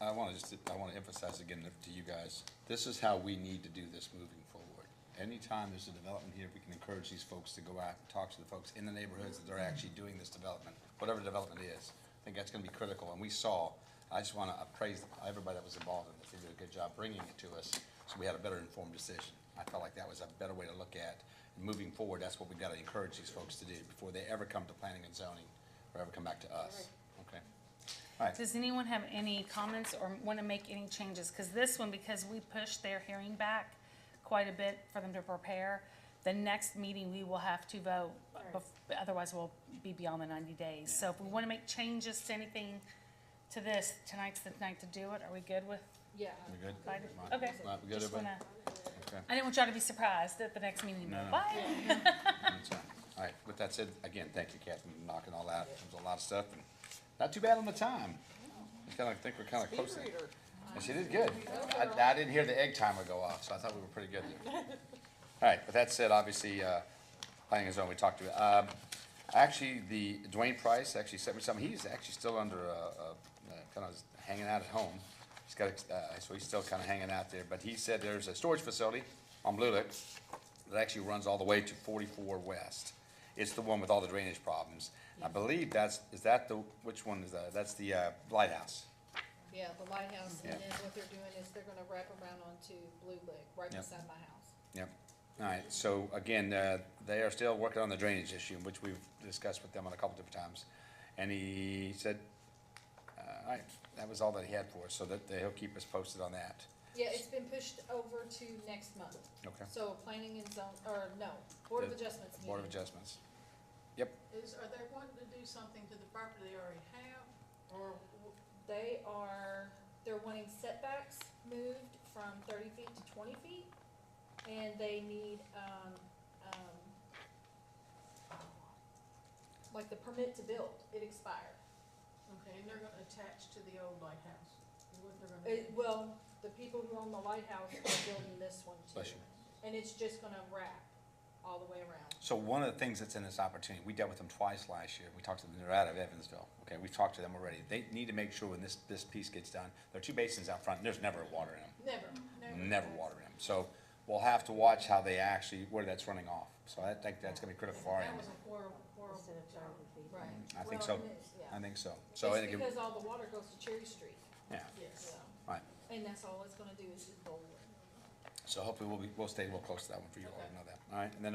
I want to emphasize again to you guys, this is how we need to do this moving forward. Anytime there's a development here, we can encourage these folks to go out and talk to the folks in the neighborhoods that they're actually doing this development, whatever development is. I think that's going to be critical. And we saw, I just want to praise everybody that was involved in this. They did a good job bringing it to us so we had a better informed decision. I felt like that was a better way to look at. And moving forward, that's what we've got to encourage these folks to do before they ever come to planning and zoning or ever come back to us. Okay. All right. Does anyone have any comments or want to make any changes? Because this one, because we pushed their hearing back quite a bit for them to prepare, the next meeting we will have to vote. Otherwise, we'll be beyond the 90 days. So if we want to make changes to anything to this, tonight's the night to do it. Are we good with? Yeah. We good? Okay. Right, we good, Just everybody? Okay. I didn't want y'all to be surprised at the next meeting. No, no. Bye. That's fine. All right, with that said, again, thank you, Catherine, for knocking all out. There's a lot of stuff, and not too bad on the time. I think we're kind of close there. And she did good. I didn't hear the egg timer go off, so I thought we were pretty good there. All right, with that said, obviously, planning and zoning, we talked to, actually, the Dwayne Price actually sent me something. He's actually still under, kind of hanging out at home. He's got, so he's still kind of hanging out there, but he said there's a storage facility on Blue Lick that actually runs all the way to 44 West. It's the one with all the drainage problems. I believe which one is that? That's the lighthouse. Yeah, the lighthouse, and Yeah. then what they're doing is they're gonna wrap around onto Blue Lick, right Yep. beside my house. Yep. All right, so again, they are still working on the drainage issue, which we've discussed with them on a couple different times. And he said, all right, that was all that he had for us, so that he'll keep us posted on that. Yeah, it's been pushed over to next month. Okay. So planning and zone, or no, Board of Adjustments meeting. Board of Adjustments. Yep. Are they wanting to do something to the property they already have, or? They're wanting setbacks moved from 30 feet to 20 feet, and they need, like the permit to build, it expired. Okay, and they're gonna attach to the old lighthouse, is what they're gonna do? Well, the people who own the lighthouse are building this one Bless too. you. And it's just gonna wrap all the way around. So one of the things that's in this opportunity, we dealt with them twice last year. We talked to them, they're out of Evansville. Okay, we've talked to them already. They need to make sure when this piece gets done, there are two basins out front, and there's never water in them. Never water in them. So we'll have to watch how they actually, where that's running off. So I think that's gonna be critical for our That end. was a horrible job. Right. I think Well, so. it is, yeah. I think so. So, It's and again, because all the water goes to Cherry Street, yeah, so, right. and that's all it's gonna do is just bowl it. So hopefully we'll stay real close to that one for you all to know that. All right, and then,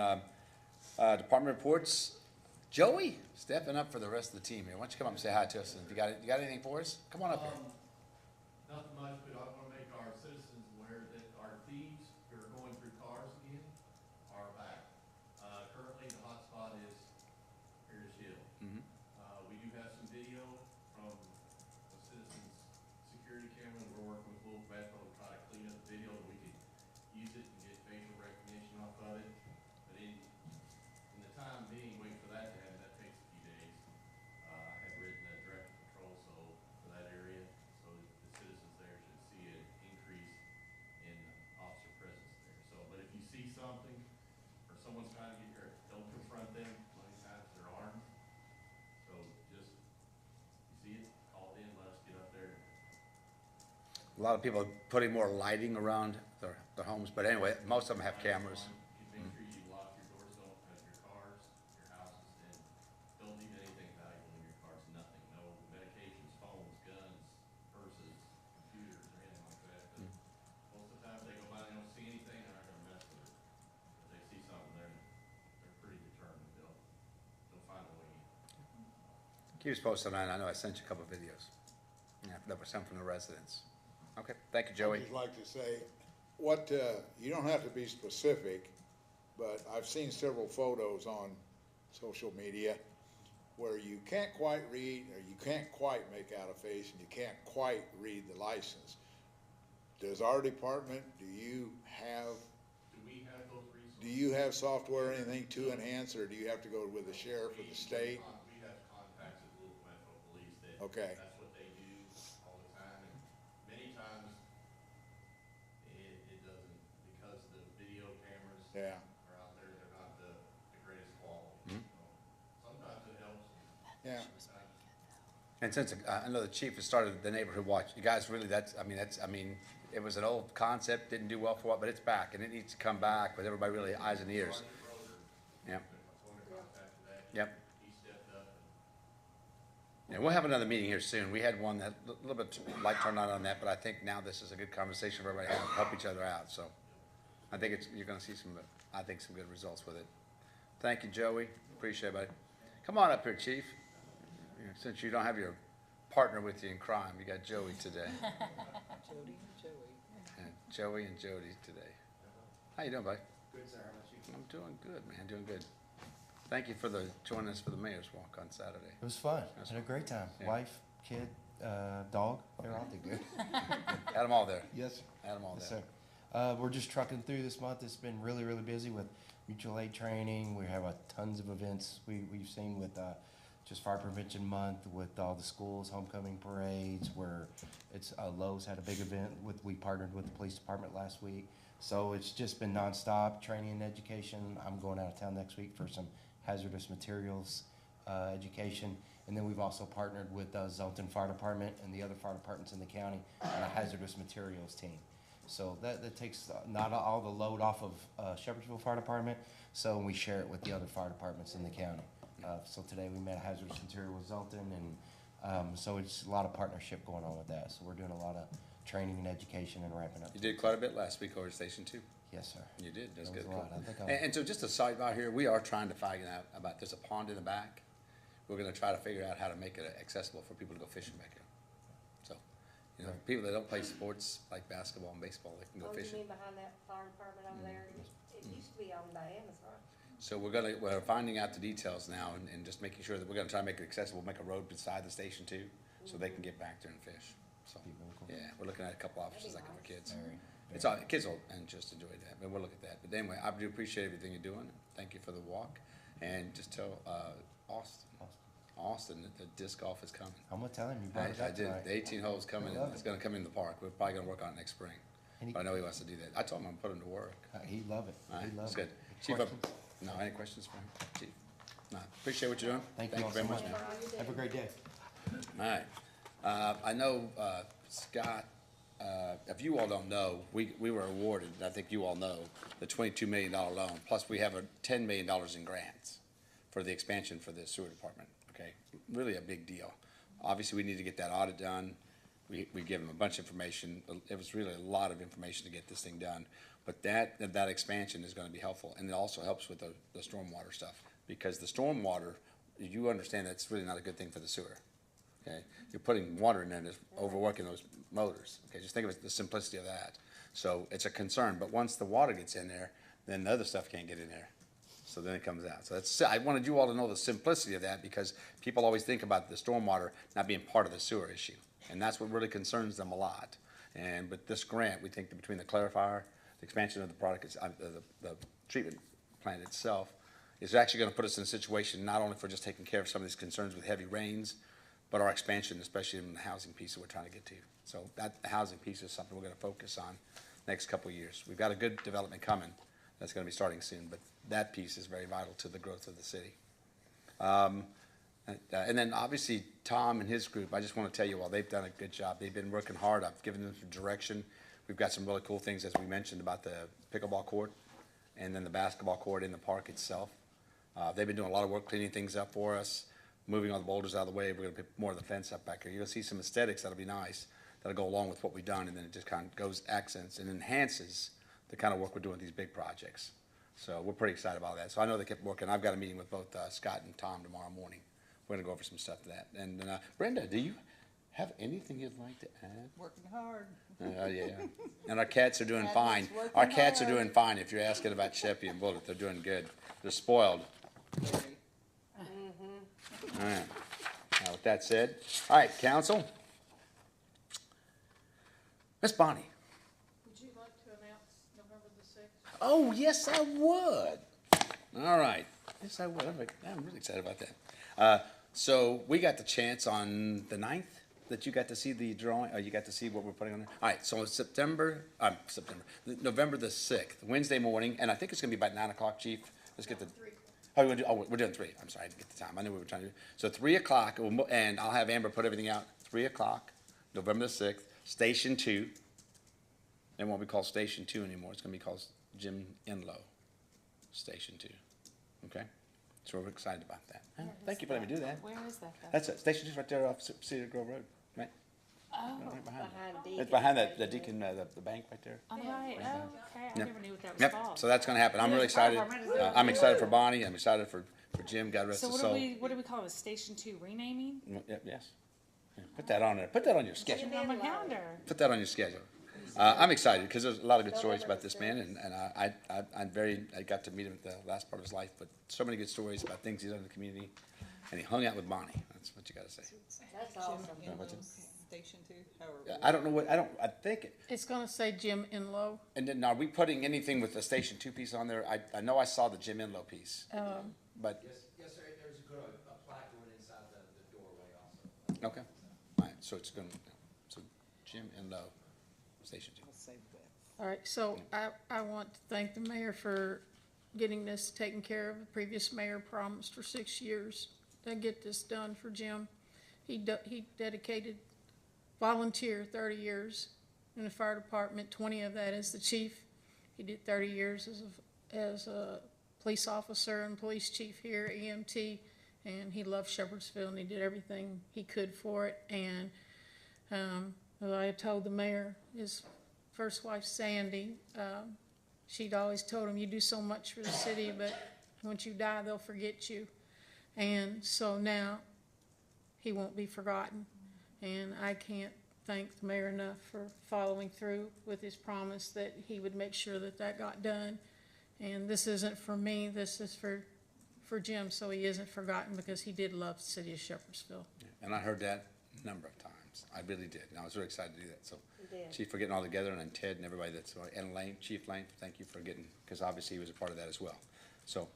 department reports. Joey, stepping up for the rest of the team here. Why don't you come up and say hi to us? And if you got anything for us? Come on up here. Nothing much, but I wanna make our citizens aware that our thieves who are going through cars again are back. Currently, the hotspot is Heritage Hill. Mhm. We do have some video from a citizen's security camera, and we're working with Little Metro to try to clean up the video, and we could use it and get facial recognition off of it. But in the time being, waiting for that to happen, that takes a few days. I have written a direct patrol for that area, so the citizens there lot of people are putting more lighting around their homes, but anyway, most of them have cameras. Make sure you lock your doors, don't, your cars, your houses, and don't leave anything valuable in your cars, nothing, no medications, phones, guns, purses, computers, or anything like that. But most of the time, if they go by and they don't see anything, they're not gonna mess with it. If they see something, they're pretty determined, they'll find a way in. Keep us posted on that. I know I sent you a couple of videos. Yeah, that were sent from the residents. Okay, thank you, Joey. I'd just like to say, you don't have to be specific, but I've seen several photos on social media where you can't quite read, or you can't quite make out a face, and you can't quite read the license. Does our department, do we have those resources? Do you have software or anything to enhance, or do you have to go with the sheriff or the state? We have contacts at Louisville Metro Police that, Okay. that's what they do all the time, and many times it doesn't, because the video cameras Yeah. are out there, they're not the greatest quality. So sometimes it helps. Yeah. And since I know the chief has started the neighborhood watch, you guys really, it was an old concept, didn't do well for it, but it's back, and it needs to come back with everybody really eyes and ears. Yep. Yep. He stepped up and Yeah, we'll have another meeting here soon. We had one that, a little bit light turned on that, but I think now this is a good conversation for everybody to have, help each other out, so. I think you're gonna see some good results with it. Thank you, Joey. Appreciate it, buddy. Come on up here, chief. Since you don't have your partner with you in crime, you got Joey today. Joey and Jody today. How you doing, buddy? Good, sir. How about you? I'm doing good, man, doing good. Thank you for joining us for the mayor's walk on Saturday. It was fun. That's Had a great time. Yeah. Wife, kid, dog, they're all good. Had them all there. Yes, sir. Had them all Yes, there. sir. We're just trucking through this month. It's been really, really busy with mutual aid training. We have tons of events we've seen with just Fire Prevention Month, with all the schools, homecoming parades, where it's Lowe's had a big event we partnered with the police department last week. So it's just been nonstop training and education. I'm going out of town next week for some hazardous materials education. And then we've also partnered with Zoltan Fire Department and the other fire departments in the county on a hazardous materials team. So that takes not all the load off of Shepherdsville Fire Department, so we share it with the other fire departments in the county. So today we met a hazardous material with Zoltan, and so it's a lot of partnership going on with that. So we're doing a lot of training and education and ramping up. You did quite a bit last week over at Station 2. Yes, sir. You did, that's That was good. a lot. I think I'll- And so just a sidebar here, we are trying to find out about, there's a pond in the back. We're gonna try to figure out how to make it accessible for people to go fishing back here. So, people that don't play sports like basketball and baseball, they can go Oh, you fishing. mean behind that fire department over there? It used to be owned by Amazon. So we're finding out the details now and just making sure that we're gonna try to make it accessible, make a road beside the station too, so they can get back there and fish. So, yeah, we're looking at a couple options like that for kids. It's all, kids will just enjoy that, but we'll look at that. But anyway, I do appreciate everything you're doing. Thank you for the walk. And just tell, Austin that the disc golf is coming. I'm gonna tell him you brought it I up did. tonight. The 18 holes coming, I love it's it. gonna come in the park. We're probably gonna work on it next spring. And he- But I know he wants to do that. I told him I'm gonna put him to work. He'd love it. All right, He'd love that's it. good. Chief, Questions? no, any questions for him? Chief? No, appreciate what you're doing. Thank you all very so much, much. man. Have a great day. All right. I know, Scott, if you all don't know, we were awarded, and I think you all know, the $22 million loan, plus we have $10 million in grants for the expansion for the sewer department, okay? Really a big deal. Obviously, we need to get that audit done. We give them a bunch of information. It was really a lot of information to get this thing done. But that expansion is gonna be helpful, and it also helps with the stormwater stuff. Because the stormwater, you understand that's really not a good thing for the sewer, okay? You're putting water in there and it's overworking those motors, okay? Just think of it, the simplicity of that. So it's a concern, but once the water gets in there, then the other stuff can't get in there. So then it comes out. So I wanted you all to know the simplicity of that, because people always think about the stormwater not being part of the sewer issue. And that's what really concerns them a lot. And with this grant, we think that between the clarifier, the expansion of the product, the treatment plant itself, is actually gonna put us in a situation not only for just taking care of some of these concerns with heavy rains, but our expansion, especially in the housing piece that we're trying to get to. So that housing piece is something we're gonna focus on next couple of years. We've got a good development coming that's gonna be starting soon, but that piece is very vital to the growth of the city. And then obviously Tom and his group, I just want to tell you all, they've done a good job. They've been working hard. I've given them some direction. We've got some really cool things, as we mentioned, about the pickleball court and then the basketball court in the park itself. They've been doing a lot of work cleaning things up for us, moving all the boulders out of the way. We're going to put more of the fence up back here. You'll see some aesthetics that'll be nice, that'll go along with what we've done, and then it just kind of goes accents and enhances the kind of work we're doing with these big projects. So we're pretty excited about that. So I know they kept working. I've got a meeting with both Scott and Tom tomorrow morning. We're going to go over some stuff to that. And Brenda, do you have anything you'd like to add? Working hard. Yeah. And our cats are doing fine. working Our cats are hard. doing fine. If you're asking about Sheppy and Bullet, they're doing good. They're spoiled. All right. Now, with that said, all right, council. Miss Bonnie. Would you like to announce November the 6th? Oh, yes, I would. All right. Yes, I would. I'm really excited about that. So we got the chance on the 9th that you got to see the drawing, or you got to see what we're putting on there. All right, so it's November the 6th, Wednesday morning, and I think it's going to be about 9 o'clock, Chief. Let's get the. We're doing 3. I'm sorry, I didn't get the time. I knew we were trying to do. So 3 o'clock, and I'll have Amber put everything out. 3 o'clock, November the 6th, Station 2. It won't be called Station 2 anymore. It's going to be called Jim Enlow Station 2. Okay? So we're excited about that. Thank you for letting me do that. Where is that though? That's it. Station 2 right there off Cedar Grove Road, right? Oh, Right behind it. Behind It's behind the Deacon, the bank right there. all right, oh, okay, I Yep. never knew what that was Yep, called. so that's gonna happen. I'm really excited. I'm excited for Bonnie. I'm excited for Jim. God rest So his what soul. what do we call it, Station 2 renaming? Yep, yes. Yeah, put that on there. Put that on your schedule. On my calendar. Put that on your schedule. I'm excited because there's a lot of good stories about this man, and I got to meet him at the last part of his life, but so many good stories about things he's done in the community, and he hung out with Bonnie. That's what you got to say. That's awesome. What's it? Station 2, I don't know I think it. It's gonna say Jim Enlow. And then are we putting anything with the Station 2 piece on there? I know I saw the Jim Enlow piece, but. Yes, sir, there's a plaque going inside the doorway also. Okay, all right, so it's going to, so Jim Enlow, Station 2. All right, so I want to thank the mayor for getting this taken care of. The previous mayor promised for 6 years to get this done for Jim. He dedicated volunteer 30 years in the fire department, 20 of that as the chief. He did 30 years as a police officer and police chief here, EMT, and he loved Shepherdsville and he did everything he could for it. And I had told the mayor, his first wife Sandy, she'd always told him, you do so much for the city, but once you die, they'll forget you. And so now he won't be forgotten. And I can't thank the mayor enough for following through with his promise that he would make sure that that got done. And this isn't for me, this is for Jim, so he isn't forgotten because he did love the city of Shepherdsville. And I heard that a number of times. I really did, and I was really excited to do that, so. You did. Chief for getting all together, and then Ted and everybody that's, and Lane, Chief Lane, thank you for getting, because obviously he was a part of that as well. So,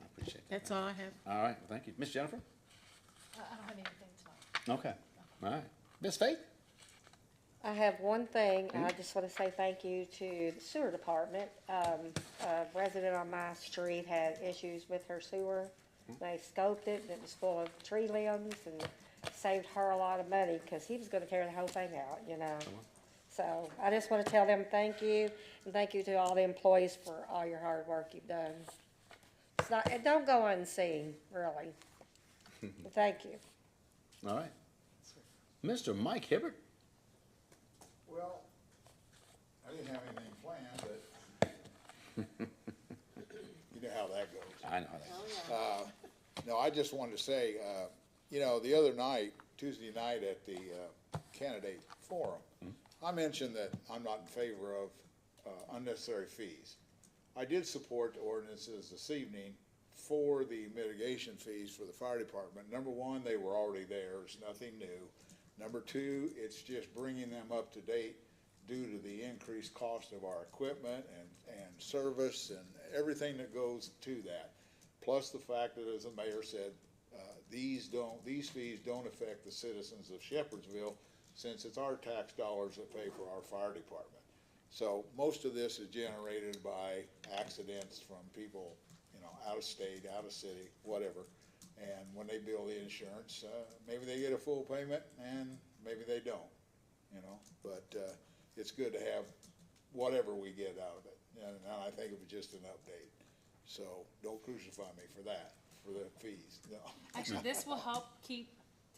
I appreciate that. That's all I have. All right, well, thank you. Miss Jennifer? I don't have anything tonight. Okay, all right. Miss Faith? I have one thing. I just want to say thank you to the sewer department. A resident on my street had issues with her sewer. They scoped it, and it was full of tree limbs, and saved her a lot of money because he was going to tear the whole thing out, you know. So I just want to tell them thank you, and thank you to all the employees for all your hard work you've done. It's not, it don't go unseen, really. Thank you. All right. Mr. Mike Hibbert? Well, I didn't have anything planned, but you know how that goes. I know how that goes. No, I just wanted to say, you know, the other night, Tuesday night at the candidate forum, I mentioned that I'm not in favor of unnecessary fees. I did support the ordinances this evening for the mitigation fees for the fire department. Number one, they were already there. It's nothing new. Number two, it's just bringing them up to date due to the increased cost of our equipment and service and everything that goes to that. Plus the fact that, as the mayor said, these fees don't affect the citizens of Shepherdsville, since it's our tax dollars that pay for our fire department. So most of this is generated by accidents from people, you know, out of state, out of city, whatever. And when they bill the insurance, maybe they get a full payment and maybe they don't, you know? But, it's good to have whatever we get out of it. And I think it was just an update. So don't crucify me for that, for the fees, no. Actually, this will help keep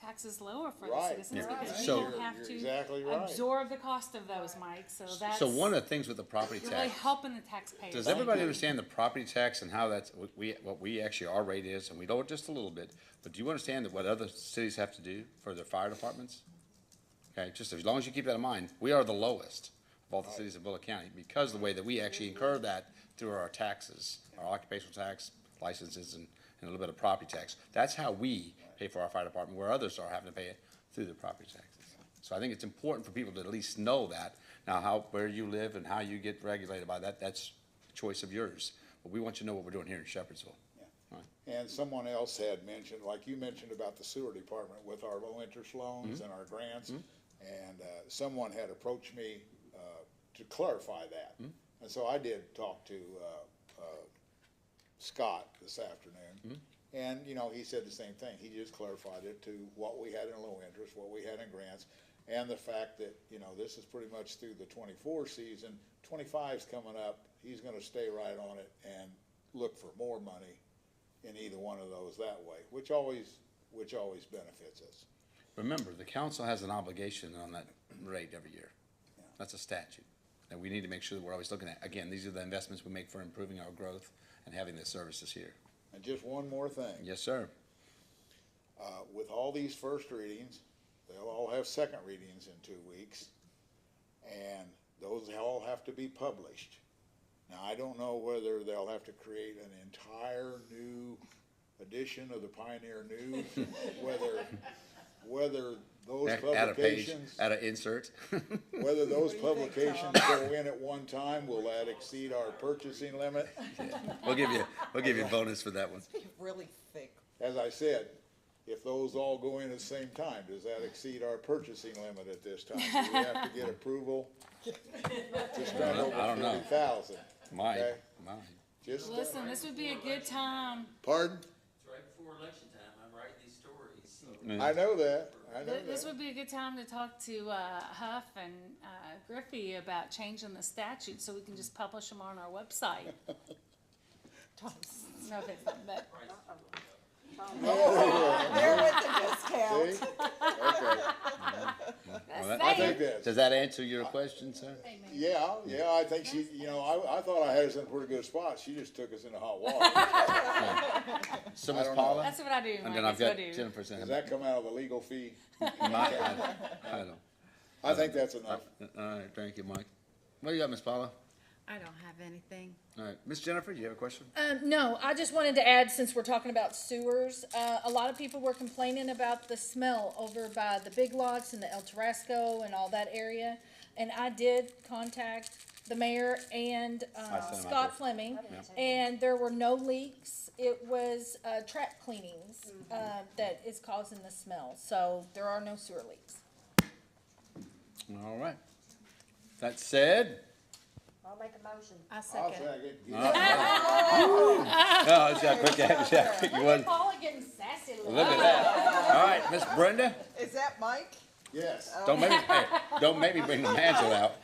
taxes lower for the Right. citizens Yeah. because we So- don't have You're to exactly right. absorb the cost of those, Mike, so that's So one of the things with the property really tax, helping the taxpayers. does everybody understand the property tax and how that's, what we actually, our rate is, and we lower it just a little bit, but do you understand that what other cities have to do for their fire departments? Okay, just as long as you keep that in mind, we are the lowest of all the cities in Bullock County, because of the way that we actually incur that through our taxes, our occupational tax, licenses, and a little bit of property tax. That's how we pay for our fire department, where others are having to pay it through their property taxes. So I think it's important for people to at least know that. Now, where you live and how you get regulated by that, that's a choice of yours. But we want you to know what we're doing here in Shepherdsville. And someone else had mentioned, like you mentioned about the sewer department with our low-interest loans and our grants. And, someone had approached me, to clarify that. And so I did talk to, Scott this afternoon. And, you know, he said the same thing. He just clarified it to what we had in low interest, what we had in grants, and the fact that, you know, this is pretty much through the 24 season. 25's coming up. He's gonna stay right on it and look for more money in either one of those that way, which always benefits us. Remember, the council has an obligation on that rate every year. That's a statute. And we need to make sure that we're always looking at, again, these are the investments we make for improving our growth and having the services here. And just one more thing. Yes, sir. With all these first readings, they'll all have second readings in 2 weeks, and those all have to be published. Now, I don't know whether they'll have to create an entire new edition of the Pioneer News, whether those Add a page, publications, add an insert. whether those publications go in at one time, will that exceed our purchasing limit? We'll give you a bonus for that one. Really thick. As I said, if those all go in at the same time, does that exceed our purchasing limit at this time? Do we have to get approval to spend over I don't know. 40,000? Mine, Okay. mine. Just, Listen, this would be a good time. pardon? It's right before election time, I'm writing these stories, so. I know that, This would be a good time to talk to Huff and Griffey about changing the statute so we can just publish them on our website. No offense, but There with the discount. See? Okay. I think does that answer your question, sir? Yeah, I think she, you know, I thought I had us in a pretty good spot. She just took us into hot water. So, I Ms. don't know. Paula? that's what I do. And Mike, then I've that's what got I do. Jennifer saying. Does that come out of the legal fee? I don't. I think that's enough. All right, thank you, Mike. What do you got, Ms. Paula? I don't have anything. All right, Ms. Jennifer, do you have a question? No, I just wanted to add, since we're talking about sewers, a lot of people were complaining about the smell over by the Big Lots and the El Tarasco and all that area. And I did contact the mayor and, sent him out Scott there. Fleming, and there were no leaks. It was, trap cleanings, that is causing the smell, so there are no sewer leaks. All right. That said, I'll make a motion. I I'll second. second. no, it's got quick, you wasn't. Paula getting sassy. Look at that. All right, Miss Brenda, Is that Mike? Yes. don't make me bring the mantle out.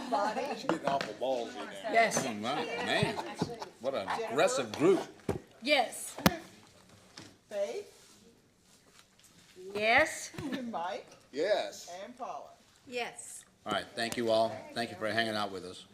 Body? She's getting awful balls in there. Yes. Oh, man, what an aggressive group. Yes. Faith? Yes. Mike? Yes. And Paula? Yes. All right, thank you all. Thank you for hanging out with us.